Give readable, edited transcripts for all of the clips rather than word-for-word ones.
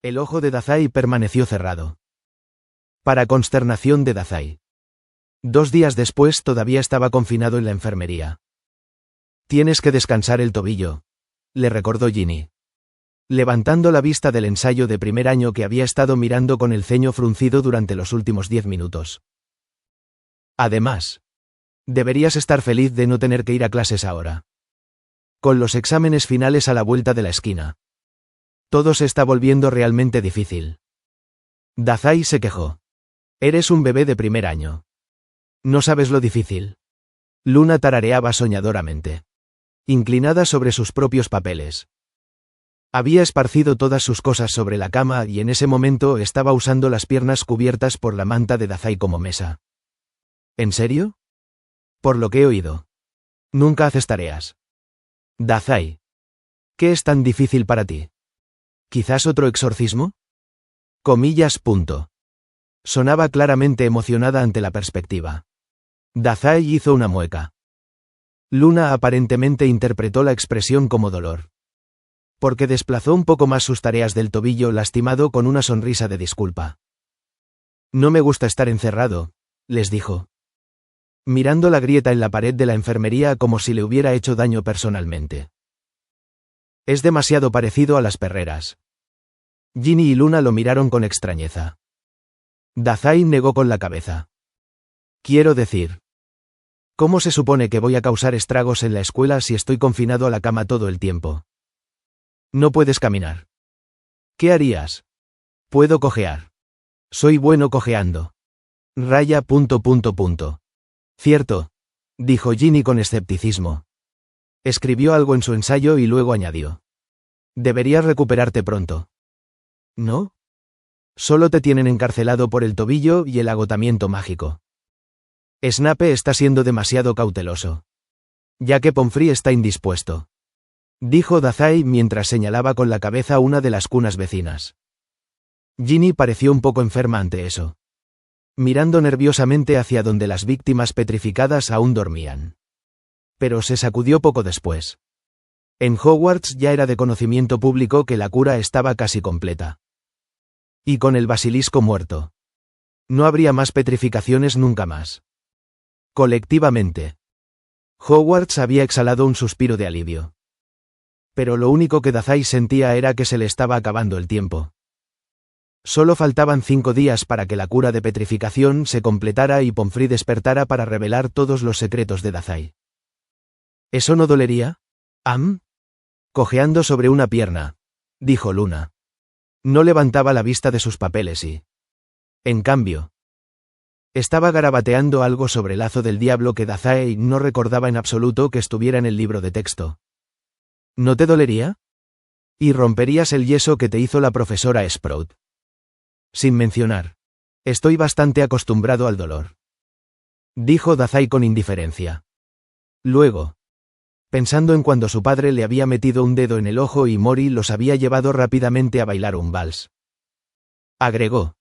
El ojo de Dazai permaneció cerrado. Para consternación de Dazai. 2 días después todavía estaba confinado en la enfermería. Tienes que descansar el tobillo, le recordó Ginny, levantando la vista del ensayo de primer año que había estado mirando con el ceño fruncido durante los últimos 10 minutos. Además, deberías estar feliz de no tener que ir a clases ahora. Con los exámenes finales a la vuelta de la esquina. Todo se está volviendo realmente difícil. Dazai se quejó. Eres un bebé de primer año. No sabes lo difícil. Luna tarareaba soñadoramente, inclinada sobre sus propios papeles. Había esparcido todas sus cosas sobre la cama y en ese momento estaba usando las piernas cubiertas por la manta de Dazai como mesa. ¿En serio? Por lo que he oído. Nunca haces tareas. Dazai. ¿Qué es tan difícil para ti? ¿Quizás otro exorcismo? Comillas. Sonaba claramente emocionada ante la perspectiva. Dazai hizo una mueca. Luna aparentemente interpretó la expresión como dolor. Porque desplazó un poco más sus tareas del tobillo lastimado con una sonrisa de disculpa. No me gusta estar encerrado, les dijo, mirando la grieta en la pared de la enfermería como si le hubiera hecho daño personalmente. Es demasiado parecido a las perreras. Ginny y Luna lo miraron con extrañeza. Dazai negó con la cabeza. Quiero decir, ¿cómo se supone que voy a causar estragos en la escuela si estoy confinado a la cama todo el tiempo? No puedes caminar. ¿Qué harías? Puedo cojear. Soy bueno cojeando. Raya. Cierto, dijo Ginny con escepticismo. Escribió algo en su ensayo y luego añadió. Deberías recuperarte pronto. ¿No? Solo te tienen encarcelado por el tobillo y el agotamiento mágico. Snape está siendo demasiado cauteloso. Ya que Pomfrey está indispuesto. Dijo Dazai mientras señalaba con la cabeza una de las cunas vecinas. Ginny pareció un poco enferma ante eso, mirando nerviosamente hacia donde las víctimas petrificadas aún dormían. Pero se sacudió poco después. En Hogwarts ya era de conocimiento público que la cura estaba casi completa. Y con el basilisco muerto. No habría más petrificaciones nunca más. Colectivamente. Hogwarts había exhalado un suspiro de alivio. Pero lo único que Dazai sentía era que se le estaba acabando el tiempo. Solo faltaban 5 días para que la cura de petrificación se completara y Pomfrey despertara para revelar todos los secretos de Dazai. ¿Eso no dolería? Cojeando sobre una pierna, dijo Luna. No levantaba la vista de sus papeles y, en cambio, estaba garabateando algo sobre el lazo del diablo que Dazai no recordaba en absoluto que estuviera en el libro de texto. ¿No te dolería? Y romperías el yeso que te hizo la profesora Sprout. Sin mencionar. Estoy bastante acostumbrado al dolor. Dijo Dazai con indiferencia. Luego, pensando en cuando su padre le había metido un dedo en el ojo y Mori los había llevado rápidamente a bailar un vals. Agregó.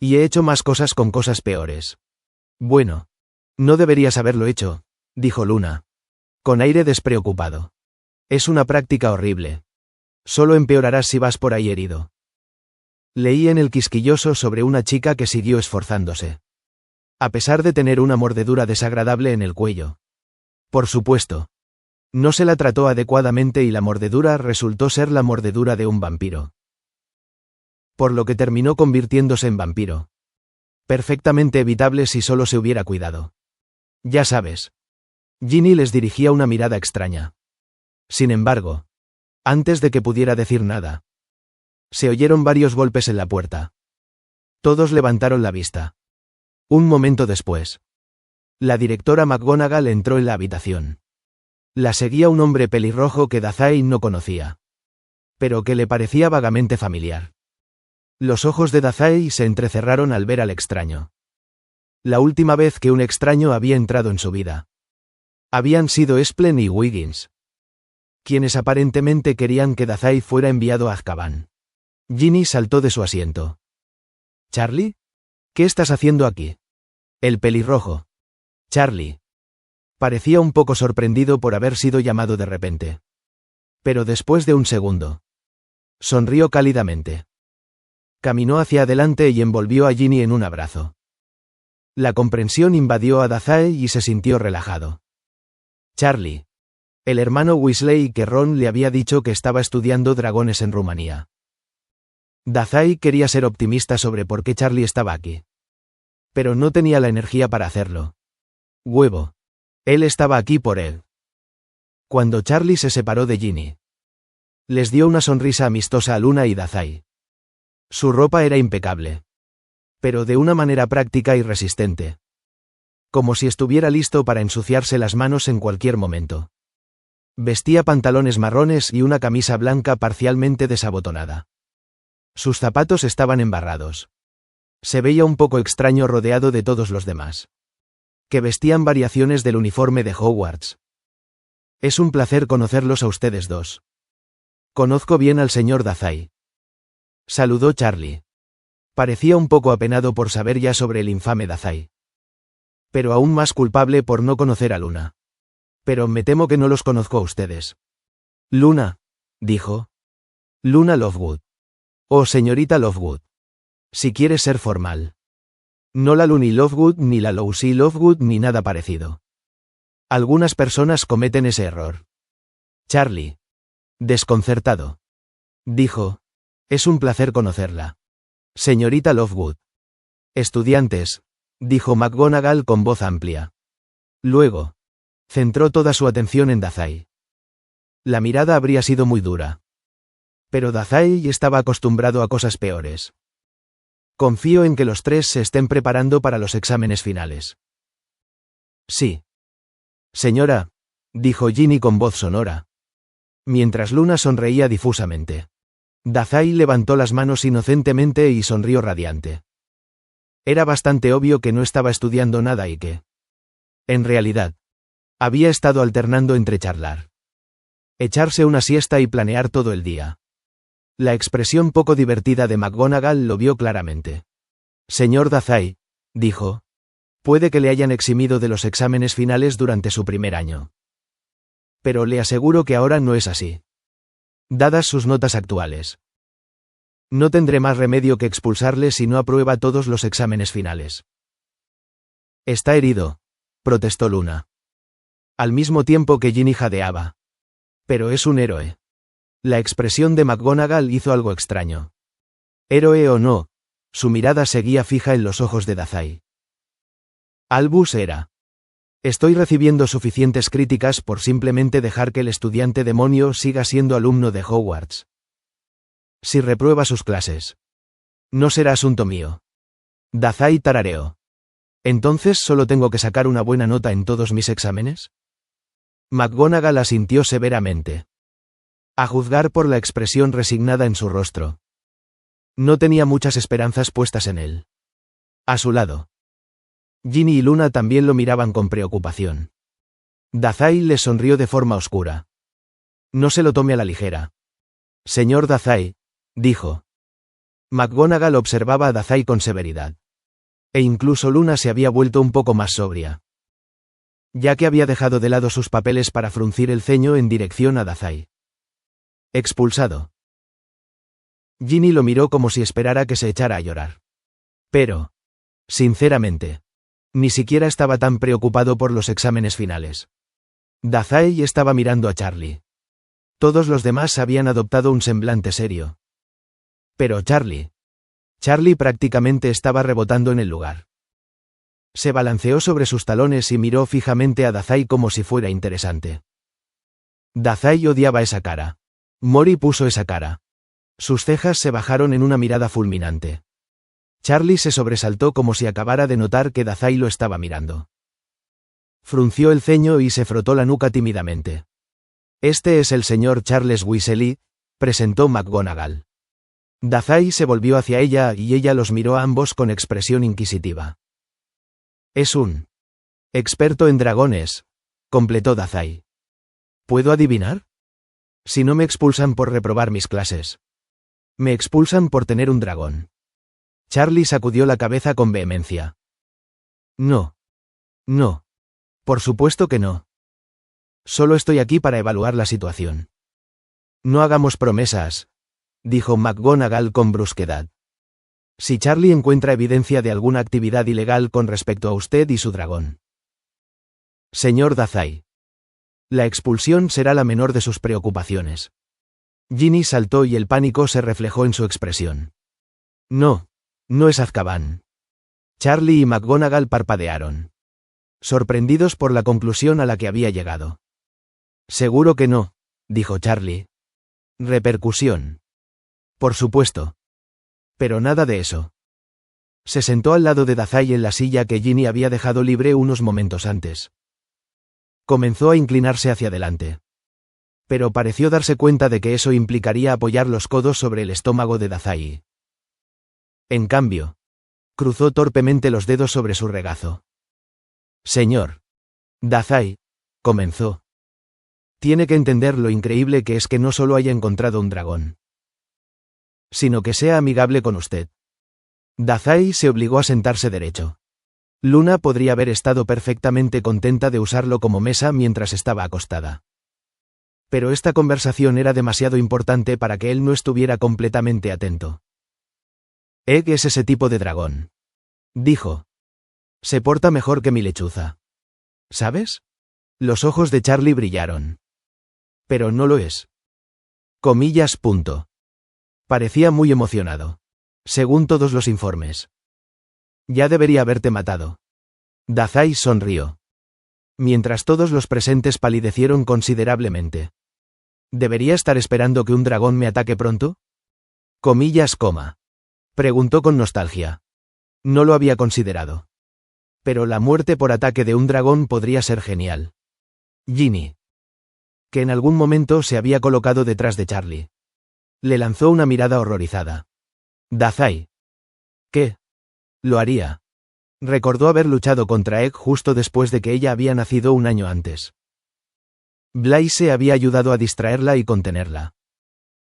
Y he hecho más cosas con cosas peores. Bueno. No deberías haberlo hecho, dijo Luna, con aire despreocupado. Es una práctica horrible. Solo empeorarás si vas por ahí herido. Leí en el quisquilloso sobre una chica que siguió esforzándose. A pesar de tener una mordedura desagradable en el cuello. Por supuesto. No se la trató adecuadamente y la mordedura resultó ser la mordedura de un vampiro. Por lo que terminó convirtiéndose en vampiro. Perfectamente evitable si solo se hubiera cuidado. Ya sabes. Ginny les dirigía una mirada extraña. Sin embargo, antes de que pudiera decir nada, se oyeron varios golpes en la puerta. Todos levantaron la vista. Un momento después, la directora McGonagall entró en la habitación. La seguía un hombre pelirrojo que Dazai no conocía, pero que le parecía vagamente familiar. Los ojos de Dazai se entrecerraron al ver al extraño. La última vez que un extraño había entrado en su vida. Habían sido Splen y Wiggins, quienes aparentemente querían que Dazai fuera enviado a Azkaban. Ginny saltó de su asiento. ¿Charlie? ¿Qué estás haciendo aquí? El pelirrojo. Charlie. Parecía un poco sorprendido por haber sido llamado de repente. Pero después de un segundo, sonrió cálidamente. Caminó hacia adelante y envolvió a Ginny en un abrazo. La comprensión invadió a Dazai y se sintió relajado. Charlie. El hermano Weasley que Ron le había dicho que estaba estudiando dragones en Rumanía. Dazai quería ser optimista sobre por qué Charlie estaba aquí. Pero no tenía la energía para hacerlo. Huevo. Él estaba aquí por él. Cuando Charlie se separó de Ginny, les dio una sonrisa amistosa a Luna y Dazai. Su ropa era impecable. Pero de una manera práctica y resistente. Como si estuviera listo para ensuciarse las manos en cualquier momento. Vestía pantalones marrones y una camisa blanca parcialmente desabotonada. Sus zapatos estaban embarrados. Se veía un poco extraño rodeado de todos los demás, que vestían variaciones del uniforme de Hogwarts. Es un placer conocerlos a ustedes dos. Conozco bien al señor Dazai. Saludó Charlie. Parecía un poco apenado por saber ya sobre el infame Dazai. Pero aún más culpable por no conocer a Luna. Pero me temo que no los conozco a ustedes. Luna, dijo. Luna Lovegood. Oh, señorita Lovegood. Si quieres ser formal. No la Looney Lovegood ni la Lucy Lovegood ni nada parecido. Algunas personas cometen ese error. Charlie. Desconcertado. Dijo. Es un placer conocerla. Señorita Lovegood. Estudiantes, dijo McGonagall con voz amplia. Luego, centró toda su atención en Dazai. La mirada habría sido muy dura. Pero Dazai estaba acostumbrado a cosas peores. Confío en que los tres se estén preparando para los exámenes finales. Sí. Señora, dijo Ginny con voz sonora. Mientras Luna sonreía difusamente. Dazai levantó las manos inocentemente y sonrió radiante. Era bastante obvio que no estaba estudiando nada y que, en realidad, había estado alternando entre charlar, echarse una siesta y planear todo el día. La expresión poco divertida de McGonagall lo vio claramente. Señor Dazai, dijo, puede que le hayan eximido de los exámenes finales durante su primer año. Pero le aseguro que ahora no es así. Dadas sus notas actuales. No tendré más remedio que expulsarle si no aprueba todos los exámenes finales. Está herido, protestó Luna. Al mismo tiempo que Ginny jadeaba. Pero es un héroe. La expresión de McGonagall hizo algo extraño. Héroe o no, su mirada seguía fija en los ojos de Dazai. Albus era. Estoy recibiendo suficientes críticas por simplemente dejar que el estudiante demonio siga siendo alumno de Hogwarts. Si reprueba sus clases, no será asunto mío. Dazai tarareó. ¿Entonces solo tengo que sacar una buena nota en todos mis exámenes? McGonagall asintió severamente. A juzgar por la expresión resignada en su rostro. No tenía muchas esperanzas puestas en él. A su lado. Ginny y Luna también lo miraban con preocupación. Dazai les sonrió de forma oscura. No se lo tome a la ligera. Señor Dazai, dijo. McGonagall observaba a Dazai con severidad. E incluso Luna se había vuelto un poco más sobria. Ya que había dejado de lado sus papeles para fruncir el ceño en dirección a Dazai. Expulsado. Ginny lo miró como si esperara que se echara a llorar. Pero, sinceramente, ni siquiera estaba tan preocupado por los exámenes finales. Dazai estaba mirando a Charlie. Todos los demás habían adoptado un semblante serio. Pero Charlie prácticamente estaba rebotando en el lugar. Se balanceó sobre sus talones y miró fijamente a Dazai como si fuera interesante. Dazai odiaba esa cara. Mori puso esa cara. Sus cejas se bajaron en una mirada fulminante. Charlie se sobresaltó como si acabara de notar que Dazai lo estaba mirando. Frunció el ceño y se frotó la nuca tímidamente. Este es el señor Charles Weasley, presentó McGonagall. Dazai se volvió hacia ella y ella los miró a ambos con expresión inquisitiva. Es un experto en dragones, completó Dazai. ¿Puedo adivinar? Si no me expulsan por reprobar mis clases. Me expulsan por tener un dragón. Charlie sacudió la cabeza con vehemencia. No. No. Por supuesto que no. Solo estoy aquí para evaluar la situación. No hagamos promesas, dijo McGonagall con brusquedad. Si Charlie encuentra evidencia de alguna actividad ilegal con respecto a usted y su dragón. Señor Dazai. La expulsión será la menor de sus preocupaciones. Ginny saltó y el pánico se reflejó en su expresión. No, no es Azkaban. Charlie y McGonagall parpadearon, sorprendidos por la conclusión a la que había llegado. Seguro que no, dijo Charlie. Repercusión. Por supuesto. Pero nada de eso. Se sentó al lado de Dazai en la silla que Ginny había dejado libre unos momentos antes. Comenzó a inclinarse hacia adelante. Pero pareció darse cuenta de que eso implicaría apoyar los codos sobre el estómago de Dazai. En cambio, cruzó torpemente los dedos sobre su regazo. Señor Dazai, comenzó. Tiene que entender lo increíble que es que no solo haya encontrado un dragón, sino que sea amigable con usted. Dazai se obligó a sentarse derecho. Luna podría haber estado perfectamente contenta de usarlo como mesa mientras estaba acostada. Pero esta conversación era demasiado importante para que él no estuviera completamente atento. Egg es ese tipo de dragón, dijo. Se porta mejor que mi lechuza. ¿Sabes? Los ojos de Charlie brillaron. Pero no lo es. Comillas. Parecía muy emocionado, según todos los informes. Ya debería haberte matado. Dazai sonrió, mientras todos los presentes palidecieron considerablemente. ¿Debería estar esperando que un dragón me ataque pronto? Comillas, preguntó con nostalgia. No lo había considerado. Pero la muerte por ataque de un dragón podría ser genial. Ginny, que en algún momento se había colocado detrás de Charlie, le lanzó una mirada horrorizada. Dazai. ¿Qué? Lo haría. Recordó haber luchado contra Egg justo después de que ella había nacido un año antes. Blaise había ayudado a distraerla y contenerla.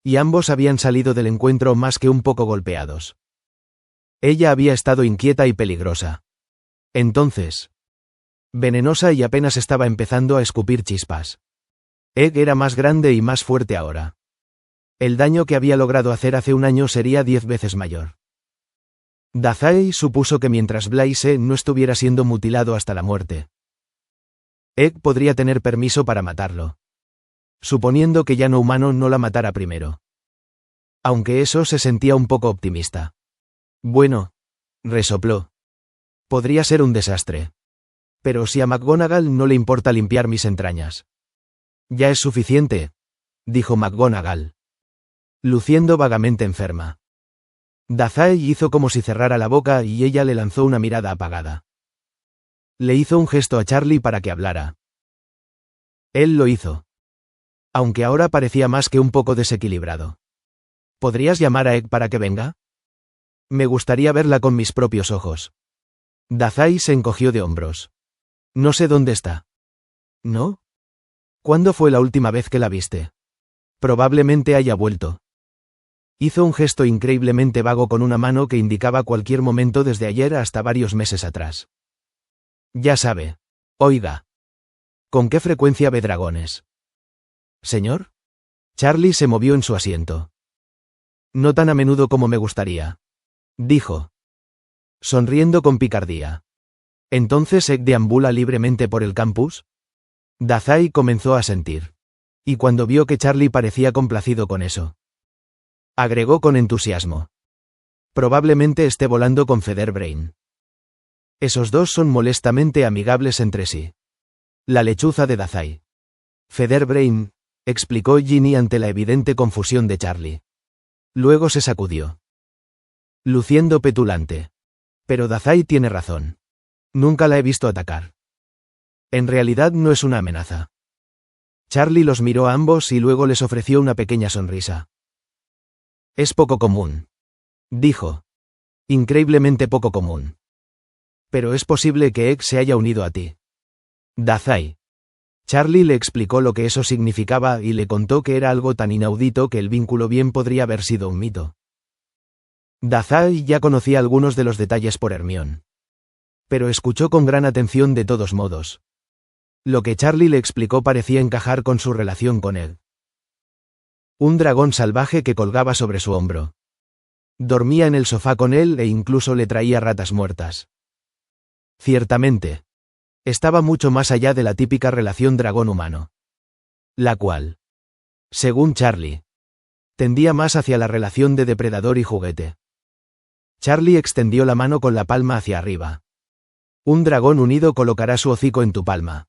Y ambos habían salido del encuentro más que un poco golpeados. Ella había estado inquieta y peligrosa. Entonces, venenosa y apenas estaba empezando a escupir chispas. Egg era más grande y más fuerte ahora. El daño que había logrado hacer hace un año sería 10 veces mayor. Dazai supuso que mientras Blaise no estuviera siendo mutilado hasta la muerte, Egg podría tener permiso para matarlo. Suponiendo que ya no humano no la matara primero. Aunque eso se sentía un poco optimista. Bueno, resopló. Podría ser un desastre. Pero si a McGonagall no le importa limpiar mis entrañas. Ya es suficiente, dijo McGonagall, luciendo vagamente enferma. Dazai hizo como si cerrara la boca y ella le lanzó una mirada apagada. Le hizo un gesto a Charlie para que hablara. Él lo hizo. Aunque ahora parecía más que un poco desequilibrado. ¿Podrías llamar a Egg para que venga? Me gustaría verla con mis propios ojos. Dazai se encogió de hombros. No sé dónde está. ¿No? ¿Cuándo fue la última vez que la viste? Probablemente haya vuelto. Hizo un gesto increíblemente vago con una mano que indicaba cualquier momento desde ayer hasta varios meses atrás. Ya sabe. Oiga. ¿Con qué frecuencia ve dragones? ¿Señor? Charlie se movió en su asiento. No tan a menudo como me gustaría, dijo, sonriendo con picardía. ¿Entonces Egg deambula libremente por el campus? Dazai comenzó a sentir. Y cuando vio que Charlie parecía complacido con eso, agregó con entusiasmo. Probablemente esté volando con Featherbrain. Esos dos son molestamente amigables entre sí. La lechuza de Dazai. Featherbrain, explicó Ginny ante la evidente confusión de Charlie. Luego se sacudió, luciendo petulante. Pero Dazai tiene razón. Nunca la he visto atacar. En realidad no es una amenaza. Charlie los miró a ambos y luego les ofreció una pequeña sonrisa. Es poco común, dijo. Increíblemente poco común. Pero es posible que Egg se haya unido a ti. Dazai. Charlie le explicó lo que eso significaba y le contó que era algo tan inaudito que el vínculo bien podría haber sido un mito. Dazai ya conocía algunos de los detalles por Hermione. Pero escuchó con gran atención de todos modos. Lo que Charlie le explicó parecía encajar con su relación con él. Un dragón salvaje que colgaba sobre su hombro. Dormía en el sofá con él e incluso le traía ratas muertas. Ciertamente. Estaba mucho más allá de la típica relación dragón-humano. La cual, según Charlie, tendía más hacia la relación de depredador y juguete. Charlie extendió la mano con la palma hacia arriba. Un dragón unido colocará su hocico en tu palma.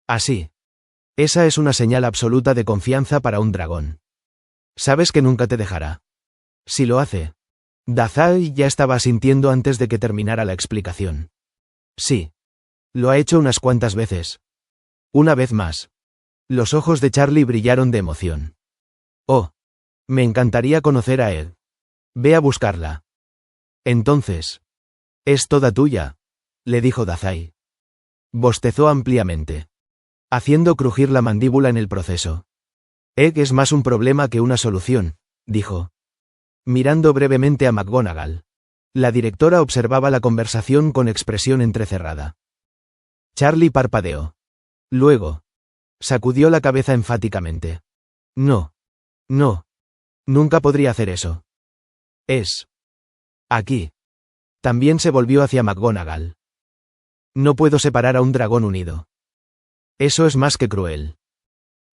Así. Esa es una señal absoluta de confianza para un dragón. Sabes que nunca te dejará. Si lo hace. Dazai ya estaba asintiendo antes de que terminara la explicación. Sí. Lo ha hecho unas cuantas veces. Una vez más. Los ojos de Charlie brillaron de emoción. Oh. Me encantaría conocer a Ed. Ve a buscarla. Entonces. Es toda tuya, le dijo Dazai. Bostezó ampliamente, haciendo crujir la mandíbula en el proceso. Egg es más un problema que una solución, dijo. Mirando brevemente a McGonagall. La directora observaba la conversación con expresión entrecerrada. Charlie parpadeó. Luego. Sacudió la cabeza enfáticamente. No. No. Nunca podría hacer eso. Es. Aquí. También se volvió hacia McGonagall. No puedo separar a un dragón unido. Eso es más que cruel.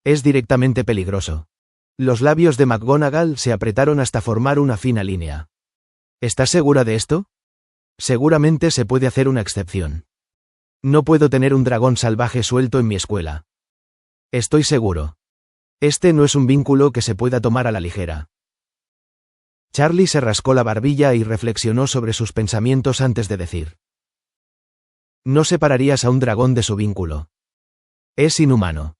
Es directamente peligroso. Los labios de McGonagall se apretaron hasta formar una fina línea. ¿Estás segura de esto? Seguramente se puede hacer una excepción. No puedo tener un dragón salvaje suelto en mi escuela. Estoy seguro. Este no es un vínculo que se pueda tomar a la ligera. Charlie se rascó la barbilla y reflexionó sobre sus pensamientos antes de decir. No separarías a un dragón de su vínculo. Es inhumano.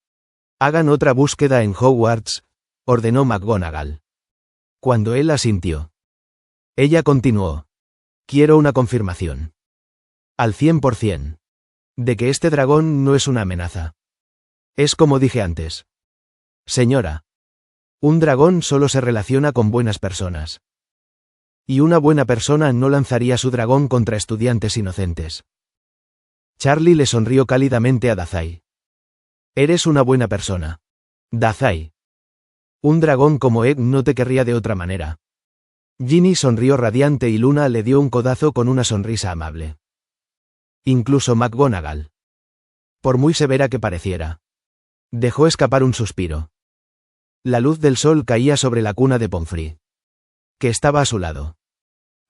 Hagan otra búsqueda en Hogwarts, ordenó McGonagall. Cuando él asintió. Ella continuó. Quiero una confirmación. Al 100%. De que este dragón no es una amenaza. Es como dije antes. Señora. Un dragón solo se relaciona con buenas personas. Y una buena persona no lanzaría su dragón contra estudiantes inocentes. Charlie le sonrió cálidamente a Dazai. Eres una buena persona. Dazai. Un dragón como Egg no te querría de otra manera. Ginny sonrió radiante y Luna le dio un codazo con una sonrisa amable. Incluso McGonagall. Por muy severa que pareciera. Dejó escapar un suspiro. La luz del sol caía sobre la cuna de Pomfrey, que estaba a su lado.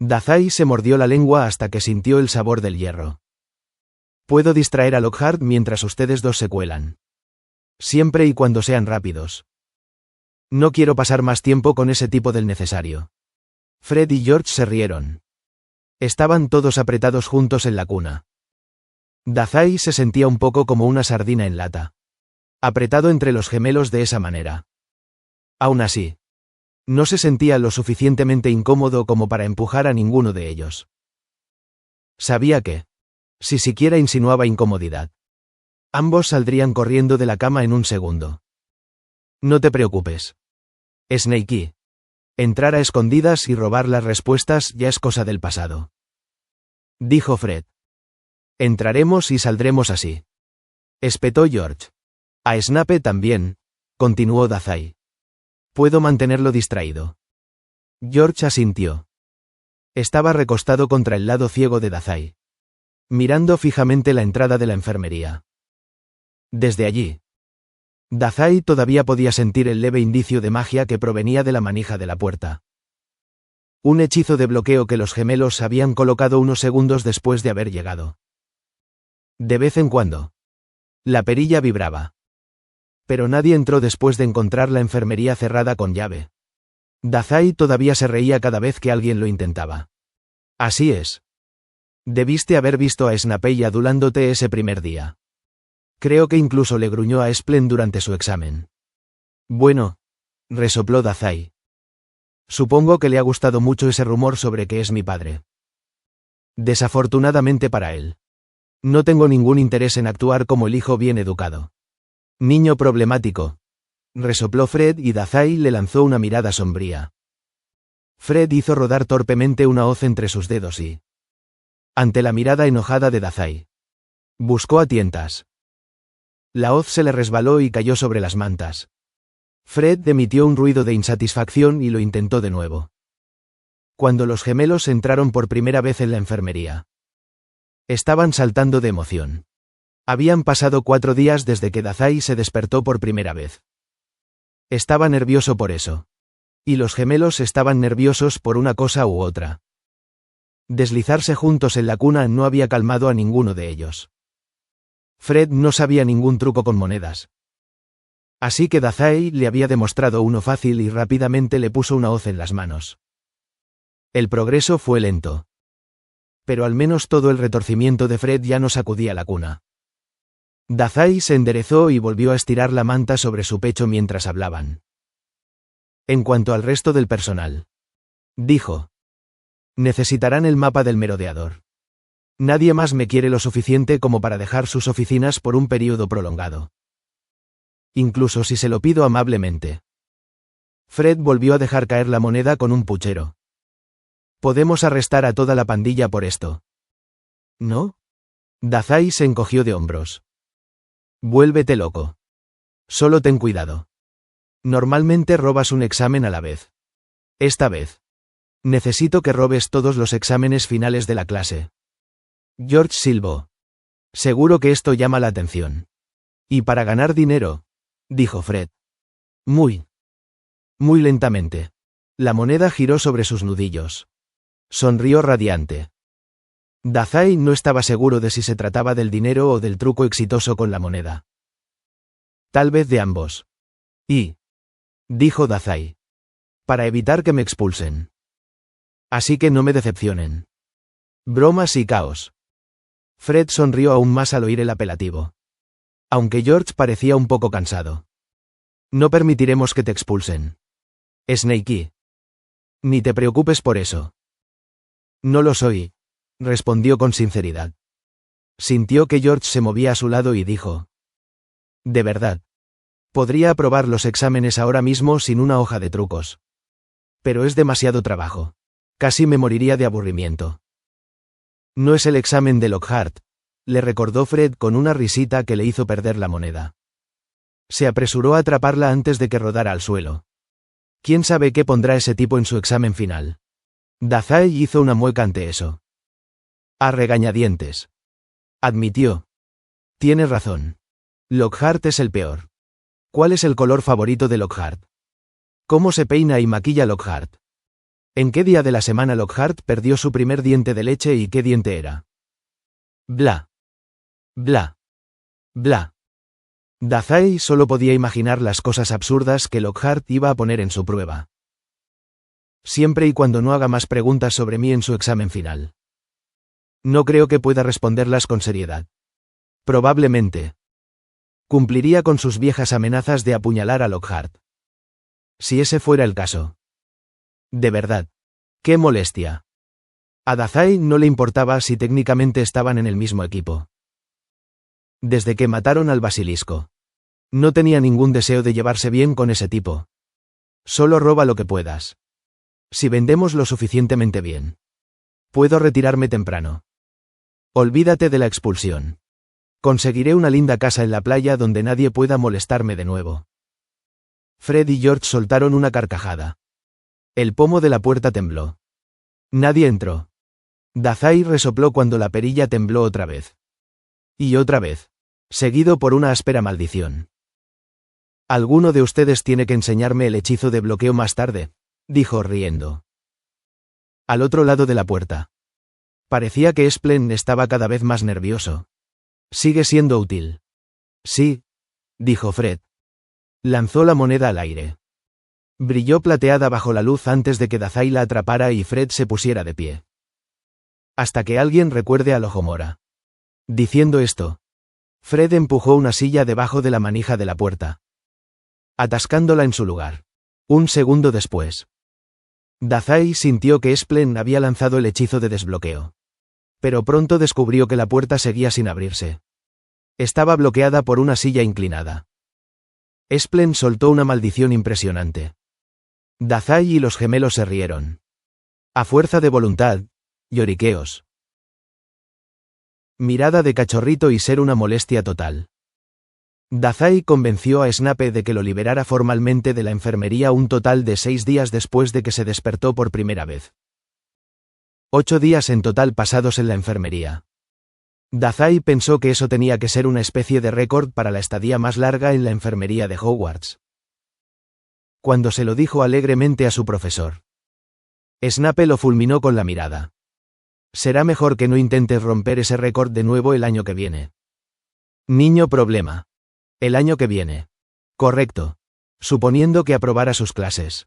Dazai se mordió la lengua hasta que sintió el sabor del hierro. Puedo distraer a Lockhart mientras ustedes dos se cuelan. Siempre y cuando sean rápidos. No quiero pasar más tiempo con ese tipo del necesario. Fred y George se rieron. Estaban todos apretados juntos en la cuna. Dazai se sentía un poco como una sardina en lata. Apretado entre los gemelos de esa manera. Aún así. No se sentía lo suficientemente incómodo como para empujar a ninguno de ellos. Sabía que, si siquiera insinuaba incomodidad, ambos saldrían corriendo de la cama en un segundo. No te preocupes. Snakey. Entrar a escondidas y robar las respuestas ya es cosa del pasado. Dijo Fred. Entraremos y saldremos así. Espetó George. A Snape también, continuó Dazai. Puedo mantenerlo distraído. George asintió. Estaba recostado contra el lado ciego de Dazai, mirando fijamente la entrada de la enfermería. Desde allí, Dazai todavía podía sentir el leve indicio de magia que provenía de la manija de la puerta. Un hechizo de bloqueo que los gemelos habían colocado unos segundos después de haber llegado. De vez en cuando, la perilla vibraba. Pero nadie entró después de encontrar la enfermería cerrada con llave. Dazai todavía se reía cada vez que alguien lo intentaba. Así es. Debiste haber visto a Snape adulándote ese primer día. Creo que incluso le gruñó a Splend durante su examen. Bueno, resopló Dazai. Supongo que le ha gustado mucho ese rumor sobre que es mi padre. Desafortunadamente para él. No tengo ningún interés en actuar como el hijo bien educado. Niño problemático. Resopló Fred y Dazai le lanzó una mirada sombría. Fred hizo rodar torpemente una hoz entre sus dedos y, ante la mirada enojada de Dazai, buscó a tientas. La hoz se le resbaló y cayó sobre las mantas. Fred emitió un ruido de insatisfacción y lo intentó de nuevo. Cuando los gemelos entraron por primera vez en la enfermería. Estaban saltando de emoción. Habían pasado 4 días desde que Dazai se despertó por primera vez. Estaba nervioso por eso. Y los gemelos estaban nerviosos por una cosa u otra. Deslizarse juntos en la cuna no había calmado a ninguno de ellos. Fred no sabía ningún truco con monedas. Así que Dazai le había demostrado uno fácil y rápidamente le puso una hoz en las manos. El progreso fue lento. Pero al menos todo el retorcimiento de Fred ya no sacudía la cuna. Dazai se enderezó y volvió a estirar la manta sobre su pecho mientras hablaban. En cuanto al resto del personal, dijo: necesitarán el mapa del merodeador. Nadie más me quiere lo suficiente como para dejar sus oficinas por un período prolongado. Incluso si se lo pido amablemente. Fred volvió a dejar caer la moneda con un puchero. Podemos arrestar a toda la pandilla por esto. ¿No? Dazai se encogió de hombros. Vuélvete loco. Solo ten cuidado. Normalmente robas un examen a la vez. Esta vez. Necesito que robes todos los exámenes finales de la clase. George silbó. Seguro que esto llama la atención. Y para ganar dinero, dijo Fred. Muy lentamente. La moneda giró sobre sus nudillos. Sonrió radiante. Dazai no estaba seguro de si se trataba del dinero o del truco exitoso con la moneda. Tal vez de ambos. Dijo Dazai. Para evitar que me expulsen. Así que no me decepcionen. Bromas y caos. Fred sonrió aún más al oír el apelativo. Aunque George parecía un poco cansado. No permitiremos que te expulsen. Snakey. Ni te preocupes por eso. No lo soy, respondió con sinceridad. Sintió que George se movía a su lado y dijo: de verdad. Podría aprobar los exámenes ahora mismo sin una hoja de trucos. Pero es demasiado trabajo. Casi me moriría de aburrimiento. No es el examen de Lockhart, le recordó Fred con una risita que le hizo perder la moneda. Se apresuró a atraparla antes de que rodara al suelo. ¿Quién sabe qué pondrá ese tipo en su examen final? Dazai hizo una mueca ante eso. A regañadientes. Admitió. Tienes razón. Lockhart es el peor. ¿Cuál es el color favorito de Lockhart? ¿Cómo se peina y maquilla Lockhart? ¿En qué día de la semana Lockhart perdió su primer diente de leche y qué diente era? Bla. Bla. Bla. Dazai solo podía imaginar las cosas absurdas que Lockhart iba a poner en su prueba. Siempre y cuando no haga más preguntas sobre mí en su examen final. No creo que pueda responderlas con seriedad. Probablemente. Cumpliría con sus viejas amenazas de apuñalar a Lockhart. Si ese fuera el caso. De verdad. ¡Qué molestia! A Dazai no le importaba si técnicamente estaban en el mismo equipo. Desde que mataron al basilisco. No tenía ningún deseo de llevarse bien con ese tipo. Solo roba lo que puedas. Si vendemos lo suficientemente bien. Puedo retirarme temprano. Olvídate de la expulsión. Conseguiré una linda casa en la playa donde nadie pueda molestarme de nuevo. Fred y George soltaron una carcajada. El pomo de la puerta tembló. Nadie entró. Dazai resopló cuando la perilla tembló otra vez. Y otra vez. Seguido por una áspera maldición. Alguno de ustedes tiene que enseñarme el hechizo de bloqueo más tarde, dijo riendo. Al otro lado de la puerta. Parecía que Splen estaba cada vez más nervioso. Sigue siendo útil. Sí, dijo Fred. Lanzó la moneda al aire. Brilló plateada bajo la luz antes de que Dazai la atrapara y Fred se pusiera de pie. Hasta que alguien recuerde al Ojomora. Diciendo esto, Fred empujó una silla debajo de la manija de la puerta, atascándola en su lugar. Un segundo después. Dazai sintió que Splen había lanzado el hechizo de desbloqueo. Pero pronto descubrió que la puerta seguía sin abrirse. Estaba bloqueada por una silla inclinada. Splen soltó una maldición impresionante. Dazai y los gemelos se rieron. A fuerza de voluntad, lloriqueos. Mirada de cachorrito y ser una molestia total. Dazai convenció a Snape de que lo liberara formalmente de la enfermería un total de 6 días después de que se despertó por primera vez. 8 días en total pasados en la enfermería. Dazai pensó que eso tenía que ser una especie de récord para la estadía más larga en la enfermería de Hogwarts. Cuando se lo dijo alegremente a su profesor, Snape lo fulminó con la mirada. Será mejor que no intentes romper ese récord de nuevo el año que viene. Niño problema. El año que viene. Correcto. Suponiendo que aprobara sus clases.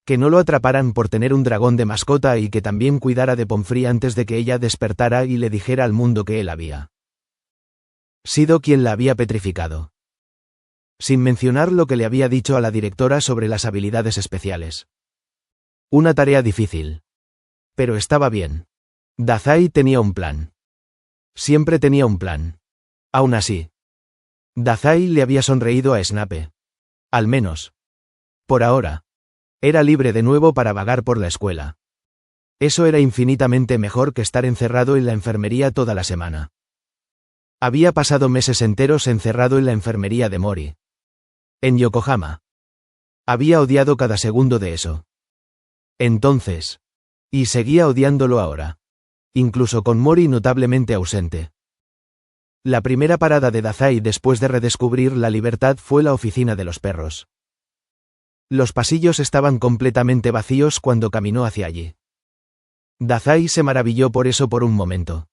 Que no lo atraparan por tener un dragón de mascota y que también cuidara de Pomfrey antes de que ella despertara y le dijera al mundo que él había sido quien la había petrificado. Sin mencionar lo que le había dicho a la directora sobre las habilidades especiales. Una tarea difícil. Pero estaba bien. Dazai tenía un plan. Siempre tenía un plan. Aún así, Dazai le había sonreído a Snape. Al menos. Por ahora. Era libre de nuevo para vagar por la escuela. Eso era infinitamente mejor que estar encerrado en la enfermería toda la semana. Había pasado meses enteros encerrado en la enfermería de Mori. En Yokohama. Había odiado cada segundo de eso. Entonces. Y seguía odiándolo ahora. Incluso con Mori notablemente ausente. La primera parada de Dazai después de redescubrir la libertad fue la oficina de los perros. Los pasillos estaban completamente vacíos cuando caminó hacia allí. Dazai se maravilló por eso por un momento.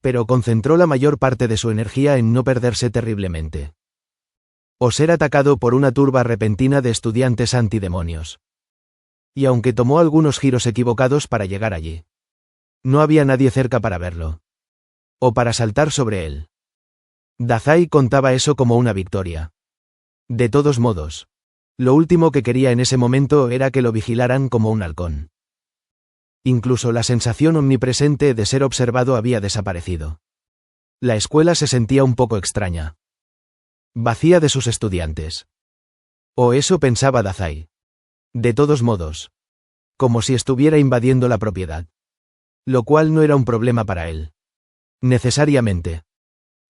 Pero concentró la mayor parte de su energía en no perderse terriblemente. O ser atacado por una turba repentina de estudiantes antidemonios. Y aunque tomó algunos giros equivocados para llegar allí, no había nadie cerca para verlo. O para saltar sobre él. Dazai contaba eso como una victoria. De todos modos, lo último que quería en ese momento era que lo vigilaran como un halcón. Incluso la sensación omnipresente de ser observado había desaparecido. La escuela se sentía un poco extraña. Vacía de sus estudiantes. O eso pensaba Dazai. De todos modos. Como si estuviera invadiendo la propiedad. Lo cual no era un problema para él. Necesariamente.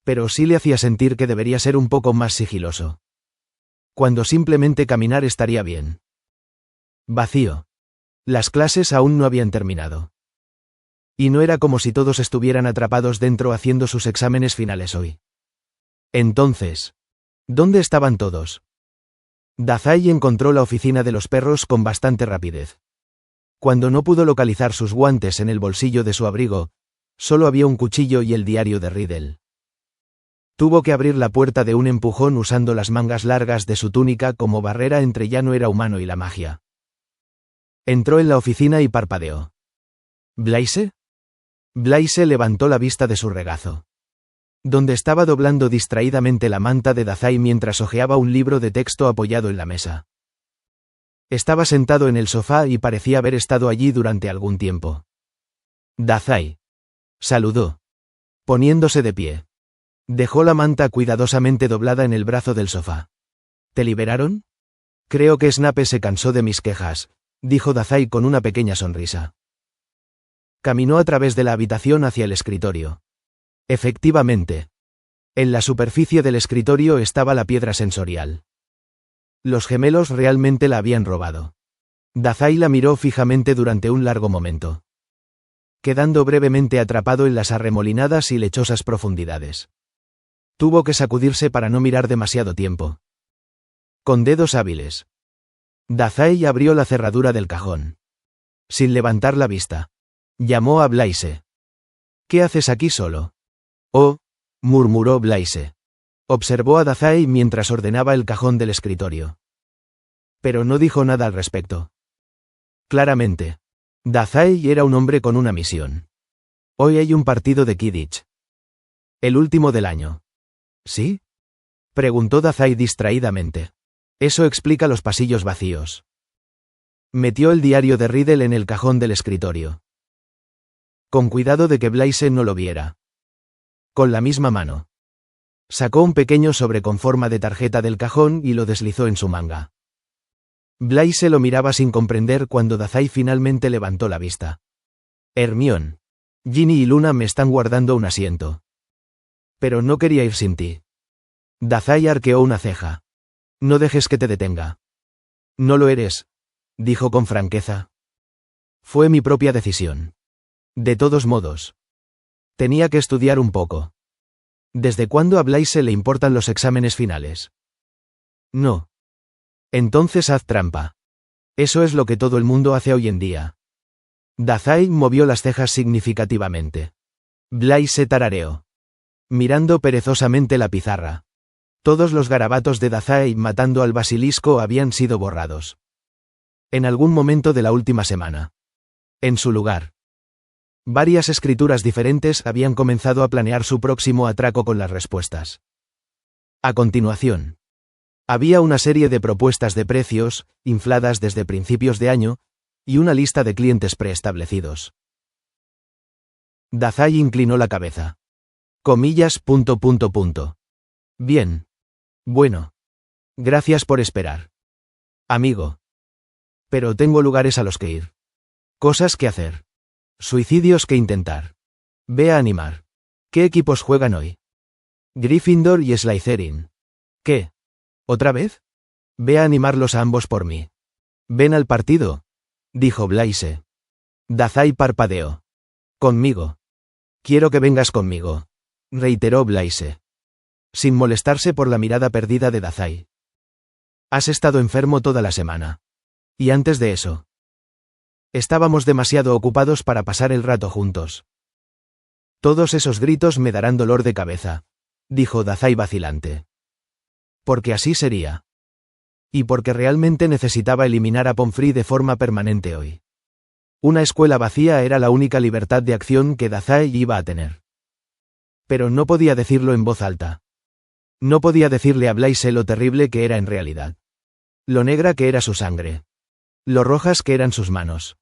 Pero sí le hacía sentir que debería ser un poco más sigiloso. Cuando simplemente caminar estaría bien. Vacío. Las clases aún no habían terminado. Y no era como si todos estuvieran atrapados dentro haciendo sus exámenes finales hoy. Entonces, ¿dónde estaban todos? Dazai encontró la oficina de los perros con bastante rapidez. Cuando no pudo localizar sus guantes en el bolsillo de su abrigo, solo había un cuchillo y el diario de Riddle. Tuvo que abrir la puerta de un empujón usando las mangas largas de su túnica como barrera entre ya no era humano y la magia. Entró en la oficina y parpadeó. ¿Blaise? Blaise levantó la vista de su regazo, donde estaba doblando distraídamente la manta de Dazai mientras hojeaba un libro de texto apoyado en la mesa. Estaba sentado en el sofá y parecía haber estado allí durante algún tiempo. Dazai. Saludó. Poniéndose de pie. Dejó la manta cuidadosamente doblada en el brazo del sofá. ¿Te liberaron? Creo que Snape se cansó de mis quejas, dijo Dazai con una pequeña sonrisa. Caminó a través de la habitación hacia el escritorio. Efectivamente. En la superficie del escritorio estaba la piedra sensorial. Los gemelos realmente la habían robado. Dazai la miró fijamente durante un largo momento, quedando brevemente atrapado en las arremolinadas y lechosas profundidades. Tuvo que sacudirse para no mirar demasiado tiempo. Con dedos hábiles, Dazai abrió la cerradura del cajón. Sin levantar la vista, llamó a Blaise. ¿Qué haces aquí solo? Oh, murmuró Blaise. Observó a Dazai mientras ordenaba el cajón del escritorio. Pero no dijo nada al respecto. Claramente, Dazai era un hombre con una misión. Hoy hay un partido de Quidditch. El último del año. ¿Sí? Preguntó Dazai distraídamente. Eso explica los pasillos vacíos. Metió el diario de Riddle en el cajón del escritorio. Con cuidado de que Blaise no lo viera. Con la misma mano. Sacó un pequeño sobre con forma de tarjeta del cajón y lo deslizó en su manga. Blaise lo miraba sin comprender cuando Dazai finalmente levantó la vista. Hermione. Ginny y Luna me están guardando un asiento. Pero no quería ir sin ti. Dazai arqueó una ceja. No dejes que te detenga. No lo eres, dijo con franqueza. Fue mi propia decisión. De todos modos. Tenía que estudiar un poco. ¿Desde cuándo a Blaise le importan los exámenes finales? No. Entonces haz trampa. Eso es lo que todo el mundo hace hoy en día. Dazai movió las cejas significativamente. Blaise tarareó, mirando perezosamente la pizarra. Todos los garabatos de Dazai matando al basilisco habían sido borrados. En algún momento de la última semana. En su lugar. Varias escrituras diferentes habían comenzado a planear su próximo atraco con las respuestas. A continuación. Había una serie de propuestas de precios, infladas desde principios de año, y una lista de clientes preestablecidos. Dazai inclinó la cabeza. Comillas. Bien. Bueno. Gracias por esperar. Amigo. Pero tengo lugares a los que ir. Cosas que hacer. Suicidios que intentar. Ve a animar. ¿Qué equipos juegan hoy? Gryffindor y Slytherin. ¿Qué? ¿Otra vez? Ve a animarlos a ambos por mí. Ven al partido, dijo Blaise. Dazai parpadeó. Conmigo. Quiero que vengas conmigo, reiteró Blaise, sin molestarse por la mirada perdida de Dazai. Has estado enfermo toda la semana. Y antes de eso. Estábamos demasiado ocupados para pasar el rato juntos. Todos esos gritos me darán dolor de cabeza, dijo Dazai vacilante. Porque así sería. Y porque realmente necesitaba eliminar a Pomfrey de forma permanente hoy. Una escuela vacía era la única libertad de acción que Dazai iba a tener. Pero no podía decirlo en voz alta. No podía decirle a Blaise lo terrible que era en realidad. Lo negra que era su sangre. Lo rojas que eran sus manos.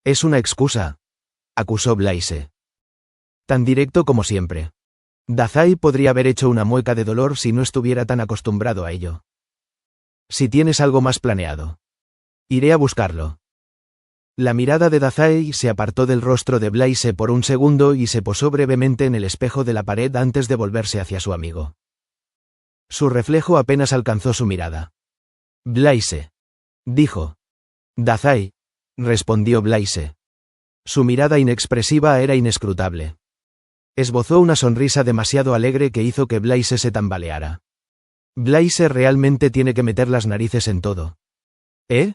Es una excusa, acusó Blaise. Tan directo como siempre. Dazai podría haber hecho una mueca de dolor si no estuviera tan acostumbrado a ello. Si tienes algo más planeado. Iré a buscarlo. La mirada de Dazai se apartó del rostro de Blaise por un segundo y se posó brevemente en el espejo de la pared antes de volverse hacia su amigo. Su reflejo apenas alcanzó su mirada. Blaise, dijo. Dazai, respondió Blaise. Su mirada inexpresiva era inescrutable. Esbozó una sonrisa demasiado alegre que hizo que Blaise se tambaleara. Blaise realmente tiene que meter las narices en todo. ¿Eh?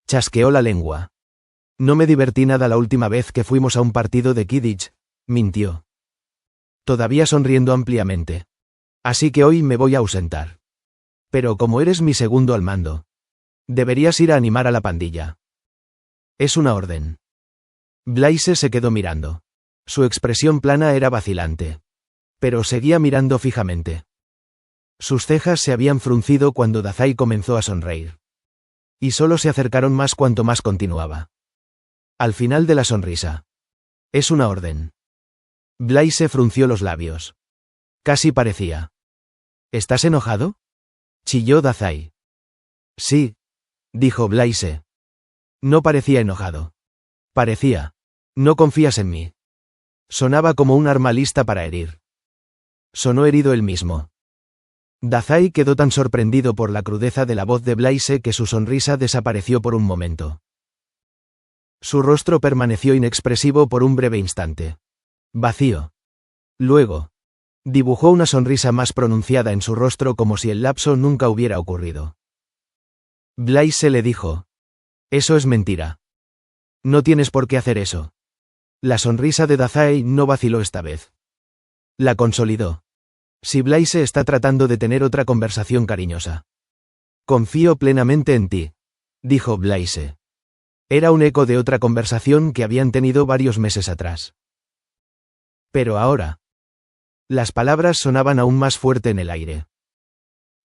Chasqueó la lengua. No me divertí nada la última vez que fuimos a un partido de Quidditch, mintió. Todavía sonriendo ampliamente. Así que hoy me voy a ausentar. Pero como eres mi segundo al mando, deberías ir a animar a la pandilla. Es una orden. Blaise se quedó mirando. Su expresión plana era vacilante. Pero seguía mirando fijamente. Sus cejas se habían fruncido cuando Dazai comenzó a sonreír. Y solo se acercaron más cuanto más continuaba. Al final de la sonrisa. Es una orden. Blaise frunció los labios. Casi parecía. ¿Estás enojado? Chilló Dazai. Sí, dijo Blaise. No parecía enojado. Parecía. No confías en mí. Sonaba como un arma lista para herir. Sonó herido él mismo. Dazai quedó tan sorprendido por la crudeza de la voz de Blaise que su sonrisa desapareció por un momento. Su rostro permaneció inexpresivo por un breve instante. Vacío. Luego. Dibujó una sonrisa más pronunciada en su rostro como si el lapso nunca hubiera ocurrido. Blaise le dijo. Eso es mentira. No tienes por qué hacer eso. La sonrisa de Dazai no vaciló esta vez. La consolidó. Si Blaise está tratando de tener otra conversación cariñosa. Confío plenamente en ti, dijo Blaise. Era un eco de otra conversación que habían tenido varios meses atrás. Pero ahora. Las palabras sonaban aún más fuerte en el aire.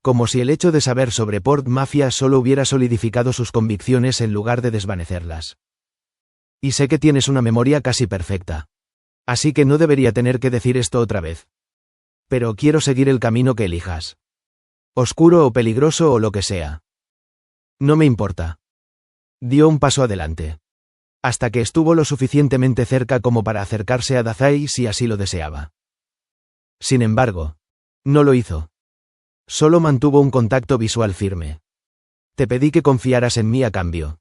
Como si el hecho de saber sobre Port Mafia solo hubiera solidificado sus convicciones en lugar de desvanecerlas. Y sé que tienes una memoria casi perfecta. Así que no debería tener que decir esto otra vez. Pero quiero seguir el camino que elijas. Oscuro o peligroso o lo que sea. No me importa. Dio un paso adelante. Hasta que estuvo lo suficientemente cerca como para acercarse a Dazai si así lo deseaba. Sin embargo, no lo hizo. Solo mantuvo un contacto visual firme. Te pedí que confiaras en mí a cambio.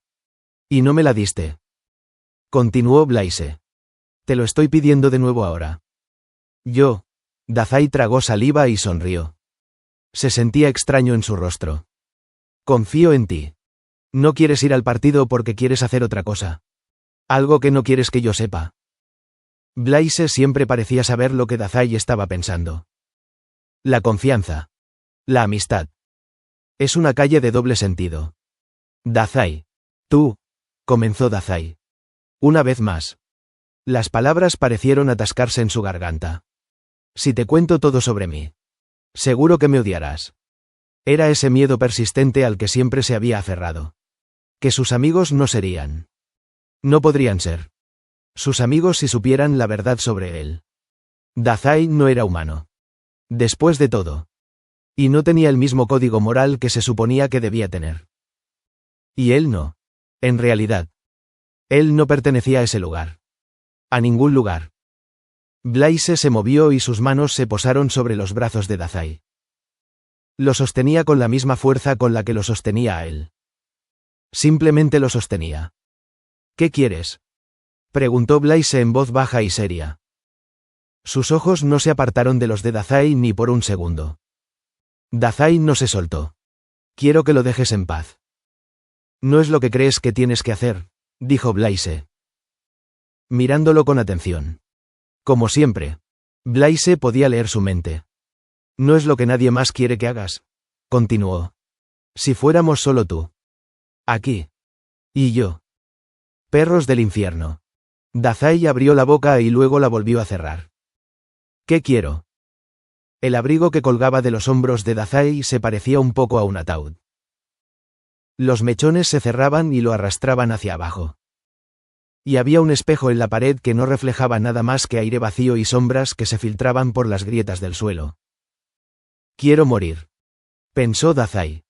Y no me la diste. Continuó Blaise. Te lo estoy pidiendo de nuevo ahora. Yo. Dazai tragó saliva y sonrió. Se sentía extraño en su rostro. Confío en ti. No quieres ir al partido porque quieres hacer otra cosa. Algo que no quieres que yo sepa. Blaise siempre parecía saber lo que Dazai estaba pensando. La confianza. La amistad. Es una calle de doble sentido. Dazai. Tú. Comenzó Dazai. Una vez más. Las palabras parecieron atascarse en su garganta. Si te cuento todo sobre mí. Seguro que me odiarás. Era ese miedo persistente al que siempre se había aferrado. Que sus amigos no serían. No podrían ser. Sus amigos si supieran la verdad sobre él. Dazai no era humano. Después de todo. Y no tenía el mismo código moral que se suponía que debía tener. Y él no. En realidad. Él no pertenecía a ese lugar. A ningún lugar. Blaise se movió y sus manos se posaron sobre los brazos de Dazai. Lo sostenía con la misma fuerza con la que lo sostenía a él. Simplemente lo sostenía. ¿Qué quieres? Preguntó Blaise en voz baja y seria. Sus ojos no se apartaron de los de Dazai ni por un segundo. Dazai no se soltó. Quiero que lo dejes en paz. No es lo que crees que tienes que hacer, dijo Blaise. Mirándolo con atención. Como siempre. Blaise podía leer su mente. No es lo que nadie más quiere que hagas, continuó. Si fuéramos solo tú. Aquí. Y yo. Perros del infierno. Dazai abrió la boca y luego la volvió a cerrar. ¿Qué quiero? El abrigo que colgaba de los hombros de Dazai se parecía un poco a un ataúd. Los mechones se cerraban y lo arrastraban hacia abajo. Y había un espejo en la pared que no reflejaba nada más que aire vacío y sombras que se filtraban por las grietas del suelo. Quiero morir. Pensó Dazai.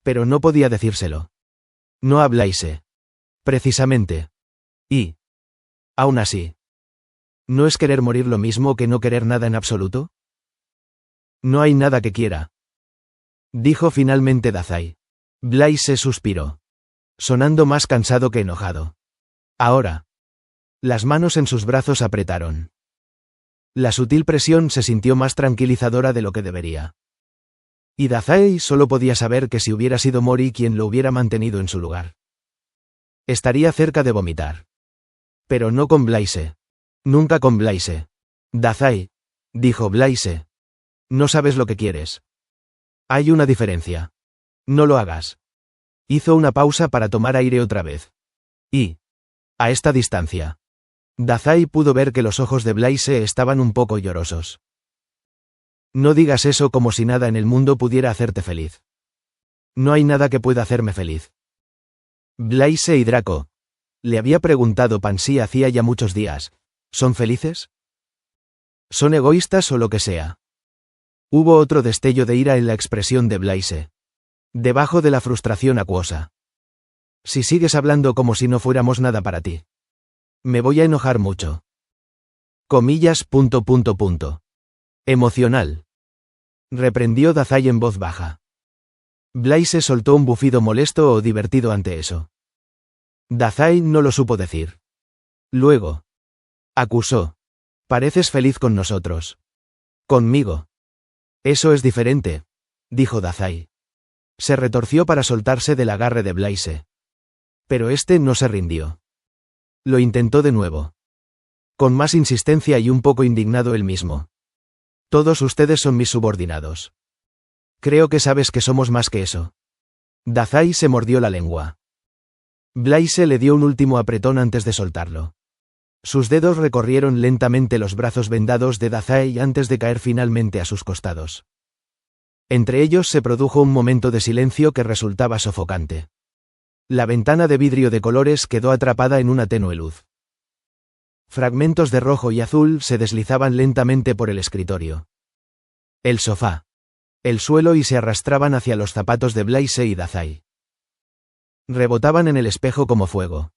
Pero no podía decírselo. No a Blaise. Precisamente. Y. Aún así. ¿No es querer morir lo mismo que no querer nada en absoluto? No hay nada que quiera. Dijo finalmente Dazai. Blaise suspiró. Sonando más cansado que enojado. Ahora. Las manos en sus brazos apretaron. La sutil presión se sintió más tranquilizadora de lo que debería. Y Dazai solo podía saber que si hubiera sido Mori quien lo hubiera mantenido en su lugar. Estaría cerca de vomitar. Pero no con Blaise. Nunca con Blaise. Dazai, dijo Blaise. No sabes lo que quieres. Hay una diferencia. No lo hagas. Hizo una pausa para tomar aire otra vez. Y. A esta distancia. Dazai pudo ver que los ojos de Blaise estaban un poco llorosos. No digas eso como si nada en el mundo pudiera hacerte feliz. No hay nada que pueda hacerme feliz. Blaise y Draco. Le había preguntado Pansy hacía ya muchos días. ¿Son felices? ¿Son egoístas o lo que sea? Hubo otro destello de ira en la expresión de Blaise. Debajo de la frustración acuosa. Si sigues hablando como si no fuéramos nada para ti. Me voy a enojar mucho. Comillas. Emocional. Reprendió Dazai en voz baja. Blaise soltó un bufido molesto o divertido ante eso. Dazai no lo supo decir. Luego. Acusó. Pareces feliz con nosotros. Conmigo. Eso es diferente, dijo Dazai. Se retorció para soltarse del agarre de Blaise. Pero este no se rindió. Lo intentó de nuevo. Con más insistencia y un poco indignado él mismo. Todos ustedes son mis subordinados. Creo que sabes que somos más que eso. Dazai se mordió la lengua. Blaise le dio un último apretón antes de soltarlo. Sus dedos recorrieron lentamente los brazos vendados de Dazai antes de caer finalmente a sus costados. Entre ellos se produjo un momento de silencio que resultaba sofocante. La ventana de vidrio de colores quedó atrapada en una tenue luz. Fragmentos de rojo y azul se deslizaban lentamente por el escritorio. El sofá. El suelo y se arrastraban hacia los zapatos de Blaise y Dazai. Rebotaban en el espejo como fuego.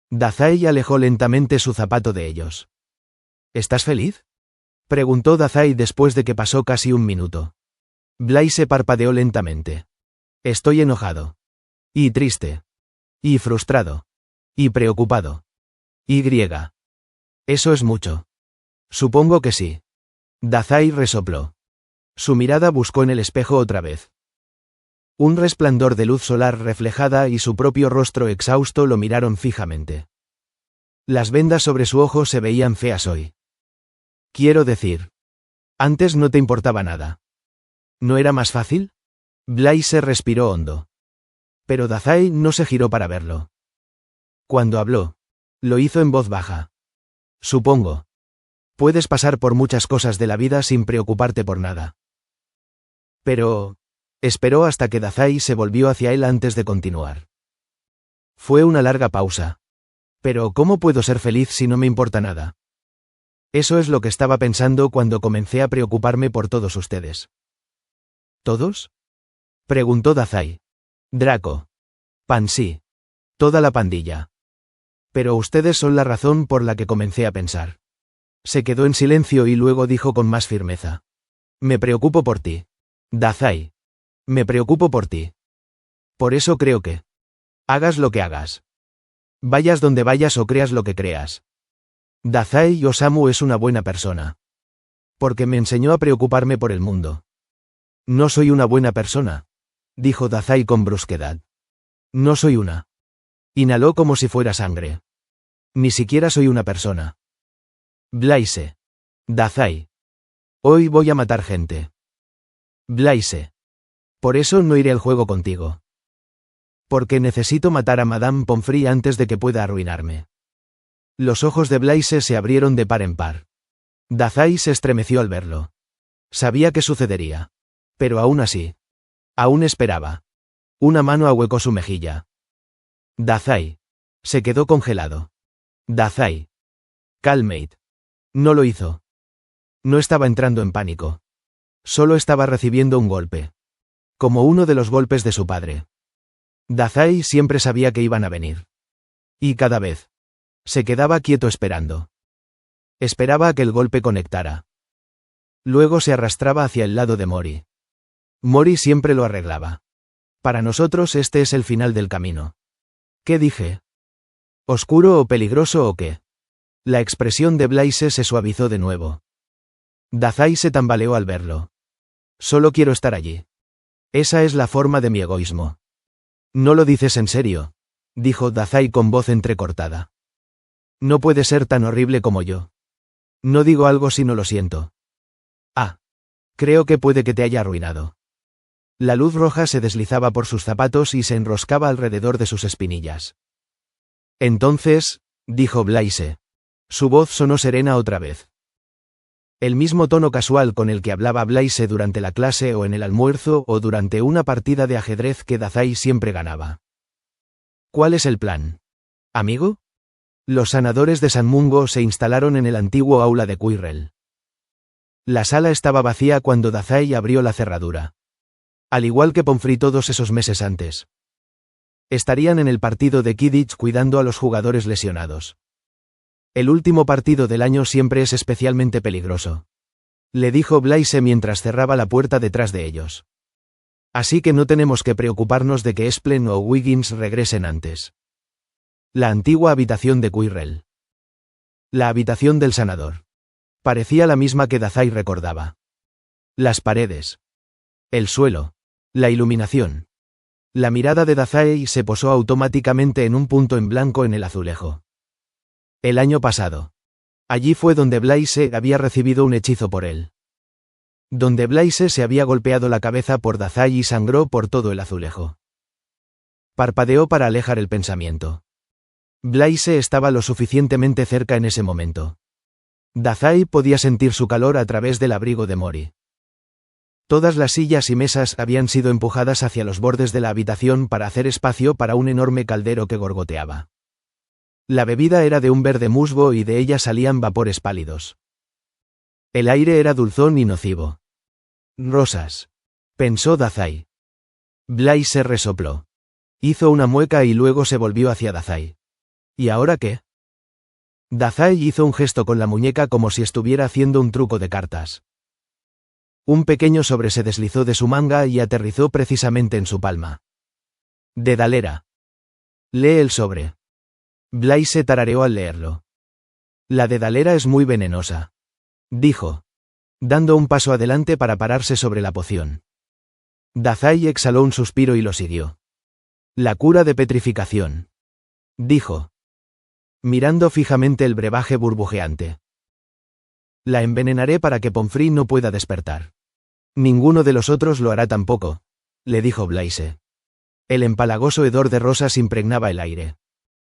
Dazai alejó lentamente su zapato de ellos. ¿Estás feliz? Preguntó Dazai después de que pasó casi un minuto. Blaise parpadeó lentamente. Estoy enojado. Y triste. Y frustrado. Y preocupado. Y. Eso es mucho. Supongo que sí. Dazai resopló. Su mirada buscó en el espejo otra vez. Un resplandor de luz solar reflejada y su propio rostro exhausto lo miraron fijamente. Las vendas sobre su ojo se veían feas hoy. Quiero decir. Antes no te importaba nada. ¿No era más fácil? Blaise respiró hondo. Pero Dazai no se giró para verlo. Cuando habló, lo hizo en voz baja. Supongo. Puedes pasar por muchas cosas de la vida sin preocuparte por nada. Pero... Esperó hasta que Dazai se volvió hacia él antes de continuar. Fue una larga pausa. Pero ¿cómo puedo ser feliz si no me importa nada? Eso es lo que estaba pensando cuando comencé a preocuparme por todos ustedes. ¿Todos? Preguntó Dazai. Draco. Pansy. Toda la pandilla. Pero ustedes son la razón por la que comencé a pensar. Se quedó en silencio y luego dijo con más firmeza. Me preocupo por ti. Dazai. Me preocupo por ti. Por eso creo que... Hagas lo que hagas. Vayas donde vayas o creas lo que creas. Dazai Osamu es una buena persona. Porque me enseñó a preocuparme por el mundo. No soy una buena persona, dijo Dazai con brusquedad. No soy una. Inhaló como si fuera sangre. Ni siquiera soy una persona. Blaise. Dazai. Hoy voy a matar gente. Blaise. Por eso no iré al juego contigo. Porque necesito matar a Madame Pomfrey antes de que pueda arruinarme. Los ojos de Blaise se abrieron de par en par. Dazai se estremeció al verlo. Sabía que sucedería. Pero aún así. Aún esperaba. Una mano ahuecó su mejilla. Dazai. Se quedó congelado. Dazai. Calmate. No lo hizo. No estaba entrando en pánico. Solo estaba recibiendo un golpe. Como uno de los golpes de su padre. Dazai siempre sabía que iban a venir. Y cada vez. Se quedaba quieto esperando. Esperaba a que el golpe conectara. Luego se arrastraba hacia el lado de Mori. Mori siempre lo arreglaba. Para nosotros este es el final del camino. ¿Qué dije? ¿Oscuro o peligroso o qué? La expresión de Blaise se suavizó de nuevo. Dazai se tambaleó al verlo. Solo quiero estar allí. Esa es la forma de mi egoísmo. No lo dices en serio, dijo Dazai con voz entrecortada. No puede ser tan horrible como yo. No digo algo si no lo siento. Ah. Creo que puede que te haya arruinado. La luz roja se deslizaba por sus zapatos y se enroscaba alrededor de sus espinillas. Entonces, dijo Blaise. Su voz sonó serena otra vez. El mismo tono casual con el que hablaba Blaise durante la clase o en el almuerzo o durante una partida de ajedrez que Dazai siempre ganaba. ¿Cuál es el plan? ¿Amigo? Los sanadores de San Mungo se instalaron en el antiguo aula de Quirrell. La sala estaba vacía cuando Dazai abrió la cerradura. Al igual que Pomfrey todos esos meses antes. Estarían en el partido de Quidditch cuidando a los jugadores lesionados. El último partido del año siempre es especialmente peligroso. Le dijo Blaise mientras cerraba la puerta detrás de ellos. Así que no tenemos que preocuparnos de que Splen o Wiggins regresen antes. La antigua habitación de Quirrell. La habitación del sanador. Parecía la misma que Dazai recordaba. Las paredes. El suelo. La iluminación. La mirada de Dazai se posó automáticamente en un punto en blanco en el azulejo. El año pasado. Allí fue donde Blaise había recibido un hechizo por él. Donde Blaise se había golpeado la cabeza por Dazai y sangró por todo el azulejo. Parpadeó para alejar el pensamiento. Blaise estaba lo suficientemente cerca en ese momento. Dazai podía sentir su calor a través del abrigo de Mori. Todas las sillas y mesas habían sido empujadas hacia los bordes de la habitación para hacer espacio para un enorme caldero que gorgoteaba. La bebida era de un verde musgo y de ella salían vapores pálidos. El aire era dulzón y nocivo. Rosas. Pensó Dazai. Blaise resopló. Hizo una mueca y luego se volvió hacia Dazai. ¿Y ahora qué? Dazai hizo un gesto con la muñeca como si estuviera haciendo un truco de cartas. Un pequeño sobre se deslizó de su manga y aterrizó precisamente en su palma. Dedalera. Lee el sobre. Blaise tarareó al leerlo. La dedalera es muy venenosa, dijo, dando un paso adelante para pararse sobre la poción. Dazai exhaló un suspiro y lo siguió. La cura de petrificación, dijo, mirando fijamente el brebaje burbujeante. La envenenaré para que Pomfrey no pueda despertar. Ninguno de los otros lo hará tampoco, le dijo Blaise. El empalagoso hedor de rosas impregnaba el aire.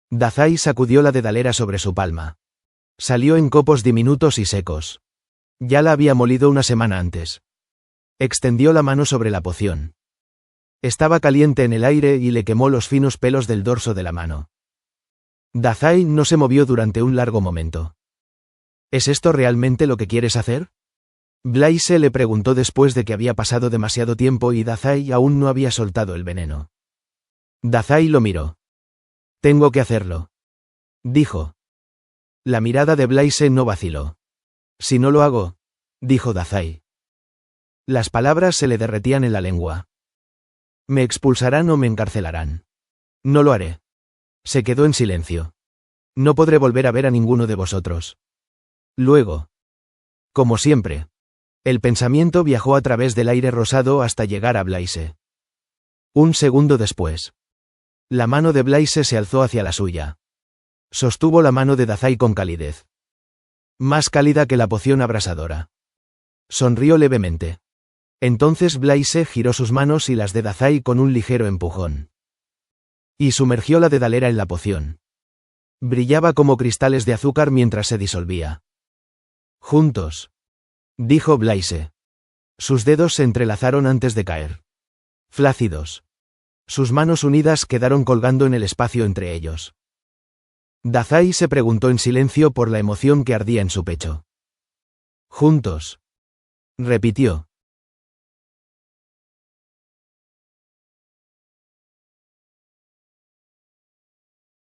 Dazai sacudió la dedalera sobre su palma. Salió en copos diminutos y secos. Ya la había molido una semana antes. Extendió la mano sobre la poción. Estaba caliente en el aire y le quemó los finos pelos del dorso de la mano. Dazai no se movió durante un largo momento. ¿Es esto realmente lo que quieres hacer? Blaise le preguntó después de que había pasado demasiado tiempo y Dazai aún no había soltado el veneno. Dazai lo miró. Tengo que hacerlo, dijo. La mirada de Blaise no vaciló. Si no lo hago, dijo Dazai. Las palabras se le derretían en la lengua. Me expulsarán o me encarcelarán. No lo haré. Se quedó en silencio. No podré volver a ver a ninguno de vosotros. Luego, como siempre, el pensamiento viajó a través del aire rosado hasta llegar a Blaise. Un segundo después, la mano de Blaise se alzó hacia la suya. Sostuvo la mano de Dazai con calidez. Más cálida que la poción abrasadora. Sonrió levemente. Entonces Blaise giró sus manos y las de Dazai con un ligero empujón. Y sumergió la dedalera en la poción. Brillaba como cristales de azúcar mientras se disolvía. Juntos, dijo Blaise. Sus dedos se entrelazaron antes de caer. Flácidos. Sus manos unidas quedaron colgando en el espacio entre ellos. Dazai se preguntó en silencio por la emoción que ardía en su pecho. Juntos, repitió.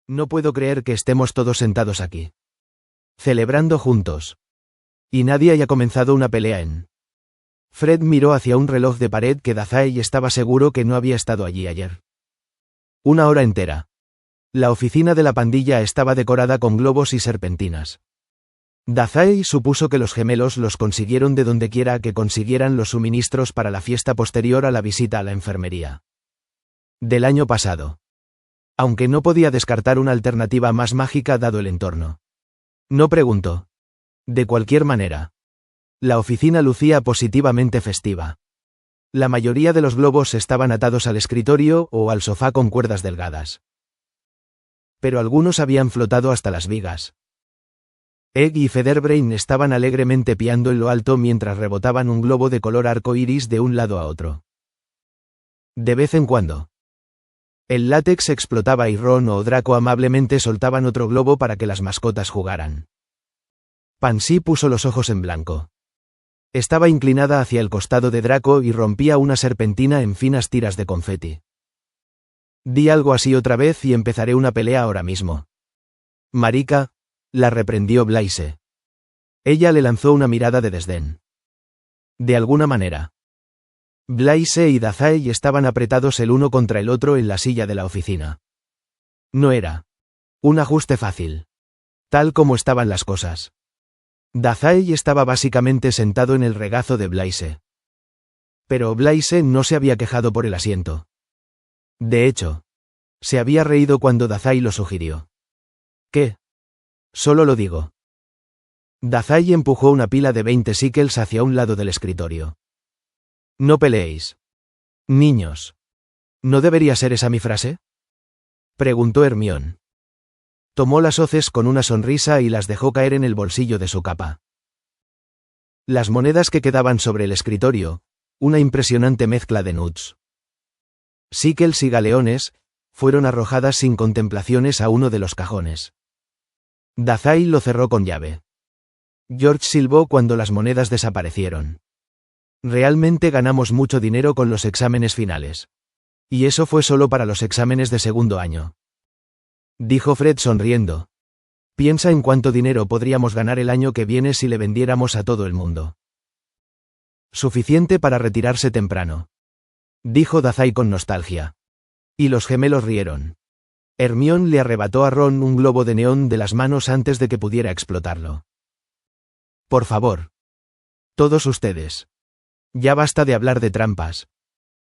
No puedo creer que estemos todos sentados aquí. Celebrando juntos. Y nadie haya comenzado una pelea en... Fred miró hacia un reloj de pared que Dazai estaba seguro que no había estado allí ayer. 1 hora entera. La oficina de la pandilla estaba decorada con globos y serpentinas. Dazai supuso que los gemelos los consiguieron de dondequiera que consiguieran los suministros para la fiesta posterior a la visita a la enfermería. Del año pasado. Aunque no podía descartar una alternativa más mágica dado el entorno. No preguntó. De cualquier manera, la oficina lucía positivamente festiva. La mayoría de los globos estaban atados al escritorio o al sofá con cuerdas delgadas. Pero algunos habían flotado hasta las vigas. Egg y Featherbrain estaban alegremente piando en lo alto mientras rebotaban un globo de color arco iris de un lado a otro. De vez en cuando, el látex explotaba y Ron o Draco amablemente soltaban otro globo para que las mascotas jugaran. Pansy puso los ojos en blanco. Estaba inclinada hacia el costado de Draco y rompía una serpentina en finas tiras de confeti. Di algo así otra vez y empezaré una pelea ahora mismo. Marica, la reprendió Blaise. Ella le lanzó una mirada de desdén. De alguna manera. Blaise y Dazai estaban apretados el uno contra el otro en la silla de la oficina. No era un ajuste fácil. Tal como estaban las cosas. Dazai estaba básicamente sentado en el regazo de Blaise. Pero Blaise no se había quejado por el asiento. De hecho, se había reído cuando Dazai lo sugirió. ¿Qué? Solo lo digo. Dazai empujó una pila de 20 síquels hacia un lado del escritorio. No peleéis. Niños. ¿No debería ser esa mi frase? Preguntó Hermione. Tomó las hoces con una sonrisa y las dejó caer en el bolsillo de su capa. Las monedas que quedaban sobre el escritorio, una impresionante mezcla de nuts, síquels y galeones, fueron arrojadas sin contemplaciones a uno de los cajones. Dazai lo cerró con llave. George silbó cuando las monedas desaparecieron. Realmente ganamos mucho dinero con los exámenes finales. Y eso fue solo para los exámenes de segundo año. Dijo Fred sonriendo. Piensa en cuánto dinero podríamos ganar el año que viene si le vendiéramos a todo el mundo. Suficiente para retirarse temprano. Dijo Dazai con nostalgia. Y los gemelos rieron. Hermione le arrebató a Ron un globo de neón de las manos antes de que pudiera explotarlo. Por favor. Todos ustedes. Ya basta de hablar de trampas.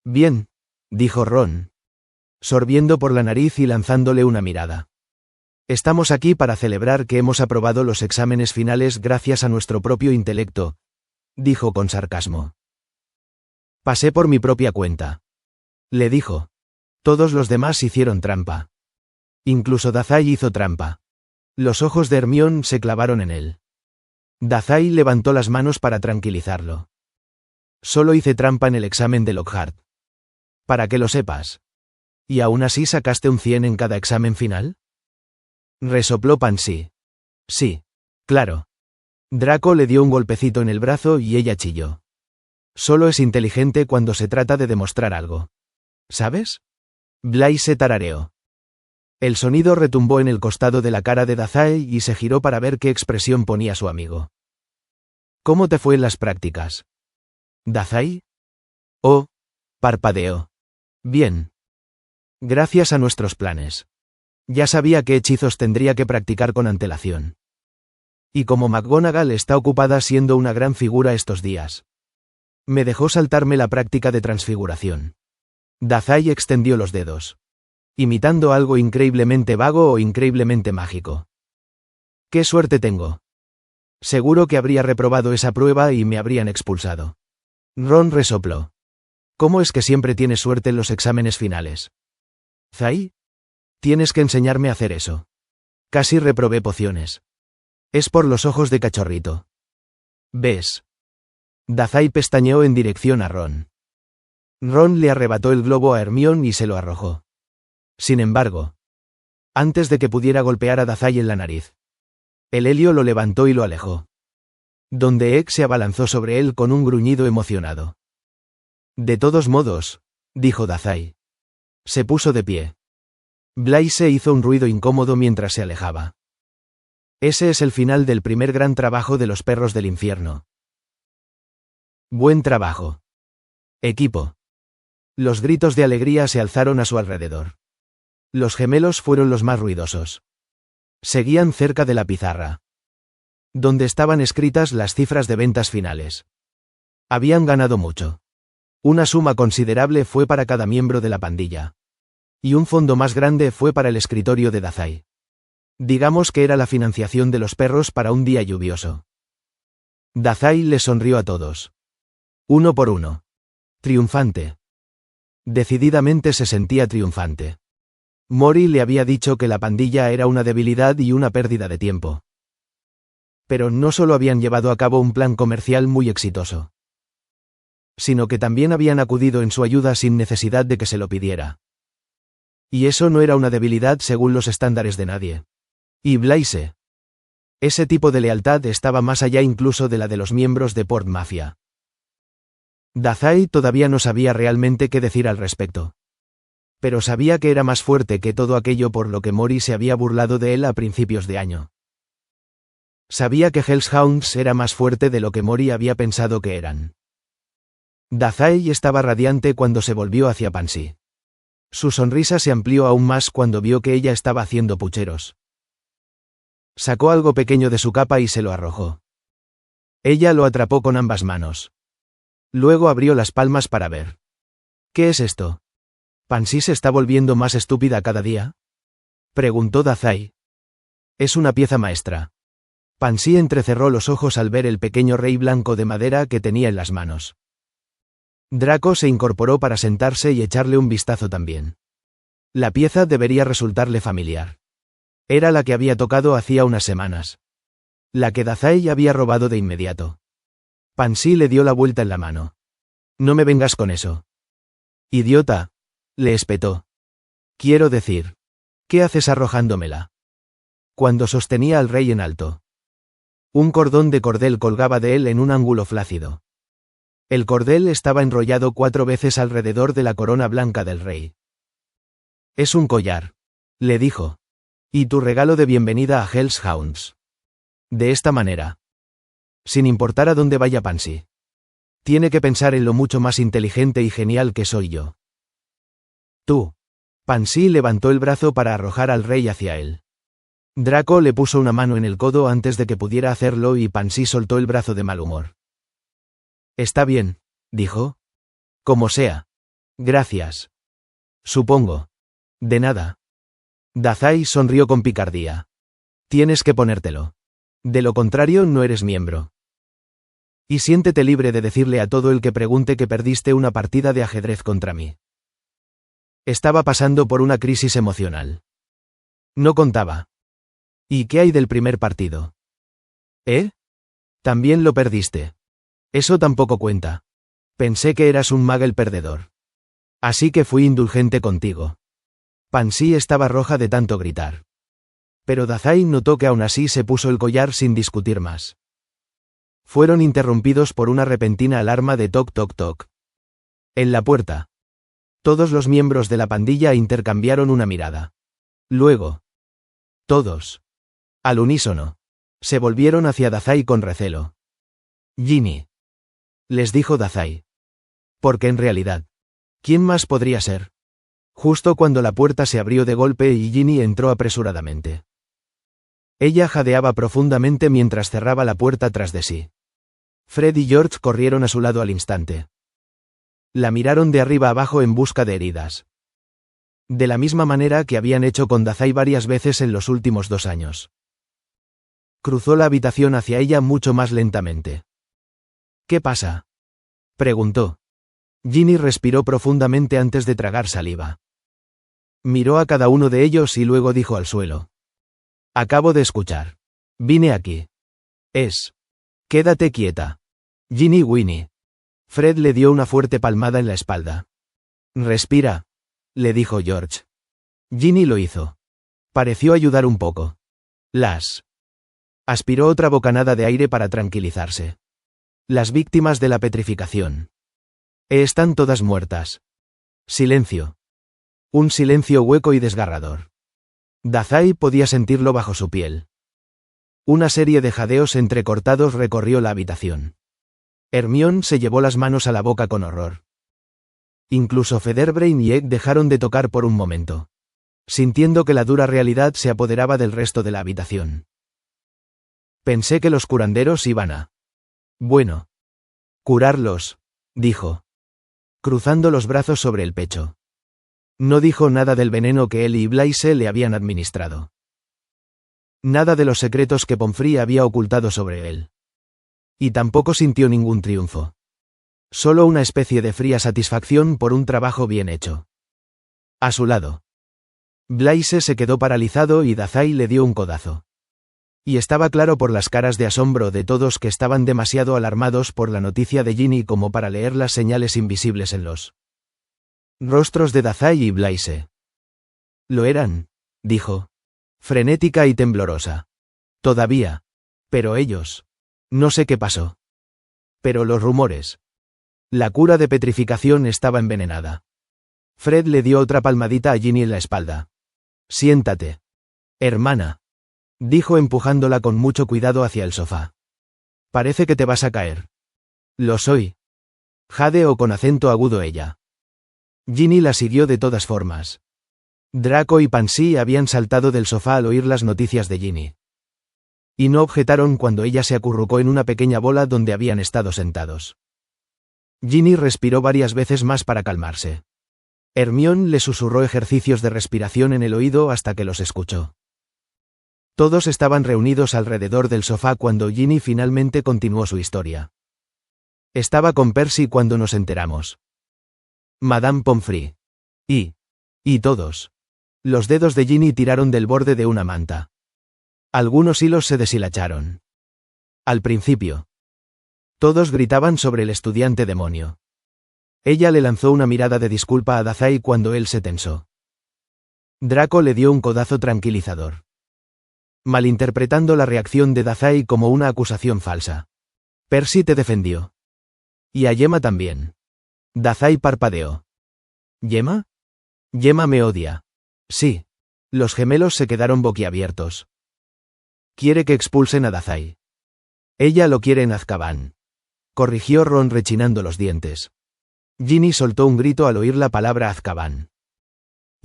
Bien, dijo Ron, sorbiendo por la nariz y lanzándole una mirada. Estamos aquí para celebrar que hemos aprobado los exámenes finales gracias a nuestro propio intelecto, dijo con sarcasmo. Pasé por mi propia cuenta. Le dijo. Todos los demás hicieron trampa. Incluso Dazai hizo trampa. Los ojos de Hermione se clavaron en él. Dazai levantó las manos para tranquilizarlo. Solo hice trampa en el examen de Lockhart. Para que lo sepas. ¿Y aún así sacaste un 100 en cada examen final? Resopló Pansy. Sí. Claro. Draco le dio un golpecito en el brazo y ella chilló. Solo es inteligente cuando se trata de demostrar algo. ¿Sabes? Blaise tarareó. El sonido retumbó en el costado de la cara de Dazai y se giró para ver qué expresión ponía su amigo. ¿Cómo te fue en las prácticas? ¿Dazai? Oh, parpadeó. Bien. Gracias a nuestros planes. Ya sabía qué hechizos tendría que practicar con antelación. Y como McGonagall está ocupada siendo una gran figura estos días. Me dejó saltarme la práctica de transfiguración. Dazai extendió los dedos. Imitando algo increíblemente vago o increíblemente mágico. ¡Qué suerte tengo! Seguro que habría reprobado esa prueba y me habrían expulsado. Ron resopló. ¿Cómo es que siempre tienes suerte en los exámenes finales? ¿Zai? Tienes que enseñarme a hacer eso. Casi reprobé pociones. Es por los ojos de cachorrito. ¿Ves? Dazai pestañeó en dirección a Ron. Ron le arrebató el globo a Hermione y se lo arrojó. Sin embargo, antes de que pudiera golpear a Dazai en la nariz, el helio lo levantó y lo alejó. Donde Egg se abalanzó sobre él con un gruñido emocionado. De todos modos, dijo Dazai. Se puso de pie. Blaise hizo un ruido incómodo mientras se alejaba. Ese es el final del primer gran trabajo de los perros del infierno. Buen trabajo. Equipo. Los gritos de alegría se alzaron a su alrededor. Los gemelos fueron los más ruidosos. Seguían cerca de la pizarra, donde estaban escritas las cifras de ventas finales. Habían ganado mucho. Una suma considerable fue para cada miembro de la pandilla. Y un fondo más grande fue para el escritorio de Dazai. Digamos que era la financiación de los perros para un día lluvioso. Dazai les sonrió a todos. Uno por uno. Triunfante. Decididamente se sentía triunfante. Mori le había dicho que la pandilla era una debilidad y una pérdida de tiempo. Pero no solo habían llevado a cabo un plan comercial muy exitoso, sino que también habían acudido en su ayuda sin necesidad de que se lo pidiera. Y eso no era una debilidad según los estándares de nadie. Y Blaise. Ese tipo de lealtad estaba más allá incluso de la de los miembros de Port Mafia. Dazai todavía no sabía realmente qué decir al respecto. Pero sabía que era más fuerte que todo aquello por lo que Mori se había burlado de él a principios de año. Sabía que Hellhounds era más fuerte de lo que Mori había pensado que eran. Dazai estaba radiante cuando se volvió hacia Pansy. Su sonrisa se amplió aún más cuando vio que ella estaba haciendo pucheros. Sacó algo pequeño de su capa y se lo arrojó. Ella lo atrapó con ambas manos. Luego abrió las palmas para ver. ¿Qué es esto? ¿Pansy se está volviendo más estúpida cada día? Preguntó Dazai. Es una pieza maestra. Pansy entrecerró los ojos al ver el pequeño rey blanco de madera que tenía en las manos. Draco se incorporó para sentarse y echarle un vistazo también. La pieza debería resultarle familiar. Era la que había tocado hacía unas semanas. La que Dazai había robado de inmediato. Pansy le dio la vuelta en la mano. No me vengas con eso. Idiota, le espetó. Quiero decir, ¿qué haces arrojándomela? Cuando sostenía al rey en alto. Un cordón de cordel colgaba de él en un ángulo flácido. El cordel estaba enrollado 4 veces alrededor de la corona blanca del rey. Es un collar, le dijo. Y tu regalo de bienvenida a Hellhounds. De esta manera. Sin importar a dónde vaya Pansy. Tiene que pensar en lo mucho más inteligente y genial que soy yo. Tú. Pansy levantó el brazo para arrojar al rey hacia él. Draco le puso una mano en el codo antes de que pudiera hacerlo y Pansy soltó el brazo de mal humor. Está bien, dijo. Como sea. Gracias. Supongo. De nada. Dazai sonrió con picardía. Tienes que ponértelo. De lo contrario no eres miembro. Y siéntete libre de decirle a todo el que pregunte que perdiste una partida de ajedrez contra mí. Estaba pasando por una crisis emocional. No contaba. ¿Y qué hay del primer partido? ¿Eh? También lo perdiste. Eso tampoco cuenta. Pensé que eras un mago el perdedor. Así que fui indulgente contigo. Pansy estaba roja de tanto gritar. Pero Dazai notó que aún así se puso el collar sin discutir más. Fueron interrumpidos por una repentina alarma de toc toc toc. En la puerta. Todos los miembros de la pandilla intercambiaron una mirada. Luego. Todos. Al unísono. Se volvieron hacia Dazai con recelo. Ginny. Les dijo Dazai. Porque en realidad. ¿Quién más podría ser? Justo cuando la puerta se abrió de golpe y Ginny entró apresuradamente. Ella jadeaba profundamente mientras cerraba la puerta tras de sí. Fred y George corrieron a su lado al instante. La miraron de arriba abajo en busca de heridas. De la misma manera que habían hecho con Dazai varias veces en los últimos 2 años. Cruzó la habitación hacia ella mucho más lentamente. ¿Qué pasa? Preguntó. Ginny respiró profundamente antes de tragar saliva. Miró a cada uno de ellos y luego dijo al suelo. Acabo de escuchar. Vine aquí. Quédate quieta. Ginny Winnie. Fred le dio una fuerte palmada en la espalda. Respira, le dijo George. Ginny lo hizo. Pareció ayudar un poco. Aspiró otra bocanada de aire para tranquilizarse. Las víctimas de la petrificación. Están todas muertas. Silencio. Un silencio hueco y desgarrador. Dazai podía sentirlo bajo su piel. Una serie de jadeos entrecortados recorrió la habitación. Hermione se llevó las manos a la boca con horror. Incluso Featherbrain y Egg dejaron de tocar por un momento, sintiendo que la dura realidad se apoderaba del resto de la habitación. Pensé que los curanderos iban a... Bueno. Curarlos, dijo. Cruzando los brazos sobre el pecho. No dijo nada del veneno que él y Blaise le habían administrado. Nada de los secretos que Pomfrey había ocultado sobre él. Y tampoco sintió ningún triunfo. Solo una especie de fría satisfacción por un trabajo bien hecho. A su lado. Blaise se quedó paralizado y Dazai le dio un codazo. Y estaba claro por las caras de asombro de todos que estaban demasiado alarmados por la noticia de Ginny como para leer las señales invisibles en los rostros de Dazai y Blaise. Lo eran, dijo. Frenética y temblorosa. Todavía. Pero ellos. No sé qué pasó. Pero los rumores. La cura de petrificación estaba envenenada. Fred le dio otra palmadita a Ginny en la espalda. Siéntate. Hermana. Dijo empujándola con mucho cuidado hacia el sofá. Parece que te vas a caer. Lo soy. Jadeó con acento agudo ella. Ginny la siguió de todas formas. Draco y Pansy habían saltado del sofá al oír las noticias de Ginny. Y no objetaron cuando ella se acurrucó en una pequeña bola donde habían estado sentados. Ginny respiró varias veces más para calmarse. Hermione le susurró ejercicios de respiración en el oído hasta que los escuchó. Todos estaban reunidos alrededor del sofá cuando Ginny finalmente continuó su historia. Estaba con Percy cuando nos enteramos. Madame Pomfrey. Y todos. Los dedos de Ginny tiraron del borde de una manta. Algunos hilos se deshilacharon. Al principio. Todos gritaban sobre el estudiante demonio. Ella le lanzó una mirada de disculpa a Dazai cuando él se tensó. Draco le dio un codazo tranquilizador. Malinterpretando la reacción de Dazai como una acusación falsa. Percy te defendió. Y a Gemma también. Dazai parpadeó. ¿Gemma? Gemma me odia. Sí. Los gemelos se quedaron boquiabiertos. Quiere que expulsen a Dazai. Ella lo quiere en Azkaban. Corrigió Ron rechinando los dientes. Ginny soltó un grito al oír la palabra Azkaban.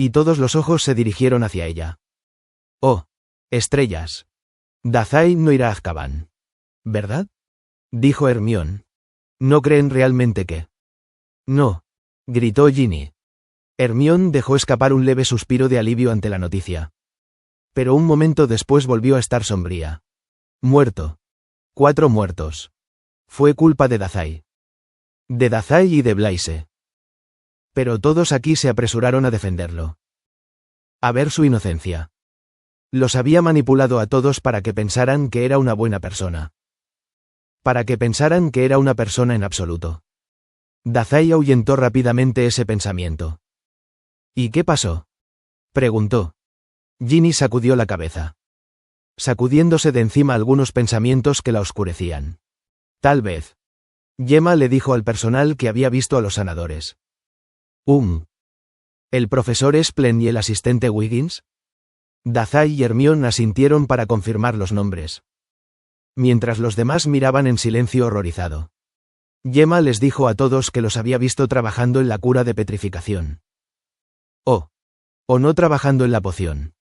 Y todos los ojos se dirigieron hacia ella. Oh, estrellas. Dazai no irá a Azkaban. ¿Verdad? Dijo Hermione. ¿No creen realmente que? No, gritó Ginny. Hermione dejó escapar un leve suspiro de alivio ante la noticia. Pero un momento después volvió a estar sombría. Muerto. 4 muertos. Fue culpa de Dazai. De Dazai y de Blaise. Pero todos aquí se apresuraron a defenderlo. A ver su inocencia. Los había manipulado a todos para que pensaran que era una buena persona. Para que pensaran que era una persona en absoluto. Dazai ahuyentó rápidamente ese pensamiento. ¿Y qué pasó? Preguntó. Ginny sacudió la cabeza. Sacudiéndose de encima algunos pensamientos que la oscurecían. Tal vez. Gemma le dijo al personal que había visto a los sanadores. ¿El profesor Splen y el asistente Wiggins? Dazai y Hermione asintieron para confirmar los nombres. Mientras los demás miraban en silencio horrorizado. Gemma les dijo a todos que los había visto trabajando en la cura de petrificación. O no trabajando en la poción.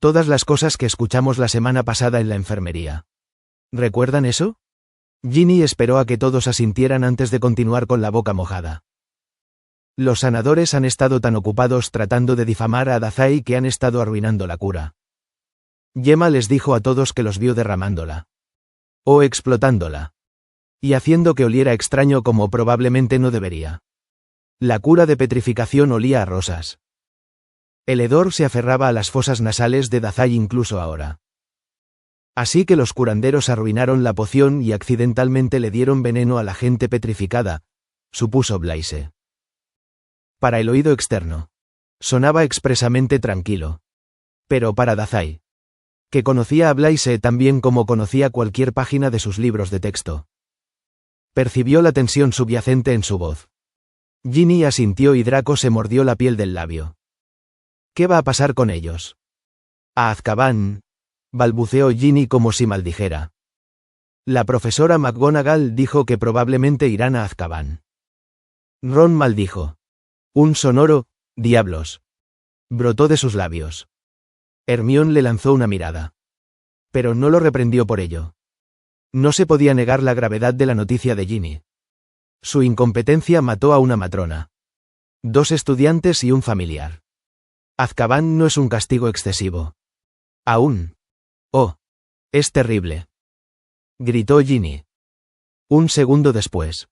Todas las cosas que escuchamos la semana pasada en la enfermería. ¿Recuerdan eso? Ginny esperó a que todos asintieran antes de continuar con la boca mojada. Los sanadores han estado tan ocupados tratando de difamar a Dazai que han estado arruinando la cura. Gemma les dijo a todos que los vio derramándola. O explotándola. Y haciendo que oliera extraño como probablemente no debería. La cura de petrificación olía a rosas. El hedor se aferraba a las fosas nasales de Dazai incluso ahora. Así que los curanderos arruinaron la poción y accidentalmente le dieron veneno a la gente petrificada, supuso Blaise. Para el oído externo. Sonaba expresamente tranquilo. Pero para Dazai. Que conocía a Blaise tan bien como conocía cualquier página de sus libros de texto. Percibió la tensión subyacente en su voz. Ginny asintió y Draco se mordió la piel del labio. ¿Qué va a pasar con ellos? A Azkaban, balbuceó Ginny como si maldijera. La profesora McGonagall dijo que probablemente irán a Azkaban. Ron maldijo. Un sonoro, diablos. Brotó de sus labios. Hermione le lanzó una mirada. Pero no lo reprendió por ello. No se podía negar la gravedad de la noticia de Ginny. Su incompetencia mató a una matrona. 2 estudiantes y un familiar. Azkaban no es un castigo excesivo. Aún. Oh. Es terrible. Gritó Ginny. Un segundo después.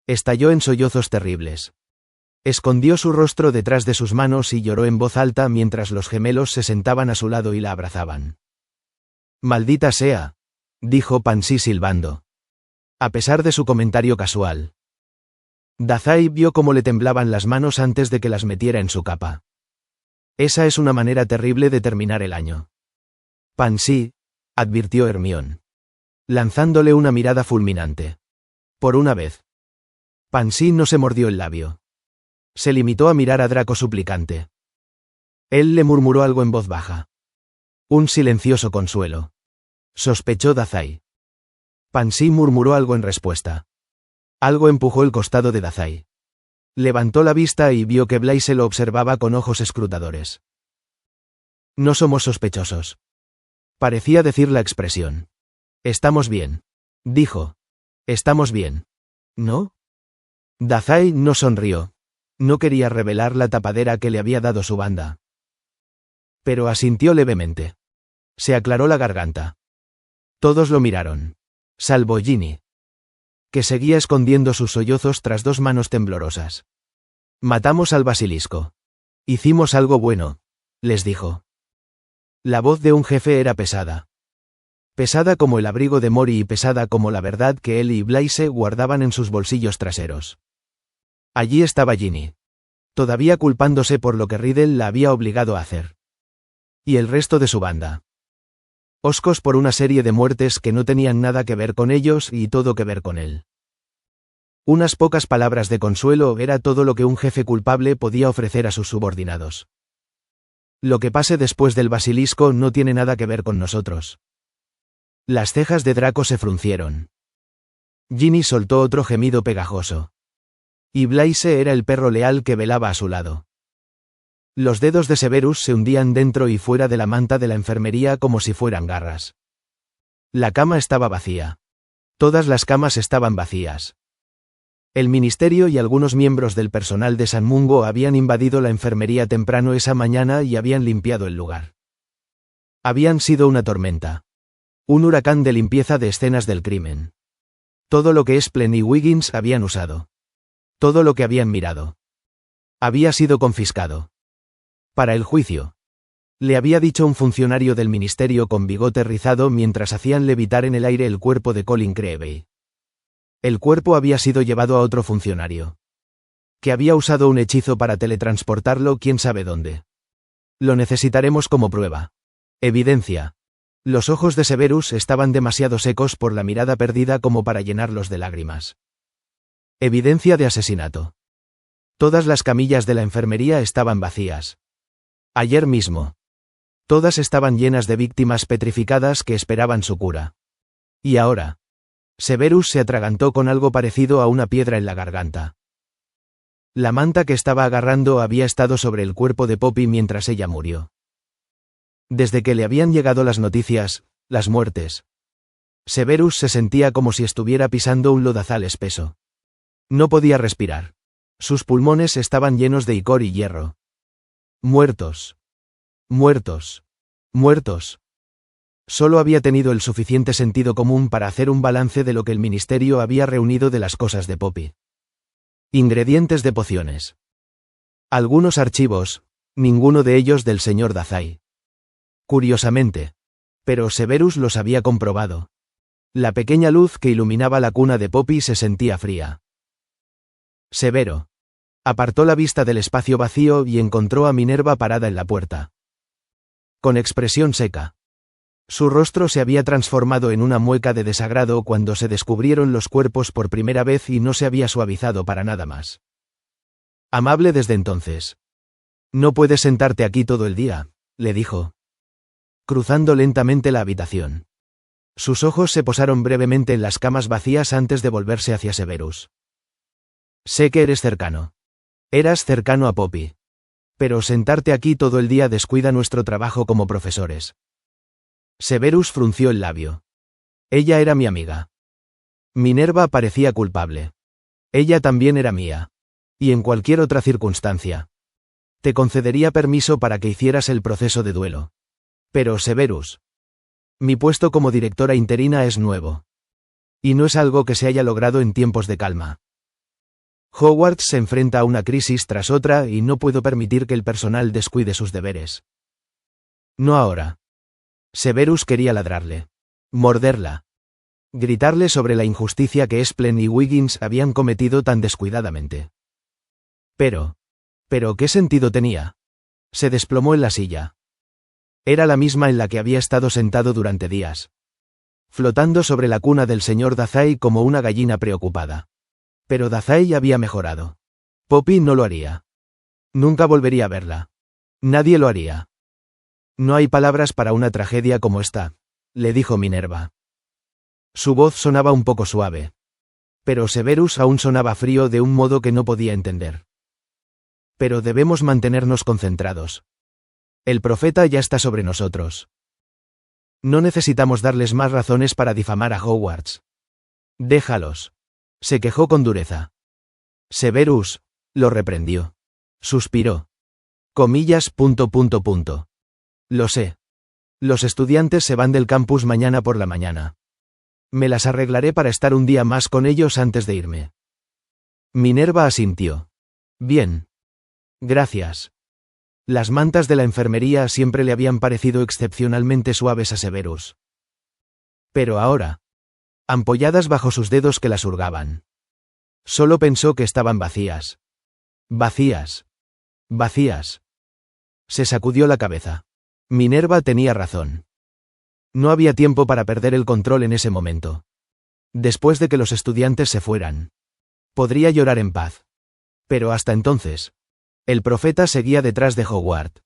Estalló en sollozos terribles. Escondió su rostro detrás de sus manos y lloró en voz alta mientras los gemelos se sentaban a su lado y la abrazaban. Maldita sea, dijo Pansy silbando. A pesar de su comentario casual. Dazai vio cómo le temblaban las manos antes de que las metiera en su capa. Esa es una manera terrible de terminar el año. Pansy, advirtió Hermione. Lanzándole una mirada fulminante. Por una vez. Pansy no se mordió el labio. Se limitó a mirar a Draco suplicante. Él le murmuró algo en voz baja. Un silencioso consuelo. Sospechó Dazai. Pansy murmuró algo en respuesta. Algo empujó el costado de Dazai. Levantó la vista y vio que Blaise lo observaba con ojos escrutadores. No somos sospechosos. Parecía decir la expresión. Estamos bien. Dijo. Estamos bien. ¿No? Dazai no sonrió. No quería revelar la tapadera que le había dado su banda. Pero asintió levemente. Se aclaró la garganta. Todos lo miraron. Salvo Ginny. Que seguía escondiendo sus sollozos tras 2 manos temblorosas. Matamos al basilisco. Hicimos algo bueno, les dijo. La voz de un jefe era pesada. Pesada como el abrigo de Mori y pesada como la verdad que él y Blaise guardaban en sus bolsillos traseros. Allí estaba Ginny. Todavía culpándose por lo que Riddle la había obligado a hacer. Y el resto de su banda. Hoscos por una serie de muertes que no tenían nada que ver con ellos y todo que ver con él. Unas pocas palabras de consuelo era todo lo que un jefe culpable podía ofrecer a sus subordinados. Lo que pase después del basilisco no tiene nada que ver con nosotros. Las cejas de Draco se fruncieron. Ginny soltó otro gemido pegajoso. Y Blaise era el perro leal que velaba a su lado. Los dedos de Severus se hundían dentro y fuera de la manta de la enfermería como si fueran garras. La cama estaba vacía. Todas las camas estaban vacías. El ministerio y algunos miembros del personal de San Mungo habían invadido la enfermería temprano esa mañana y habían limpiado el lugar. Habían sido una tormenta. Un huracán de limpieza de escenas del crimen. Todo lo que Splen y Wiggins habían usado. Todo lo que habían mirado. Había sido confiscado. Para el juicio. Le había dicho un funcionario del ministerio con bigote rizado mientras hacían levitar en el aire el cuerpo de Colin Creevey. El cuerpo había sido llevado a otro funcionario. Que había usado un hechizo para teletransportarlo quién sabe dónde. Lo necesitaremos como prueba. Evidencia. Los ojos de Severus estaban demasiado secos por la mirada perdida como para llenarlos de lágrimas. Evidencia de asesinato. Todas las camillas de la enfermería estaban vacías. Ayer mismo. Todas estaban llenas de víctimas petrificadas que esperaban su cura. Y ahora. Severus se atragantó con algo parecido a una piedra en la garganta. La manta que estaba agarrando había estado sobre el cuerpo de Poppy mientras ella murió. Desde que le habían llegado las noticias, las muertes. Severus se sentía como si estuviera pisando un lodazal espeso. No podía respirar. Sus pulmones estaban llenos de icor y hierro. Muertos. Muertos. Muertos. Solo había tenido el suficiente sentido común para hacer un balance de lo que el ministerio había reunido de las cosas de Poppy. Ingredientes de pociones. Algunos archivos, ninguno de ellos del señor Dazai. Curiosamente. Pero Severus los había comprobado. La pequeña luz que iluminaba la cuna de Poppy se sentía fría. Severo. Apartó la vista del espacio vacío y encontró a Minerva parada en la puerta. Con expresión seca. Su rostro se había transformado en una mueca de desagrado cuando se descubrieron los cuerpos por primera vez y no se había suavizado para nada más. Amable desde entonces. No puedes sentarte aquí todo el día, le dijo. Cruzando lentamente la habitación. Sus ojos se posaron brevemente en las camas vacías antes de volverse hacia Severus. Sé que eres cercano. Eras cercano a Poppy. Pero sentarte aquí todo el día descuida nuestro trabajo como profesores. Severus frunció el labio. Ella era mi amiga. Minerva parecía culpable. Ella también era mía. Y en cualquier otra circunstancia. Te concedería permiso para que hicieras el proceso de duelo. Pero Severus. Mi puesto como directora interina es nuevo. Y no es algo que se haya logrado en tiempos de calma. Hogwarts se enfrenta a una crisis tras otra y no puedo permitir que el personal descuide sus deberes. No ahora. Severus quería ladrarle. Morderla. Gritarle sobre la injusticia que Splen y Wiggins habían cometido tan descuidadamente. Pero, ¿qué sentido tenía? Se desplomó en la silla. Era la misma en la que había estado sentado durante días. Flotando sobre la cuna del señor Dazai como una gallina preocupada. Pero Dazai había mejorado. Poppy no lo haría. Nunca volvería a verla. Nadie lo haría. No hay palabras para una tragedia como esta, le dijo Minerva. Su voz sonaba un poco suave. Pero Severus aún sonaba frío de un modo que no podía entender. Pero debemos mantenernos concentrados. El profeta ya está sobre nosotros. No necesitamos darles más razones para difamar a Hogwarts. Déjalos. Se quejó con dureza. Severus, lo reprendió. Suspiró. Comillas. Lo sé. Los estudiantes se van del campus mañana por la mañana. Me las arreglaré para estar un día más con ellos antes de irme. Minerva asintió. Bien. Gracias. Las mantas de la enfermería siempre le habían parecido excepcionalmente suaves a Severus. Pero ahora. Ampolladas bajo sus dedos que las hurgaban. Solo pensó que estaban vacías. Vacías. Vacías. Se sacudió la cabeza. Minerva tenía razón. No había tiempo para perder el control en ese momento. Después de que los estudiantes se fueran. Podría llorar en paz. Pero hasta entonces. El profeta seguía detrás de Hogwarts.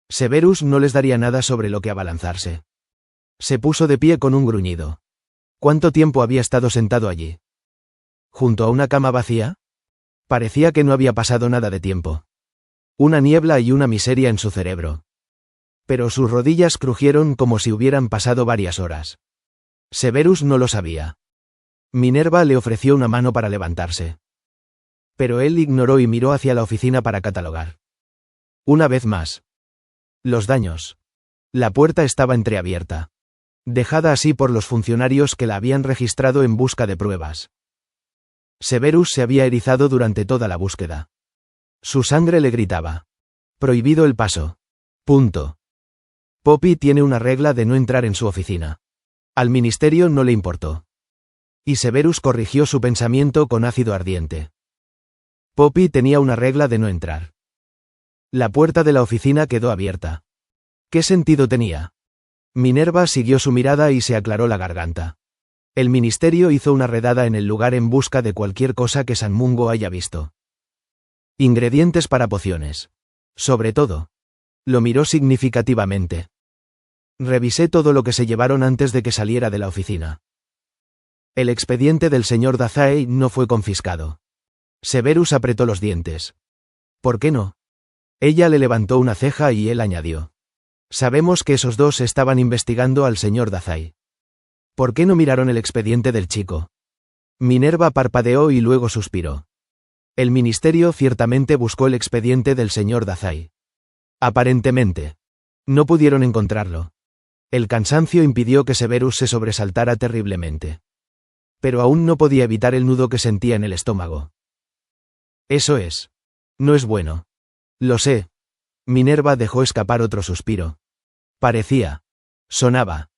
Severus no les daría nada sobre lo que abalanzarse. Se puso de pie con un gruñido. ¿Cuánto tiempo había estado sentado allí? ¿Junto a una cama vacía? Parecía que no había pasado nada de tiempo. Una niebla y una miseria en su cerebro. Pero sus rodillas crujieron como si hubieran pasado varias horas. Severus no lo sabía. Minerva le ofreció una mano para levantarse. Pero él ignoró y miró hacia la oficina para catalogar. Una vez más. Los daños. La puerta estaba entreabierta. Dejada así por los funcionarios que la habían registrado en busca de pruebas. Severus se había erizado durante toda la búsqueda. Su sangre le gritaba. Prohibido el paso. Punto. Poppy tiene una regla de no entrar en su oficina. Al ministerio no le importó. Y Severus corrigió su pensamiento con ácido ardiente. Poppy tenía una regla de no entrar. La puerta de la oficina quedó abierta. ¿Qué sentido tenía? Minerva siguió su mirada y se aclaró la garganta. El ministerio hizo una redada en el lugar en busca de cualquier cosa que San Mungo haya visto. Ingredientes para pociones. Sobre todo. Lo miró significativamente. Revisé todo lo que se llevaron antes de que saliera de la oficina. El expediente del señor Dazai no fue confiscado. Severus apretó los dientes. ¿Por qué no? Ella le levantó una ceja y él añadió. Sabemos que esos dos estaban investigando al señor Dazai. ¿Por qué no miraron el expediente del chico? Minerva parpadeó y luego suspiró. El ministerio ciertamente buscó el expediente del señor Dazai. Aparentemente. No pudieron encontrarlo. El cansancio impidió que Severus se sobresaltara terriblemente. Pero aún no podía evitar el nudo que sentía en el estómago. Eso es. No es bueno. Lo sé. Minerva dejó escapar otro suspiro. Sonaba.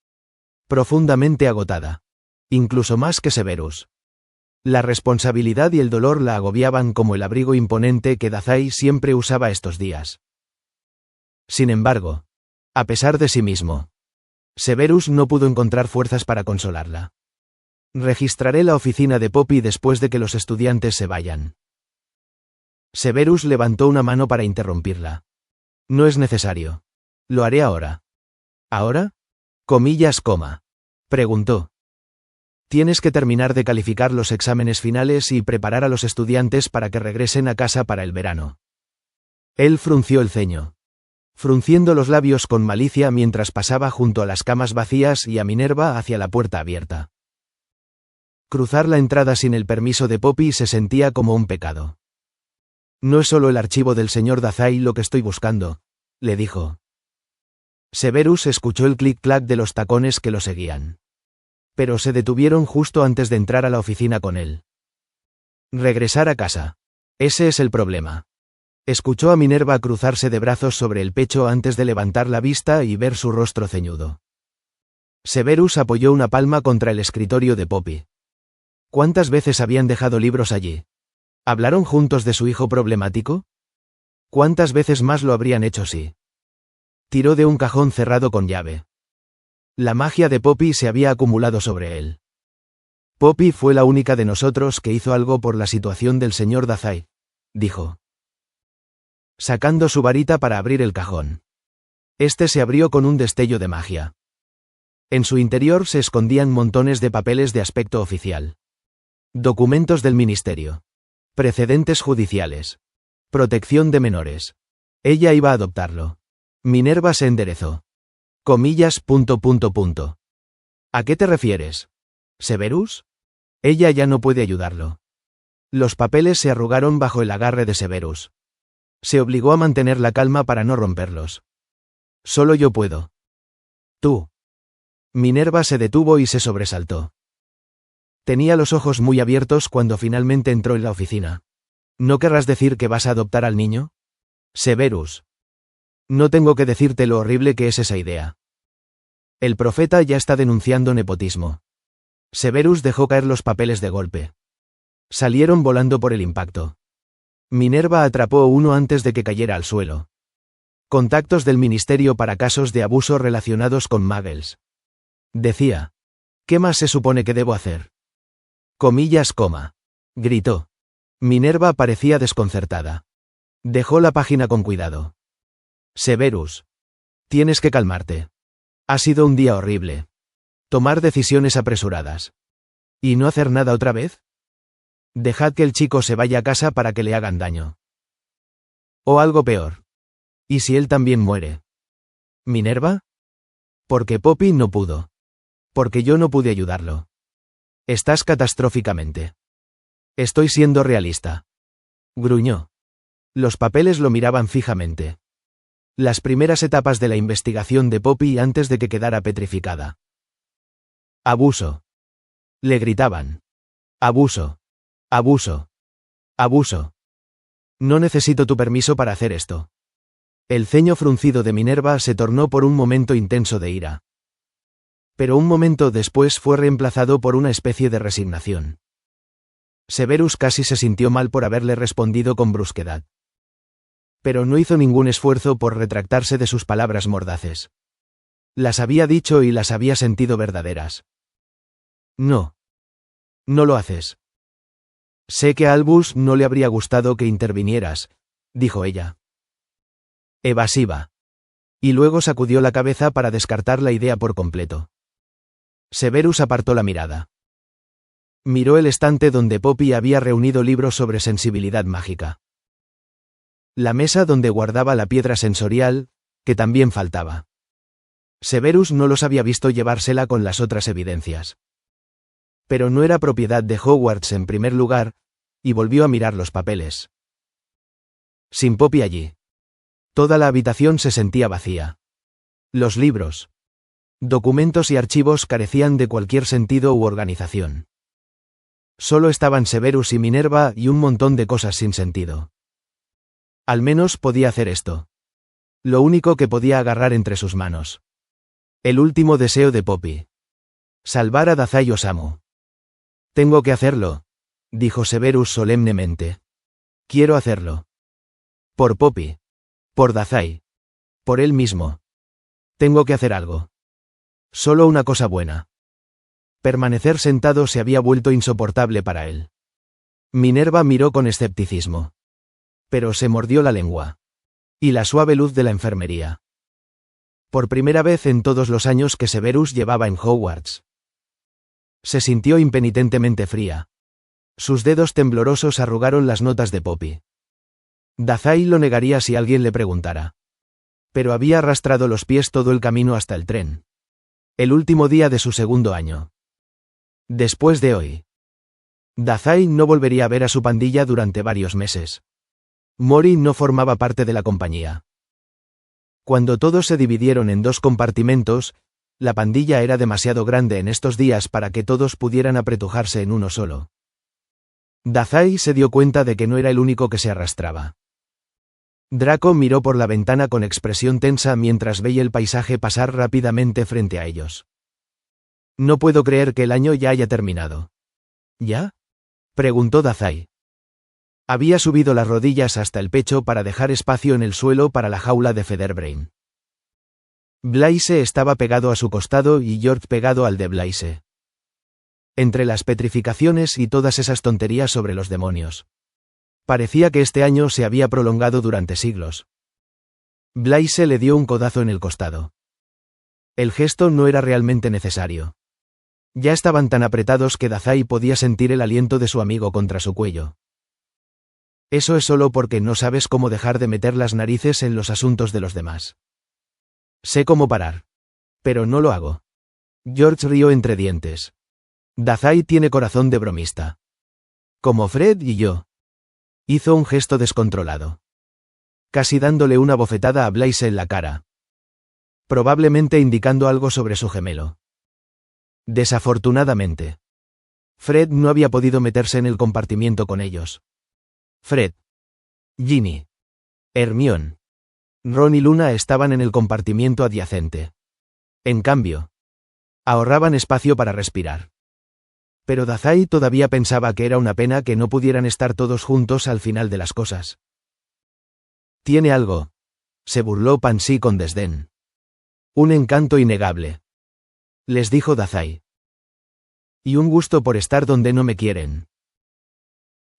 Profundamente agotada. Incluso más que Severus. La responsabilidad y el dolor la agobiaban como el abrigo imponente que Dazai siempre usaba estos días. Sin embargo, a pesar de sí mismo, Severus no pudo encontrar fuerzas para consolarla. Registraré la oficina de Poppy después de que los estudiantes se vayan. Severus levantó una mano para interrumpirla. No es necesario. Lo haré ahora. ¿Ahora? Preguntó. Tienes que terminar de calificar los exámenes finales y preparar a los estudiantes para que regresen a casa para el verano. Él frunció el ceño. Frunciendo los labios con malicia mientras pasaba junto a las camas vacías y a Minerva hacia la puerta abierta. Cruzar la entrada sin el permiso de Poppy se sentía como un pecado. No es solo el archivo del señor Dazai lo que estoy buscando, le dijo. Severus escuchó el clic-clac de los tacones que lo seguían. Pero se detuvieron justo antes de entrar a la oficina con él. Regresar a casa. Ese es el problema. Escuchó a Minerva cruzarse de brazos sobre el pecho antes de levantar la vista y ver su rostro ceñudo. Severus apoyó una palma contra el escritorio de Poppy. ¿Cuántas veces habían dejado libros allí? ¿Hablaron juntos de su hijo problemático? ¿Cuántas veces más lo habrían hecho si? Tiró de un cajón cerrado con llave. La magia de Poppy se había acumulado sobre él. Poppy fue la única de nosotros que hizo algo por la situación del señor Dazai, dijo. Sacando su varita para abrir el cajón. Este se abrió con un destello de magia. En su interior se escondían montones de papeles de aspecto oficial. Documentos del ministerio. Precedentes judiciales. Protección de menores. Ella iba a adoptarlo. Minerva se enderezó. Comillas. ¿A qué te refieres? ¿Severus? Ella ya no puede ayudarlo. Los papeles se arrugaron bajo el agarre de Severus. Se obligó a mantener la calma para no romperlos. Solo yo puedo. Tú. Minerva se detuvo y se sobresaltó. Tenía los ojos muy abiertos cuando finalmente entró en la oficina. ¿No querrás decir que vas a adoptar al niño? Severus. No tengo que decirte lo horrible que es esa idea. El profeta ya está denunciando nepotismo. Severus dejó caer los papeles de golpe. Salieron volando por el impacto. Minerva atrapó uno antes de que cayera al suelo. Contactos del ministerio para casos de abuso relacionados con muggles. Decía. ¿Qué más se supone que debo hacer? Comillas, gritó. Minerva parecía desconcertada. Dejó la página con cuidado. Severus. Tienes que calmarte. Ha sido un día horrible. Tomar decisiones apresuradas. ¿Y no hacer nada otra vez? Dejad que el chico se vaya a casa para que le hagan daño. O algo peor. ¿Y si él también muere? ¿Minerva? Porque Poppy no pudo. Porque yo no pude ayudarlo. Estás catastróficamente. Estoy siendo realista. Gruñó. Los papeles lo miraban fijamente. Las primeras etapas de la investigación de Poppy antes de que quedara petrificada. Abuso. Le gritaban. Abuso. Abuso. Abuso. No necesito tu permiso para hacer esto. El ceño fruncido de Minerva se tornó por un momento intenso de ira. Pero un momento después fue reemplazado por una especie de resignación. Severus casi se sintió mal por haberle respondido con brusquedad. Pero no hizo ningún esfuerzo por retractarse de sus palabras mordaces. Las había dicho y las había sentido verdaderas. No. No lo haces. Sé que a Albus no le habría gustado que intervinieras, dijo ella. Evasiva. Y luego sacudió la cabeza para descartar la idea por completo. Severus apartó la mirada. Miró el estante donde Poppy había reunido libros sobre sensibilidad mágica. La mesa donde guardaba la piedra sensorial, que también faltaba. Severus no los había visto llevársela con las otras evidencias. Pero no era propiedad de Hogwarts en primer lugar, y volvió a mirar los papeles. Sin Poppy allí. Toda la habitación se sentía vacía. Los libros, documentos y archivos carecían de cualquier sentido u organización. Solo estaban Severus y Minerva y un montón de cosas sin sentido. Al menos podía hacer esto. Lo único que podía agarrar entre sus manos. El último deseo de Poppy. Salvar a Dazai Osamu. Tengo que hacerlo, dijo Severus solemnemente. Quiero hacerlo. Por Poppy. Por Dazai. Por él mismo. Tengo que hacer algo. Solo una cosa buena. Permanecer sentado se había vuelto insoportable para él. Minerva miró con escepticismo. Pero se mordió la lengua. Y la suave luz de la enfermería. Por primera vez en todos los años que Severus llevaba en Hogwarts. Se sintió impenitentemente fría. Sus dedos temblorosos arrugaron las notas de Poppy. Dazai lo negaría si alguien le preguntara. Pero había arrastrado los pies todo el camino hasta el tren. El último día de su segundo año. Después de hoy. Dazai no volvería a ver a su pandilla durante varios meses. Mori no formaba parte de la compañía. Cuando todos se dividieron en dos compartimentos, la pandilla era demasiado grande en estos días para que todos pudieran apretujarse en uno solo. Dazai se dio cuenta de que no era el único que se arrastraba. Draco miró por la ventana con expresión tensa mientras veía el paisaje pasar rápidamente frente a ellos. No puedo creer que el año ya haya terminado. ¿Ya? Preguntó Dazai. Había subido las rodillas hasta el pecho para dejar espacio en el suelo para la jaula de Featherbrain. Blaise estaba pegado a su costado y George pegado al de Blaise. Entre las petrificaciones y todas esas tonterías sobre los demonios. Parecía que este año se había prolongado durante siglos. Blaise le dio un codazo en el costado. El gesto no era realmente necesario. Ya estaban tan apretados que Dazai podía sentir el aliento de su amigo contra su cuello. Eso es solo porque no sabes cómo dejar de meter las narices en los asuntos de los demás. Sé cómo parar. Pero no lo hago. George rió entre dientes. Dazai tiene corazón de bromista. Como Fred y yo. Hizo un gesto descontrolado. Casi dándole una bofetada a Blaise en la cara. Probablemente indicando algo sobre su gemelo. Desafortunadamente. Fred no había podido meterse en el compartimiento con ellos. Fred, Ginny, Hermione, Ron y Luna estaban en el compartimiento adyacente. En cambio, ahorraban espacio para respirar. Pero Dazai todavía pensaba que era una pena que no pudieran estar todos juntos al final de las cosas. Tiene algo, se burló Pansy con desdén. Un encanto innegable. Les dijo Dazai. Y un gusto por estar donde no me quieren.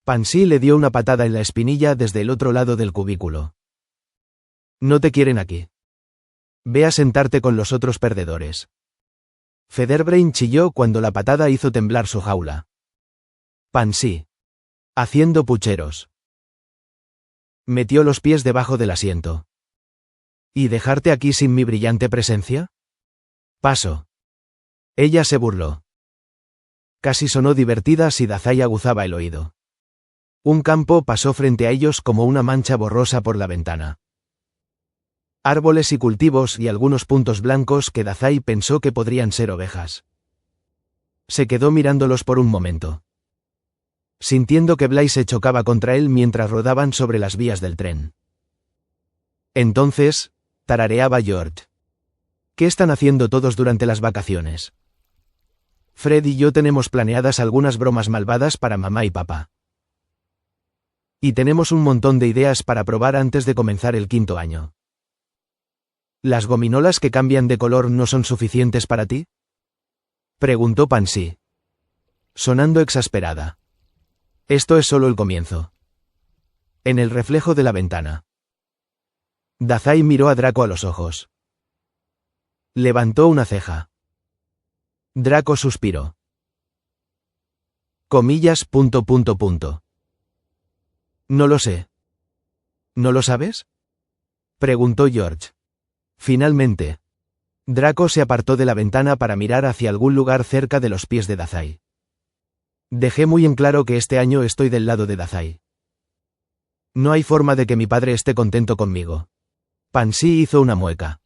Pansy le dio una patada en la espinilla desde el otro lado del cubículo. No te quieren aquí. Ve a sentarte con los otros perdedores. Featherbrain chilló cuando la patada hizo temblar su jaula. Pansy. Haciendo pucheros. Metió los pies debajo del asiento. ¿Y dejarte aquí sin mi brillante presencia? Paso. Ella se burló. Casi sonó divertida si Dazai aguzaba el oído. Un campo pasó frente a ellos como una mancha borrosa por la ventana. Árboles y cultivos y algunos puntos blancos que Dazai pensó que podrían ser ovejas. Se quedó mirándolos por un momento, sintiendo que Blaise chocaba contra él mientras rodaban sobre las vías del tren. Entonces, tarareaba George. ¿Qué están haciendo todos durante las vacaciones? Fred y yo tenemos planeadas algunas bromas malvadas para mamá y papá. Y tenemos un montón de ideas para probar antes de comenzar el 5º año. ¿Las gominolas que cambian de color no son suficientes para ti? Preguntó Pansy, sonando exasperada. Esto es solo el comienzo. En el reflejo de la ventana, Dazai miró a Draco a los ojos. Levantó una ceja. Draco suspiró. Comillas. No lo sé. ¿No lo sabes? Preguntó George. Finalmente, Draco se apartó de la ventana para mirar hacia algún lugar cerca de los pies de Dazai. Dejé muy en claro que este año estoy del lado de Dazai. No hay forma de que mi padre esté contento conmigo. Pansy hizo una mueca.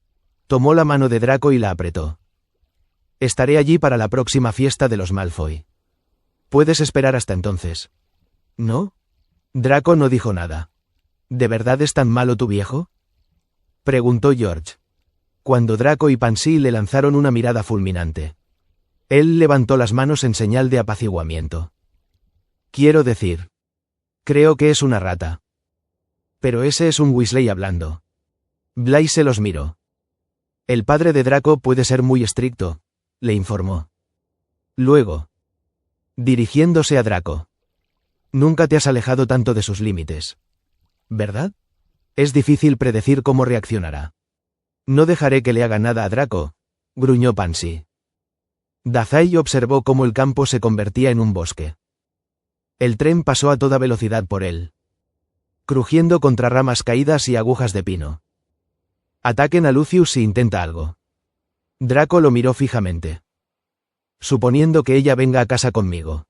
Tomó la mano de Draco y la apretó. Estaré allí para la próxima fiesta de los Malfoy. Puedes esperar hasta entonces. ¿No? Draco no dijo nada. ¿De verdad es tan malo tu viejo? Preguntó George, cuando Draco y Pansy le lanzaron una mirada fulminante. Él levantó las manos en señal de apaciguamiento. Quiero decir, creo que es una rata. Pero ese es un Weasley hablando. Blaise los miró. El padre de Draco puede ser muy estricto, le informó. Luego, dirigiéndose a Draco. Nunca te has alejado tanto de sus límites, ¿verdad? Es difícil predecir cómo reaccionará. No dejaré que le haga nada a Draco, gruñó Pansy. Dazai observó cómo el campo se convertía en un bosque. El tren pasó a toda velocidad por él, crujiendo contra ramas caídas y agujas de pino. Ataquen a Lucius si intenta algo. Draco lo miró fijamente. Suponiendo que ella venga a casa conmigo.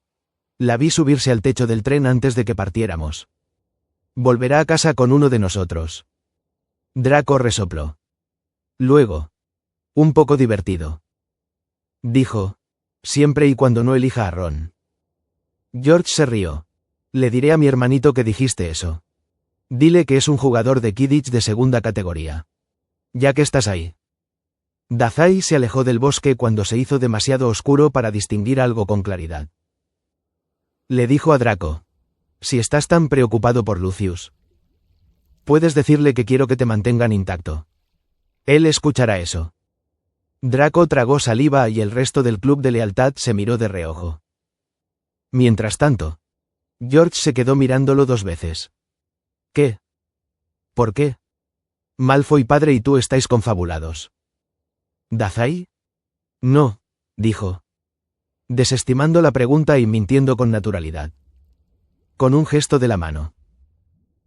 La vi subirse al techo del tren antes de que partiéramos. Volverá a casa con uno de nosotros. Draco resopló. Luego, un poco divertido, dijo, siempre y cuando no elija a Ron. George se rió. Le diré a mi hermanito que dijiste eso. Dile que es un jugador de Quidditch de segunda categoría. Ya que estás ahí. Dazai se alejó del bosque cuando se hizo demasiado oscuro para distinguir algo con claridad. Le dijo a Draco. Si estás tan preocupado por Lucius, puedes decirle que quiero que te mantengan intacto. Él escuchará eso. Draco tragó saliva y el resto del club de lealtad se miró de reojo. Mientras tanto, George se quedó mirándolo 2 veces. ¿Qué? ¿Por qué? Malfoy padre y tú estáis confabulados. ¿Dazai? No, dijo, desestimando la pregunta y mintiendo con naturalidad. Con un gesto de la mano.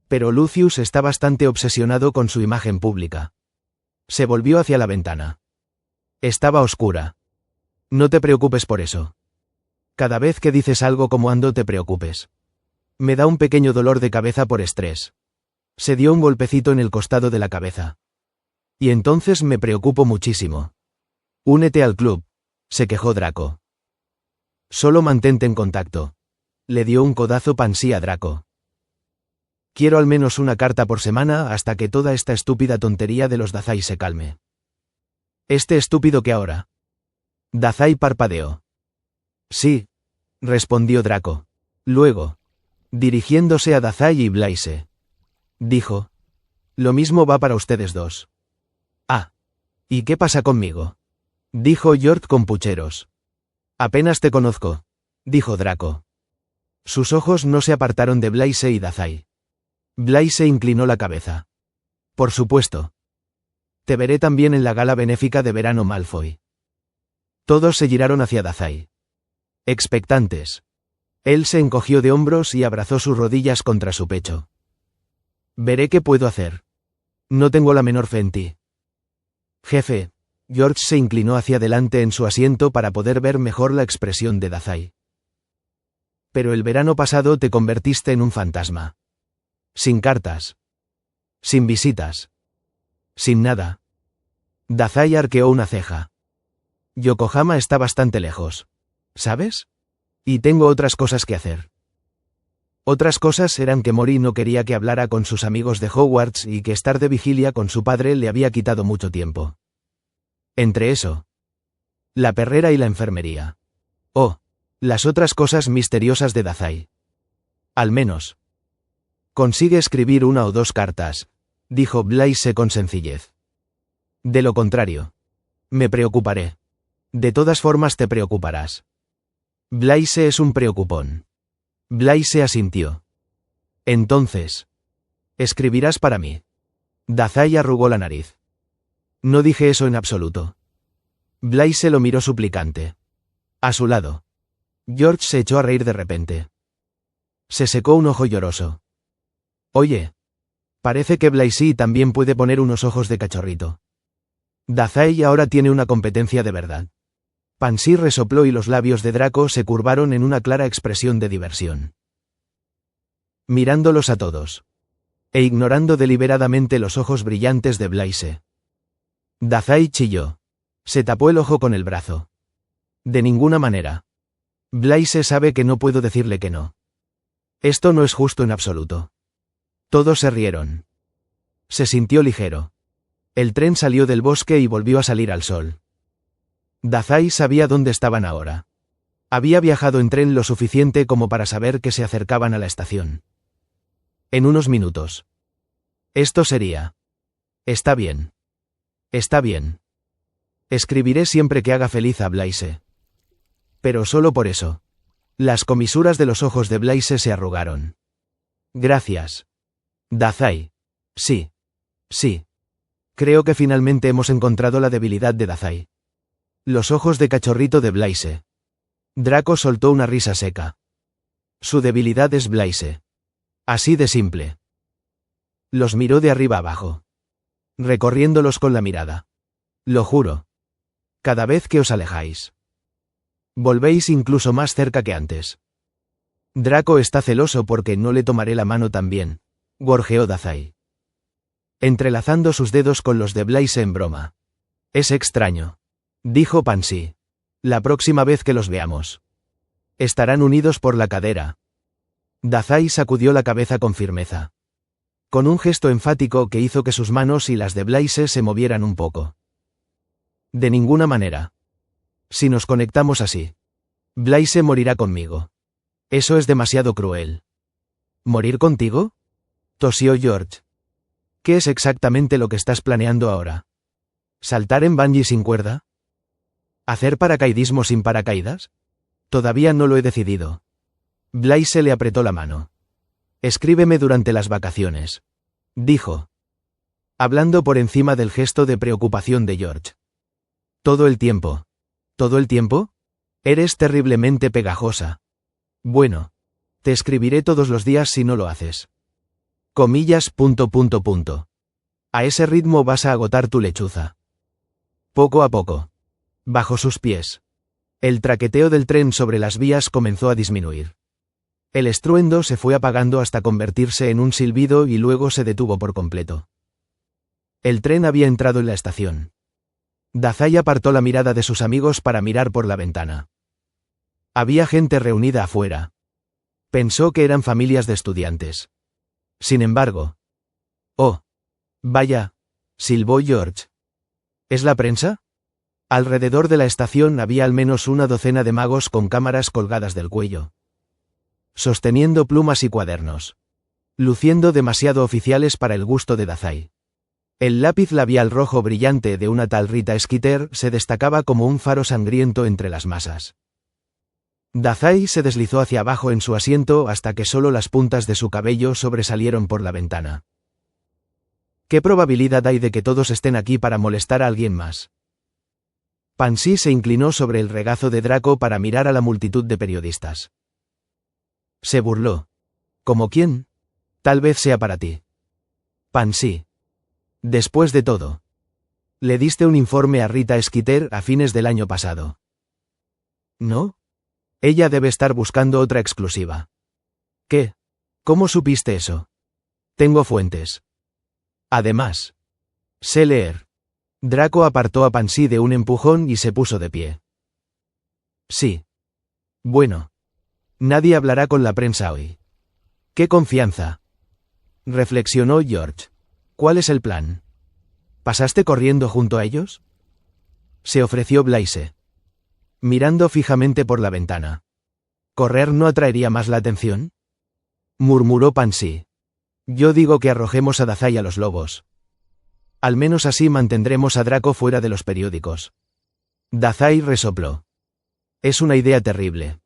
Pero Lucius está bastante obsesionado con su imagen pública. Se volvió hacia la ventana. Estaba oscura. No te preocupes por eso. Cada vez que dices algo como ando te preocupes. Me da un pequeño dolor de cabeza por estrés. Se dio un golpecito en el costado de la cabeza. Y entonces me preocupo muchísimo. Únete al club, se quejó Draco. Solo mantente en contacto. Le dio un codazo Pansy a Draco. Quiero al menos una carta por semana hasta que toda esta estúpida tontería de los Dazai se calme. Este estúpido que ahora. Dazai parpadeó. Sí, respondió Draco. Luego, dirigiéndose a Dazai y Blaise, dijo. Lo mismo va para ustedes dos. Ah. ¿Y qué pasa conmigo? Dijo George con pucheros. Apenas te conozco, dijo Draco. Sus ojos no se apartaron de Blaise y Dazai. Blaise inclinó la cabeza. Por supuesto. Te veré también en la gala benéfica de verano Malfoy. Todos se giraron hacia Dazai, expectantes. Él se encogió de hombros y abrazó sus rodillas contra su pecho. Veré qué puedo hacer. No tengo la menor fe en ti. Jefe. George se inclinó hacia adelante en su asiento para poder ver mejor la expresión de Dazai. Pero el verano pasado te convertiste en un fantasma. Sin cartas. Sin visitas. Sin nada. Dazai arqueó una ceja. Yokohama está bastante lejos. ¿Sabes? Y tengo otras cosas que hacer. Otras cosas eran que Mori no quería que hablara con sus amigos de Hogwarts y que estar de vigilia con su padre le había quitado mucho tiempo. Entre eso, la perrera y la enfermería. Oh, las otras cosas misteriosas de Dazai. Al menos. Consigue escribir una o dos cartas, dijo Blaise con sencillez. De lo contrario, me preocuparé. De todas formas te preocuparás. Blaise es un preocupón. Blaise asintió. Entonces, escribirás para mí. Dazai arrugó la nariz. No dije eso en absoluto. Blaise lo miró suplicante. A su lado, George se echó a reír de repente. Se secó un ojo lloroso. Oye, parece que Blaise también puede poner unos ojos de cachorrito. Dazai ahora tiene una competencia de verdad. Pansy resopló y los labios de Draco se curvaron en una clara expresión de diversión. Mirándolos a todos. E ignorando deliberadamente los ojos brillantes de Blaise. Dazai chilló. Se tapó el ojo con el brazo. De ninguna manera. Blaise sabe que no puedo decirle que no. Esto no es justo en absoluto. Todos se rieron. Se sintió ligero. El tren salió del bosque y volvió a salir al sol. Dazai sabía dónde estaban ahora. Había viajado en tren lo suficiente como para saber que se acercaban a la estación. En unos minutos. Esto sería. Está bien. Está bien. Escribiré siempre que haga feliz a Blaise. Pero solo por eso. Las comisuras de los ojos de Blaise se arrugaron. Gracias. Dazai. Sí. Sí. Creo que finalmente hemos encontrado la debilidad de Dazai. Los ojos de cachorrito de Blaise. Draco soltó una risa seca. Su debilidad es Blaise. Así de simple. Los miró de arriba abajo. Recorriéndolos con la mirada. Lo juro. Cada vez que os alejáis. Volvéis incluso más cerca que antes. Draco está celoso porque no le tomaré la mano también, gorjeó Dazai. Entrelazando sus dedos con los de Blaise en broma. Es extraño. Dijo Pansy. La próxima vez que los veamos. Estarán unidos por la cadera. Dazai sacudió la cabeza con firmeza. Con un gesto enfático que hizo que sus manos y las de Blaise se movieran un poco. De ninguna manera. Si nos conectamos así. Blaise morirá conmigo. Eso es demasiado cruel. ¿Morir contigo? Tosió George. ¿Qué es exactamente lo que estás planeando ahora? ¿Saltar en bungee sin cuerda? ¿Hacer paracaidismo sin paracaídas? Todavía no lo he decidido. Blaise le apretó la mano. Escríbeme durante las vacaciones. Dijo. Hablando por encima del gesto de preocupación de George. Todo el tiempo. ¿Todo el tiempo? Eres terriblemente pegajosa. Bueno. Te escribiré todos los días si no lo haces. Comillas. A ese ritmo vas a agotar tu lechuza. Poco a poco. Bajo sus pies. El traqueteo del tren sobre las vías comenzó a disminuir. El estruendo se fue apagando hasta convertirse en un silbido y luego se detuvo por completo. El tren había entrado en la estación. Dazai apartó la mirada de sus amigos para mirar por la ventana. Había gente reunida afuera. Pensó que eran familias de estudiantes. Sin embargo. Oh. Vaya. Silbó George. ¿Es la prensa? Alrededor de la estación había al menos una docena de magos con cámaras colgadas del cuello. Sosteniendo plumas y cuadernos. Luciendo demasiado oficiales para el gusto de Dazai. El lápiz labial rojo brillante de una tal Rita Skeeter se destacaba como un faro sangriento entre las masas. Dazai se deslizó hacia abajo en su asiento hasta que solo las puntas de su cabello sobresalieron por la ventana. ¿Qué probabilidad hay de que todos estén aquí para molestar a alguien más? Pansy se inclinó sobre el regazo de Draco para mirar a la multitud de periodistas. Se burló. ¿Como quién? Tal vez sea para ti. Pansy. Después de todo. Le diste un informe a Rita Skeeter a fines del año pasado. ¿No? Ella debe estar buscando otra exclusiva. ¿Qué? ¿Cómo supiste eso? Tengo fuentes. Además. Sé leer. Draco apartó a Pansy de un empujón y se puso de pie. Sí. Bueno. Nadie hablará con la prensa hoy. ¡Qué confianza! Reflexionó George. ¿Cuál es el plan? ¿Pasaste corriendo junto a ellos? Se ofreció Blaise. Mirando fijamente por la ventana. ¿Correr no atraería más la atención? Murmuró Pansy. Yo digo que arrojemos a Dazai a los lobos. Al menos así mantendremos a Draco fuera de los periódicos. Dazai resopló. Es una idea terrible.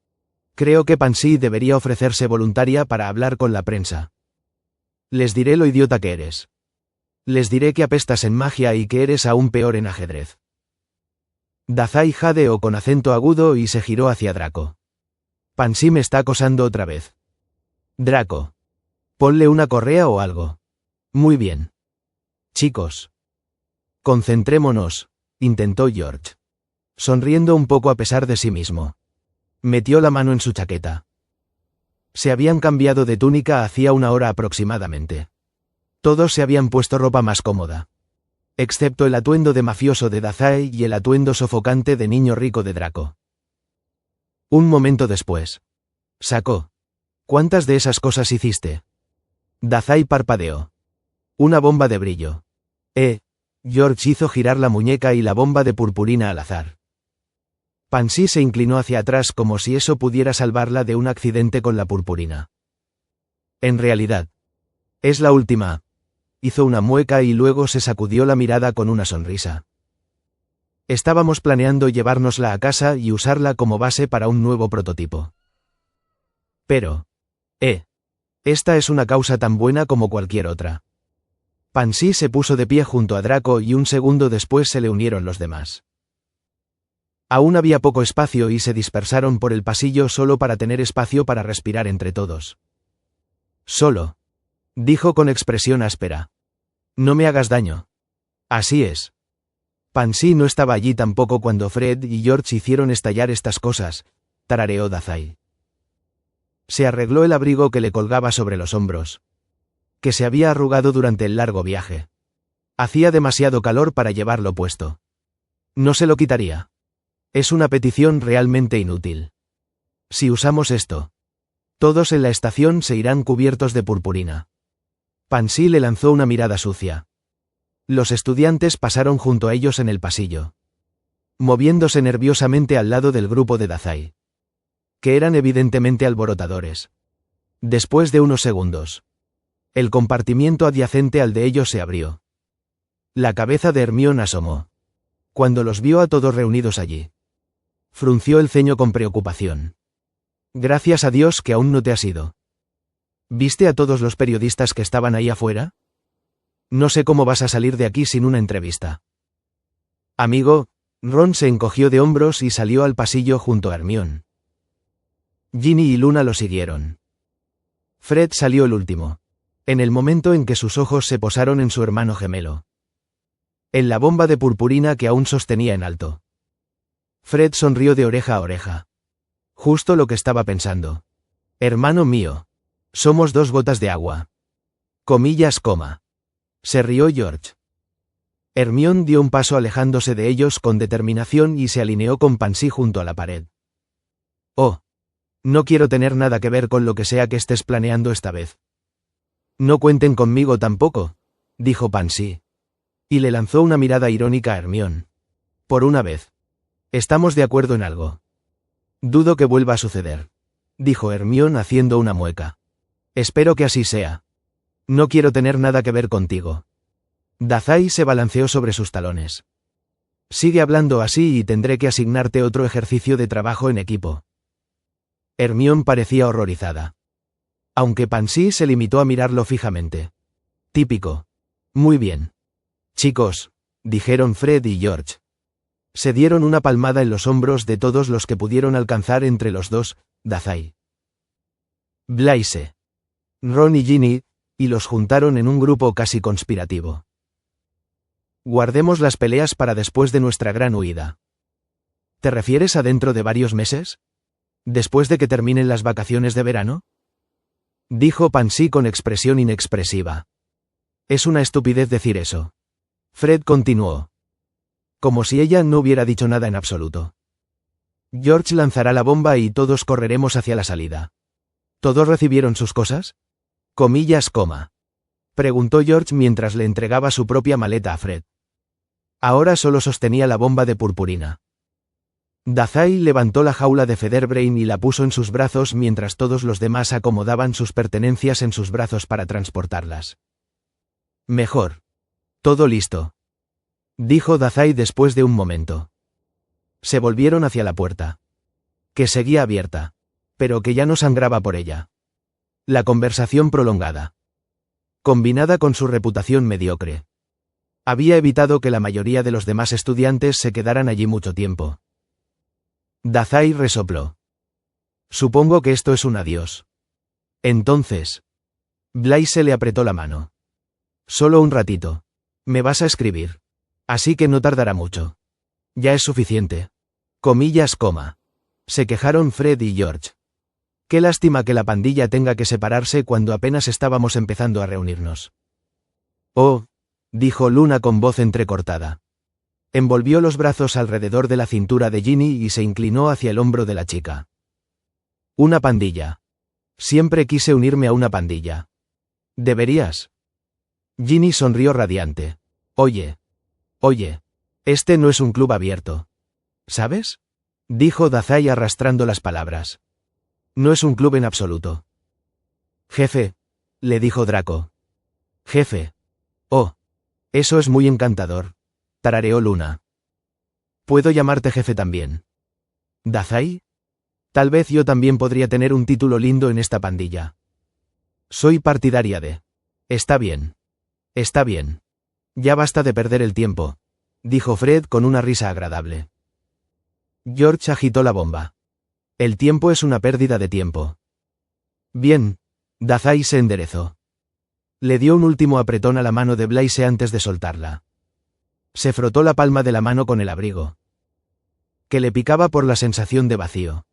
Creo que Pansy debería ofrecerse voluntaria para hablar con la prensa. Les diré lo idiota que eres. Les diré que apestas en magia y que eres aún peor en ajedrez. Dazai jadeó con acento agudo y se giró hacia Draco. Pansy me está acosando otra vez. Draco. Ponle una correa o algo. Muy bien. Chicos. Concentrémonos, intentó George. Sonriendo un poco a pesar de sí mismo. Metió la mano en su chaqueta. Se habían cambiado de túnica hacía una hora aproximadamente. Todos se habían puesto ropa más cómoda. Excepto el atuendo de mafioso de Dazai y el atuendo sofocante de niño rico de Draco. Un momento después. Sacó. ¿Cuántas de esas cosas hiciste? Dazai parpadeó. Una bomba de brillo. George hizo girar la muñeca y la bomba de purpurina al azar. Pansy se inclinó hacia atrás como si eso pudiera salvarla de un accidente con la purpurina. En realidad. Es la última. Hizo una mueca y luego se sacudió la mirada con una sonrisa. Estábamos planeando llevárnosla a casa y usarla como base para un nuevo prototipo. Pero. Esta es una causa tan buena como cualquier otra. Pansy se puso de pie junto a Draco y un segundo después se le unieron los demás. Aún había poco espacio y se dispersaron por el pasillo solo para tener espacio para respirar entre todos. Solo. Dijo con expresión áspera. No me hagas daño. Así es. Pansy no estaba allí tampoco cuando Fred y George hicieron estallar estas cosas, tarareó Dazai. Se arregló el abrigo que le colgaba sobre los hombros. Que se había arrugado durante el largo viaje. Hacía demasiado calor para llevarlo puesto. No se lo quitaría. Es una petición realmente inútil. Si usamos esto, todos en la estación se irán cubiertos de purpurina. Pansy le lanzó una mirada sucia. Los estudiantes pasaron junto a ellos en el pasillo. Moviéndose nerviosamente al lado del grupo de Dazai. Que eran evidentemente alborotadores. Después de unos segundos. El compartimiento adyacente al de ellos se abrió. La cabeza de Hermione asomó. Cuando los vio a todos reunidos allí. Frunció el ceño con preocupación. Gracias a Dios que aún no te has ido. ¿Viste a todos los periodistas que estaban ahí afuera? No sé cómo vas a salir de aquí sin una entrevista. Amigo, Ron se encogió de hombros y salió al pasillo junto a Hermione. Ginny y Luna lo siguieron. Fred salió el último. En el momento en que sus ojos se posaron en su hermano gemelo. En la bomba de purpurina que aún sostenía en alto. Fred sonrió de oreja a oreja. Justo lo que estaba pensando. Hermano mío. Somos dos gotas de agua. Comillas, coma. Se rió George. Hermione dio un paso alejándose de ellos con determinación y se alineó con Pansy junto a la pared. Oh. No quiero tener nada que ver con lo que sea que estés planeando esta vez. No cuenten conmigo tampoco, dijo Pansy. Y le lanzó una mirada irónica a Hermione. Por una vez. Estamos de acuerdo en algo. Dudo que vuelva a suceder, dijo Hermione haciendo una mueca. Espero que así sea. No quiero tener nada que ver contigo. Dazai se balanceó sobre sus talones. Sigue hablando así y tendré que asignarte otro ejercicio de trabajo en equipo. Hermione parecía horrorizada. Aunque Pansy se limitó a mirarlo fijamente. Típico. Muy bien. Chicos, dijeron Fred y George. Se dieron una palmada en los hombros de todos los que pudieron alcanzar entre los dos, Dazai. Blaise. Ron y Ginny, y los juntaron en un grupo casi conspirativo. Guardemos las peleas para después de nuestra gran huida. ¿Te refieres a dentro de varios meses? ¿Después de que terminen las vacaciones de verano? Dijo Pansy con expresión inexpresiva. Es una estupidez decir eso. Fred continuó. Como si ella no hubiera dicho nada en absoluto. George lanzará la bomba y todos correremos hacia la salida. ¿Todos recibieron sus cosas? Comillas, coma. Preguntó George mientras le entregaba su propia maleta a Fred. Ahora solo sostenía la bomba de purpurina. Dazai levantó la jaula de Featherbrain y la puso en sus brazos mientras todos los demás acomodaban sus pertenencias en sus brazos para transportarlas. Mejor. Todo listo. Dijo Dazai después de un momento. Se volvieron hacia la puerta. Que seguía abierta. Pero que ya no sangraba por ella. La conversación prolongada. Combinada con su reputación mediocre. Había evitado que la mayoría de los demás estudiantes se quedaran allí mucho tiempo. Dazai resopló. Supongo que esto es un adiós. Entonces. Blaise le apretó la mano. Solo un ratito. Me vas a escribir. Así que no tardará mucho. Ya es suficiente. Comillas, coma. Se quejaron Fred y George. Qué lástima que la pandilla tenga que separarse cuando apenas estábamos empezando a reunirnos. Oh, dijo Luna con voz entrecortada. Envolvió los brazos alrededor de la cintura de Ginny y se inclinó hacia el hombro de la chica. Una pandilla. Siempre quise unirme a una pandilla. ¿Deberías? Ginny sonrió radiante. Oye, este no es un club abierto. ¿Sabes? Dijo Dazai arrastrando las palabras. No es un club en absoluto. Jefe, le dijo Draco. Jefe. Oh, eso es muy encantador, tarareó Luna. ¿Puedo llamarte jefe también? ¿Dazai? Tal vez yo también podría tener un título lindo en esta pandilla. Soy partidaria de. Está bien. Está bien. Ya basta de perder el tiempo, dijo Fred con una risa agradable. George agitó la bomba. El tiempo es una pérdida de tiempo. Bien. Dazai se enderezó. Le dio un último apretón a la mano de Blaise antes de soltarla. Se frotó la palma de la mano con el abrigo. Que le picaba por la sensación de vacío.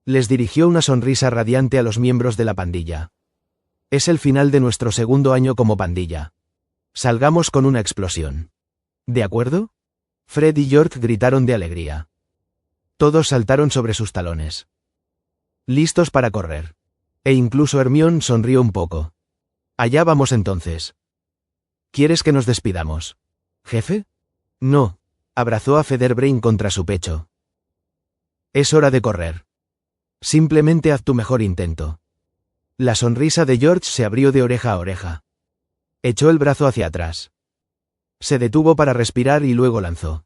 Les dirigió una sonrisa radiante a los miembros de la pandilla. Es el final de nuestro segundo año como pandilla. Salgamos con una explosión. ¿De acuerdo? Fred y George gritaron de alegría. Todos saltaron sobre sus talones. Listos para correr. E incluso Hermione sonrió un poco. Allá vamos entonces. ¿Quieres que nos despidamos? ¿Jefe? No. Abrazó a Featherbrain contra su pecho. Es hora de correr. Simplemente haz tu mejor intento. La sonrisa de George se abrió de oreja a oreja. Echó el brazo hacia atrás. Se detuvo para respirar y luego lanzó.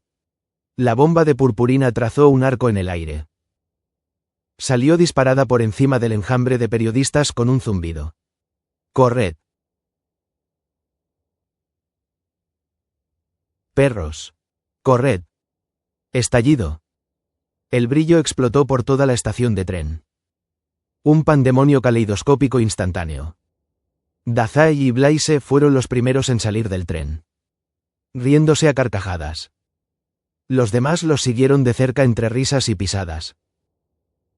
La bomba de purpurina trazó un arco en el aire. Salió disparada por encima del enjambre de periodistas con un zumbido. ¡Corred! Perros. ¡Corred! Estallido. El brillo explotó por toda la estación de tren. Un pandemonio caleidoscópico instantáneo. Dazai y Blaise fueron los primeros en salir del tren. Riéndose a carcajadas. Los demás los siguieron de cerca entre risas y pisadas.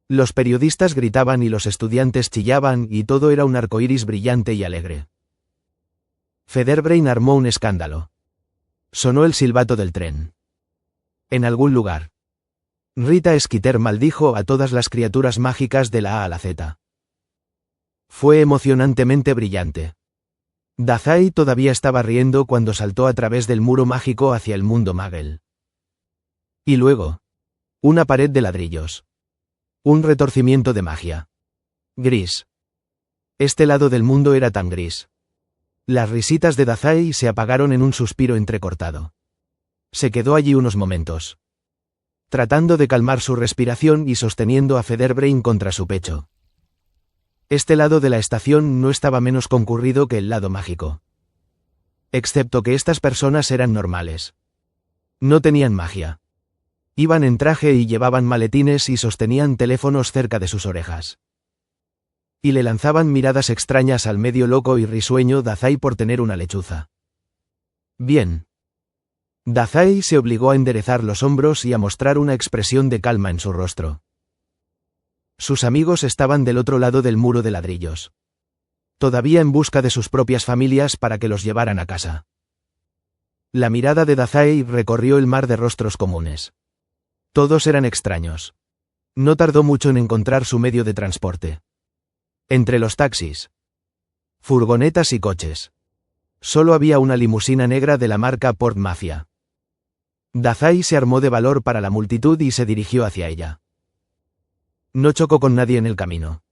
Los periodistas gritaban y los estudiantes chillaban y todo era un arcoíris brillante y alegre. Featherbrain armó un escándalo. Sonó el silbato del tren. En algún lugar. Rita Skeeter maldijo a todas las criaturas mágicas de la A a la Z. Fue emocionantemente brillante. Dazai todavía estaba riendo cuando saltó a través del muro mágico hacia el mundo Muggle. Y luego. Una pared de ladrillos. Un retorcimiento de magia. Gris. Este lado del mundo era tan gris. Las risitas de Dazai se apagaron en un suspiro entrecortado. Se quedó allí unos momentos. Tratando de calmar su respiración y sosteniendo a Featherbrain contra su pecho. Este lado de la estación no estaba menos concurrido que el lado mágico. Excepto que estas personas eran normales. No tenían magia. Iban en traje y llevaban maletines y sostenían teléfonos cerca de sus orejas. Y le lanzaban miradas extrañas al medio loco y risueño Dazai por tener una lechuza. Bien. Dazai se obligó a enderezar los hombros y a mostrar una expresión de calma en su rostro. Sus amigos estaban del otro lado del muro de ladrillos. Todavía en busca de sus propias familias para que los llevaran a casa. La mirada de Dazai recorrió el mar de rostros comunes. Todos eran extraños. No tardó mucho en encontrar su medio de transporte. Entre los taxis, furgonetas y coches, solo había una limusina negra de la marca Port Mafia. Dazai se armó de valor para la multitud y se dirigió hacia ella. No chocó con nadie en el camino.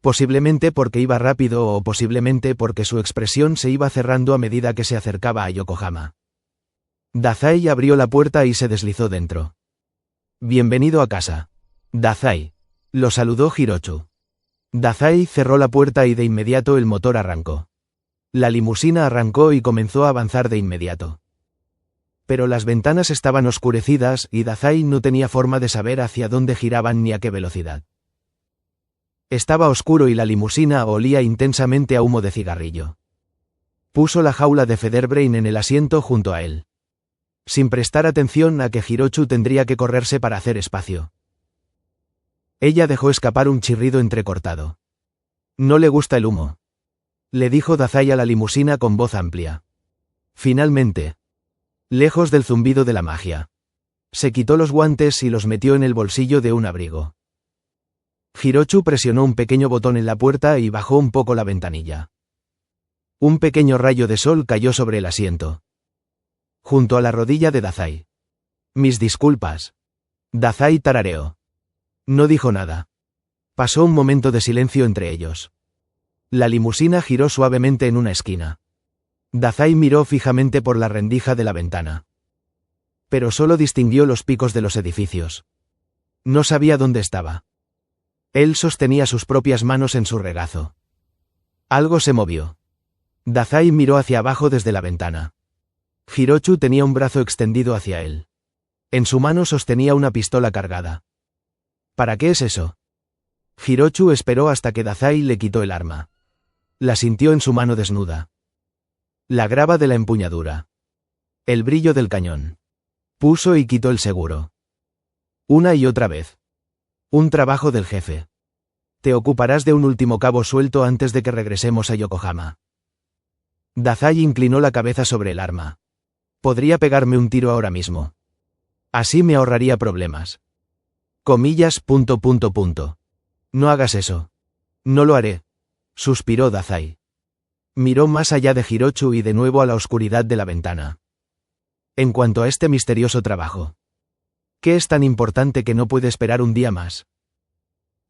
Posiblemente porque iba rápido o posiblemente porque su expresión se iba cerrando a medida que se acercaba a Yokohama. Dazai abrió la puerta y se deslizó dentro. Bienvenido a casa, Dazai, lo saludó Hirochu. Dazai cerró la puerta y de inmediato el motor arrancó. La limusina arrancó y comenzó a avanzar de inmediato. Pero las ventanas estaban oscurecidas y Dazai no tenía forma de saber hacia dónde giraban ni a qué velocidad. Estaba oscuro y la limusina olía intensamente a humo de cigarrillo. Puso la jaula de Featherbrain en el asiento junto a él. Sin prestar atención a que Hirochu tendría que correrse para hacer espacio. Ella dejó escapar un chirrido entrecortado. No le gusta el humo, le dijo Dazai a la limusina con voz amplia. Finalmente, lejos del zumbido de la magia, se quitó los guantes y los metió en el bolsillo de un abrigo. Hirochu presionó un pequeño botón en la puerta y bajó un poco la ventanilla. Un pequeño rayo de sol cayó sobre el asiento, junto a la rodilla de Dazai. Mis disculpas. Dazai tarareó. No dijo nada. Pasó un momento de silencio entre ellos. La limusina giró suavemente en una esquina. Dazai miró fijamente por la rendija de la ventana. Pero solo distinguió los picos de los edificios. No sabía dónde estaba. Él sostenía sus propias manos en su regazo. Algo se movió. Dazai miró hacia abajo desde la ventana. Hirochu tenía un brazo extendido hacia él. En su mano sostenía una pistola cargada. ¿Para qué es eso? Hirochu esperó hasta que Dazai le quitó el arma. La sintió en su mano desnuda. La grava de la empuñadura. El brillo del cañón. Puso y quitó el seguro. Una y otra vez. Un trabajo del jefe. Te ocuparás de un último cabo suelto antes de que regresemos a Yokohama. Dazai inclinó la cabeza sobre el arma. Podría pegarme un tiro ahora mismo. Así me ahorraría problemas. Comillas. No hagas eso. No lo haré. Suspiró Dazai. Miró más allá de Hirochu y de nuevo a la oscuridad de la ventana. En cuanto a este misterioso trabajo. ¿Qué es tan importante que no puede esperar un día más?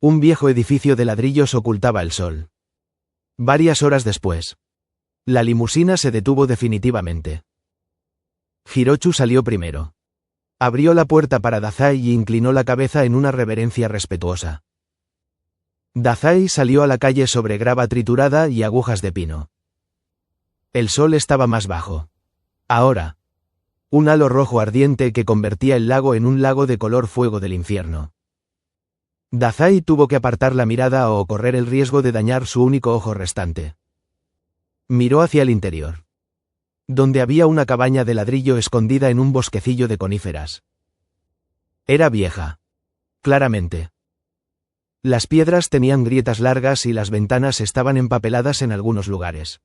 Un viejo edificio de ladrillos ocultaba el sol. Varias horas después, la limusina se detuvo definitivamente. Hirochu salió primero. Abrió la puerta para Dazai y inclinó la cabeza en una reverencia respetuosa. Dazai salió a la calle sobre grava triturada y agujas de pino. El sol estaba más bajo. Ahora. Un halo rojo ardiente que convertía el lago en un lago de color fuego del infierno. Dazai tuvo que apartar la mirada o correr el riesgo de dañar su único ojo restante. Miró hacia el interior, donde había una cabaña de ladrillo escondida en un bosquecillo de coníferas. Era vieja. Claramente. Las piedras tenían grietas largas y las ventanas estaban empapeladas en algunos lugares.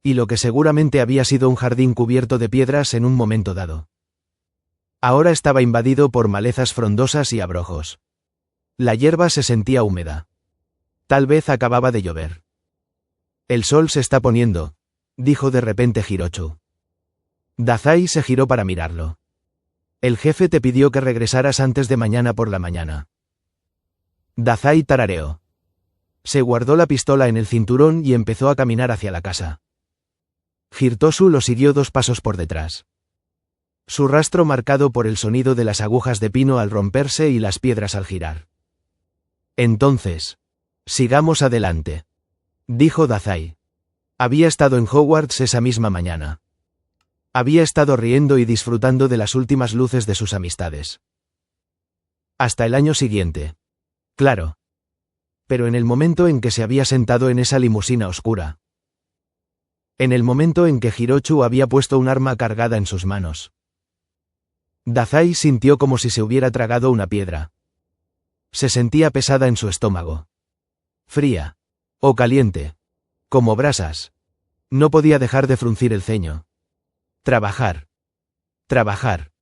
Y lo que seguramente había sido un jardín cubierto de piedras en un momento dado. Ahora estaba invadido por malezas frondosas y abrojos. La hierba se sentía húmeda. Tal vez acababa de llover. El sol se está poniendo, dijo de repente Hirochu. Dazai se giró para mirarlo. El jefe te pidió que regresaras antes de mañana por la mañana. Dazai tarareó. Se guardó la pistola en el cinturón y empezó a caminar hacia la casa. Hirtosu lo siguió 2 pasos por detrás. Su rastro marcado por el sonido de las agujas de pino al romperse y las piedras al girar. Entonces, sigamos adelante, dijo Dazai. Había estado en Hogwarts esa misma mañana. Había estado riendo y disfrutando de las últimas luces de sus amistades. Hasta el año siguiente. Claro. Pero en el momento en que se había sentado en esa limusina oscura. En el momento en que Hirochu había puesto un arma cargada en sus manos. Dazai sintió como si se hubiera tragado una piedra. Se sentía pesada en su estómago. Fría. O caliente. Como brasas. No podía dejar de fruncir el ceño. Trabajar. Trabajar.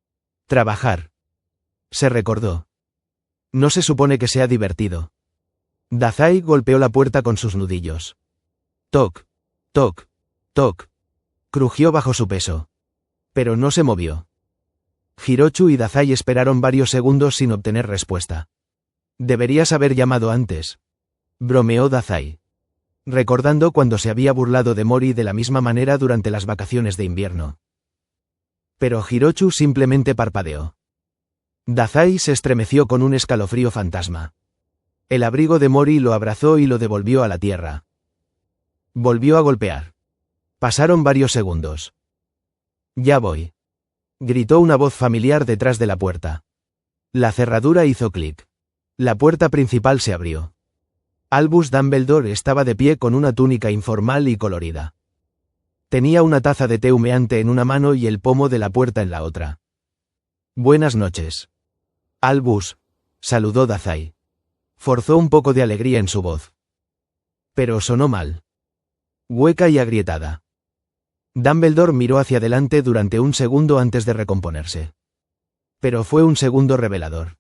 Trabajar. Se recordó. No se supone que sea divertido. Dazai golpeó la puerta con sus nudillos. Toc. Toc. Toc. Crujió bajo su peso. Pero no se movió. Hirochu y Dazai esperaron varios segundos sin obtener respuesta. Deberías haber llamado antes. Bromeó Dazai. Recordando cuando se había burlado de Mori de la misma manera durante las vacaciones de invierno. Pero Hirochu simplemente parpadeó. Dazai se estremeció con un escalofrío fantasma. El abrigo de Mori lo abrazó y lo devolvió a la tierra. Volvió a golpear. Pasaron varios segundos. Ya voy. Gritó una voz familiar detrás de la puerta. La cerradura hizo clic. La puerta principal se abrió. Albus Dumbledore estaba de pie con una túnica informal y colorida. Tenía una taza de té humeante en una mano y el pomo de la puerta en la otra. Buenas noches. Albus, saludó Dazai. Forzó un poco de alegría en su voz. Pero sonó mal. Hueca y agrietada. Dumbledore miró hacia adelante durante un segundo antes de recomponerse. Pero fue un segundo revelador.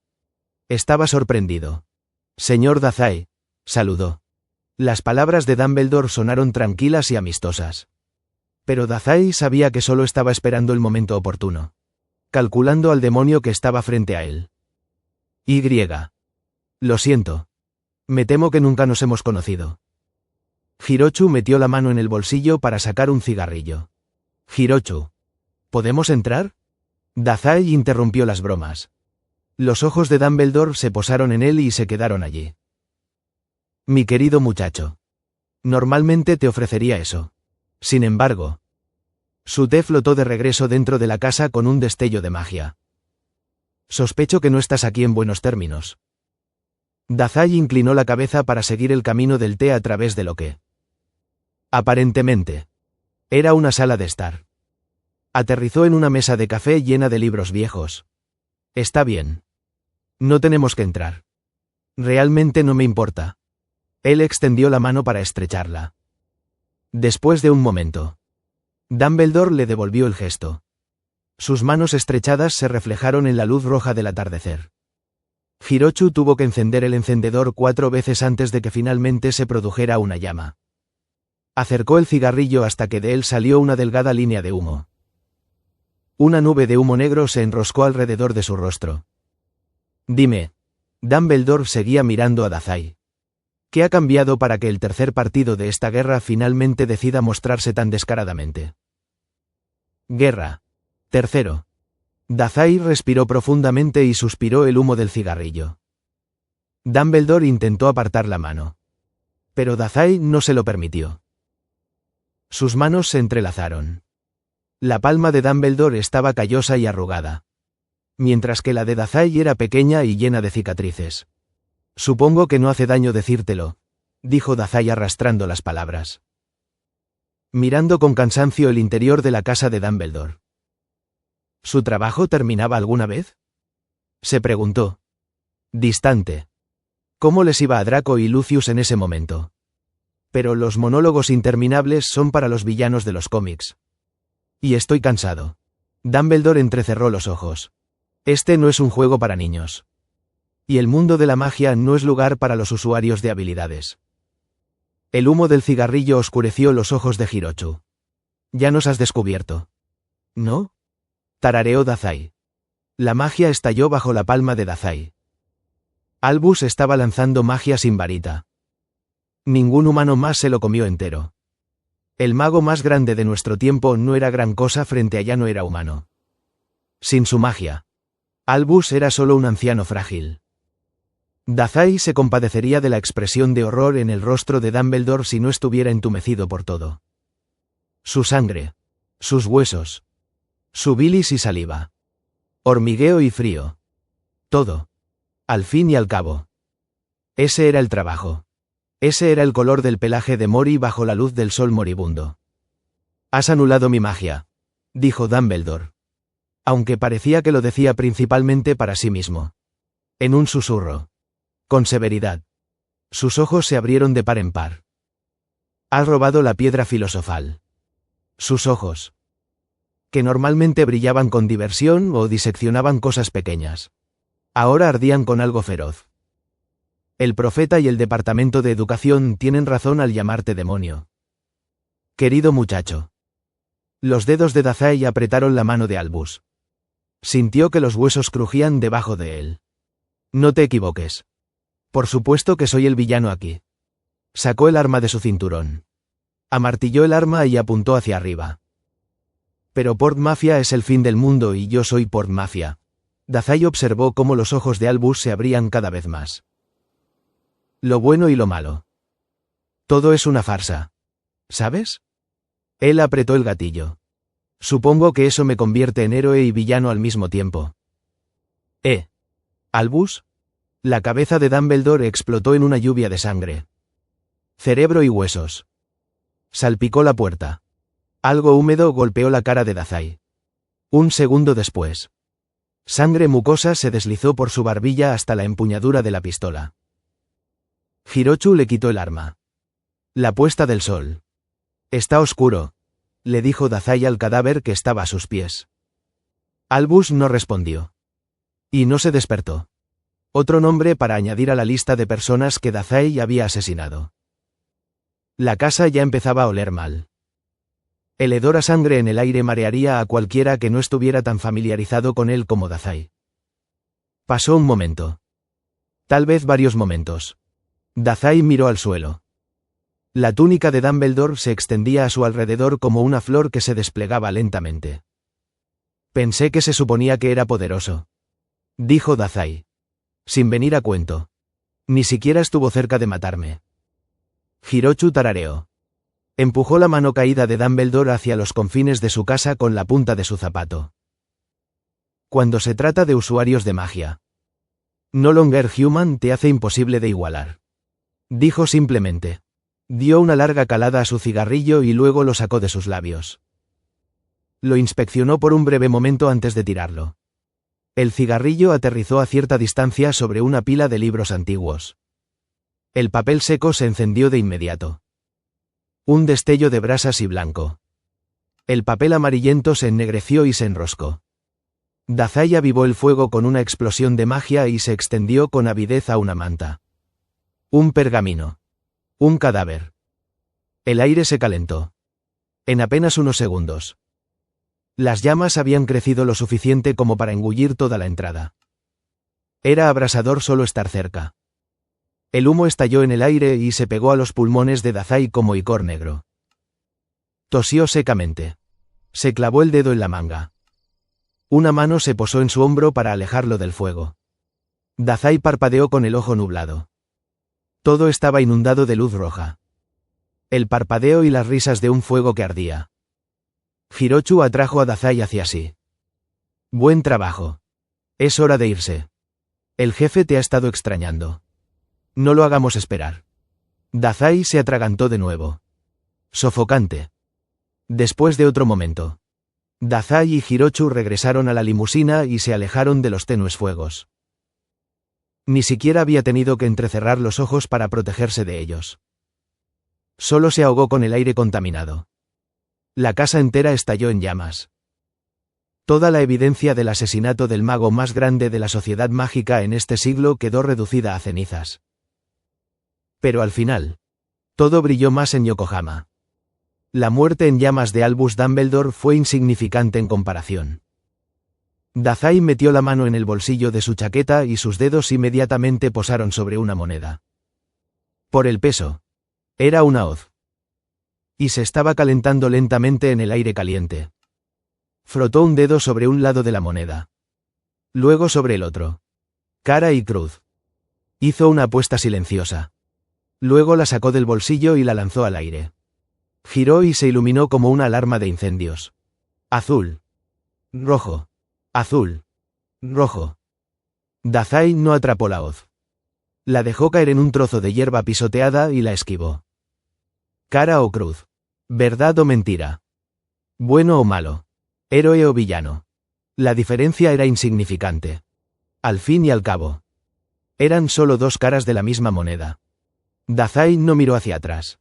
Estaba sorprendido. Señor Dazai, saludó. Las palabras de Dumbledore sonaron tranquilas y amistosas. Pero Dazai sabía que solo estaba esperando el momento oportuno. Calculando al demonio que estaba frente a él. Lo siento. Me temo que nunca nos hemos conocido. Hirochu metió la mano en el bolsillo para sacar un cigarrillo. Hirochu. ¿Podemos entrar? Dazai interrumpió las bromas. Los ojos de Dumbledore se posaron en él y se quedaron allí. Mi querido muchacho. Normalmente te ofrecería eso. Sin embargo. Su té flotó de regreso dentro de la casa con un destello de magia. Sospecho que no estás aquí en buenos términos. Dazai inclinó la cabeza para seguir el camino del té a través de lo que. Aparentemente. Era una sala de estar. Aterrizó en una mesa de café llena de libros viejos. Está bien. No tenemos que entrar. Realmente no me importa. Él extendió la mano para estrecharla. Después de un momento. Dumbledore le devolvió el gesto. Sus manos estrechadas se reflejaron en la luz roja del atardecer. Hirochu tuvo que encender el encendedor 4 veces antes de que finalmente se produjera una llama. Acercó el cigarrillo hasta que de él salió una delgada línea de humo. Una nube de humo negro se enroscó alrededor de su rostro. Dime. Dumbledore seguía mirando a Dazai. ¿Qué ha cambiado para que el tercer partido de esta guerra finalmente decida mostrarse tan descaradamente? Guerra. Tercero. Dazai respiró profundamente y suspiró el humo del cigarrillo. Dumbledore intentó apartar la mano. Pero Dazai no se lo permitió. Sus manos se entrelazaron. La palma de Dumbledore estaba callosa y arrugada. Mientras que la de Dazai era pequeña y llena de cicatrices. Supongo que no hace daño decírtelo, dijo Dazai arrastrando las palabras. Mirando con cansancio el interior de la casa de Dumbledore. ¿Su trabajo terminaba alguna vez? Se preguntó. Distante. ¿Cómo les iba a Draco y Lucius en ese momento? Pero los monólogos interminables son para los villanos de los cómics. Y estoy cansado. Dumbledore entrecerró los ojos. Este no es un juego para niños. Y el mundo de la magia no es lugar para los usuarios de habilidades. El humo del cigarrillo oscureció los ojos de Hirochu. Ya nos has descubierto. ¿No? Tarareó Dazai. La magia estalló bajo la palma de Dazai. Albus estaba lanzando magia sin varita. Ningún humano más se lo comió entero. El mago más grande de nuestro tiempo no era gran cosa frente a ya no era humano. Sin su magia. Albus era solo un anciano frágil. Dazai se compadecería de la expresión de horror en el rostro de Dumbledore si no estuviera entumecido por todo. Su sangre. Sus huesos. Su bilis y saliva. Hormigueo y frío. Todo. Al fin y al cabo. Ese era el trabajo. Ese era el color del pelaje de Mori bajo la luz del sol moribundo. «Has anulado mi magia», dijo Dumbledore. Aunque parecía que lo decía principalmente para sí mismo. En un susurro. Con severidad. Sus ojos se abrieron de par en par. «Has robado la piedra filosofal». Sus ojos, que normalmente brillaban con diversión o diseccionaban cosas pequeñas, ahora ardían con algo feroz. El profeta y el departamento de educación tienen razón al llamarte demonio. Querido muchacho. Los dedos de Dazai apretaron la mano de Albus. Sintió que los huesos crujían debajo de él. No te equivoques. Por supuesto que soy el villano aquí. Sacó el arma de su cinturón. Amartilló el arma y apuntó hacia arriba. Pero Port Mafia es el fin del mundo y yo soy Port Mafia. Dazai observó cómo los ojos de Albus se abrían cada vez más. Lo bueno y lo malo. Todo es una farsa. ¿Sabes? Él apretó el gatillo. Supongo que eso me convierte en héroe y villano al mismo tiempo. ¿Albus? La cabeza de Dumbledore explotó en una lluvia de sangre. Cerebro y huesos. Salpicó la puerta. Algo húmedo golpeó la cara de Dazai. Un segundo después. Sangre mucosa se deslizó por su barbilla hasta la empuñadura de la pistola. Hirochu le quitó el arma. La puesta del sol. Está oscuro, le dijo Dazai al cadáver que estaba a sus pies. Albus no respondió. Y no se despertó. Otro nombre para añadir a la lista de personas que Dazai había asesinado. La casa ya empezaba a oler mal. El hedor a sangre en el aire marearía a cualquiera que no estuviera tan familiarizado con él como Dazai. Pasó un momento. Tal vez varios momentos. Dazai miró al suelo. La túnica de Dumbledore se extendía a su alrededor como una flor que se desplegaba lentamente. Pensé que se suponía que era poderoso, dijo Dazai. Sin venir a cuento. Ni siquiera estuvo cerca de matarme. Hirochu tarareó. Empujó la mano caída de Dumbledore hacia los confines de su casa con la punta de su zapato. Cuando se trata de usuarios de magia, No Longer Human te hace imposible de igualar. Dijo simplemente. Dio una larga calada a su cigarrillo y luego lo sacó de sus labios. Lo inspeccionó por un breve momento antes de tirarlo. El cigarrillo aterrizó a cierta distancia sobre una pila de libros antiguos. El papel seco se encendió de inmediato. Un destello de brasas y blanco. El papel amarillento se ennegreció y se enroscó. Dazai avivó el fuego con una explosión de magia y se extendió con avidez a una manta. Un pergamino. Un cadáver. El aire se calentó. En apenas unos segundos. Las llamas habían crecido lo suficiente como para engullir toda la entrada. Era abrasador solo estar cerca. El humo estalló en el aire y se pegó a los pulmones de Dazai como icor negro. Tosió secamente. Se clavó el dedo en la manga. Una mano se posó en su hombro para alejarlo del fuego. Dazai parpadeó con el ojo nublado. Todo estaba inundado de luz roja. El parpadeo y las risas de un fuego que ardía. Hirochu atrajo a Dazai hacia sí. Buen trabajo. Es hora de irse. El jefe te ha estado extrañando. No lo hagamos esperar. Dazai se atragantó de nuevo. Sofocante. Después de otro momento. Dazai y Hirochu regresaron a la limusina y se alejaron de los tenues fuegos. Ni siquiera había tenido que entrecerrar los ojos para protegerse de ellos. Solo se ahogó con el aire contaminado. La casa entera estalló en llamas. Toda la evidencia del asesinato del mago más grande de la sociedad mágica en este siglo quedó reducida a cenizas. Pero al final, todo brilló más en Yokohama. La muerte en llamas de Albus Dumbledore fue insignificante en comparación. Dazai metió la mano en el bolsillo de su chaqueta y sus dedos inmediatamente posaron sobre una moneda. Por el peso. Era una hoz. Y se estaba calentando lentamente en el aire caliente. Frotó un dedo sobre un lado de la moneda. Luego sobre el otro. Cara y cruz. Hizo una apuesta silenciosa. Luego la sacó del bolsillo y la lanzó al aire. Giró y se iluminó como una alarma de incendios. Azul. Rojo. Azul. Rojo. Dazai no atrapó la hoz. La dejó caer en un trozo de hierba pisoteada y la esquivó. Cara o cruz. Verdad o mentira. Bueno o malo. Héroe o villano. La diferencia era insignificante. Al fin y al cabo. Eran solo dos caras de la misma moneda. Dazai no miró hacia atrás.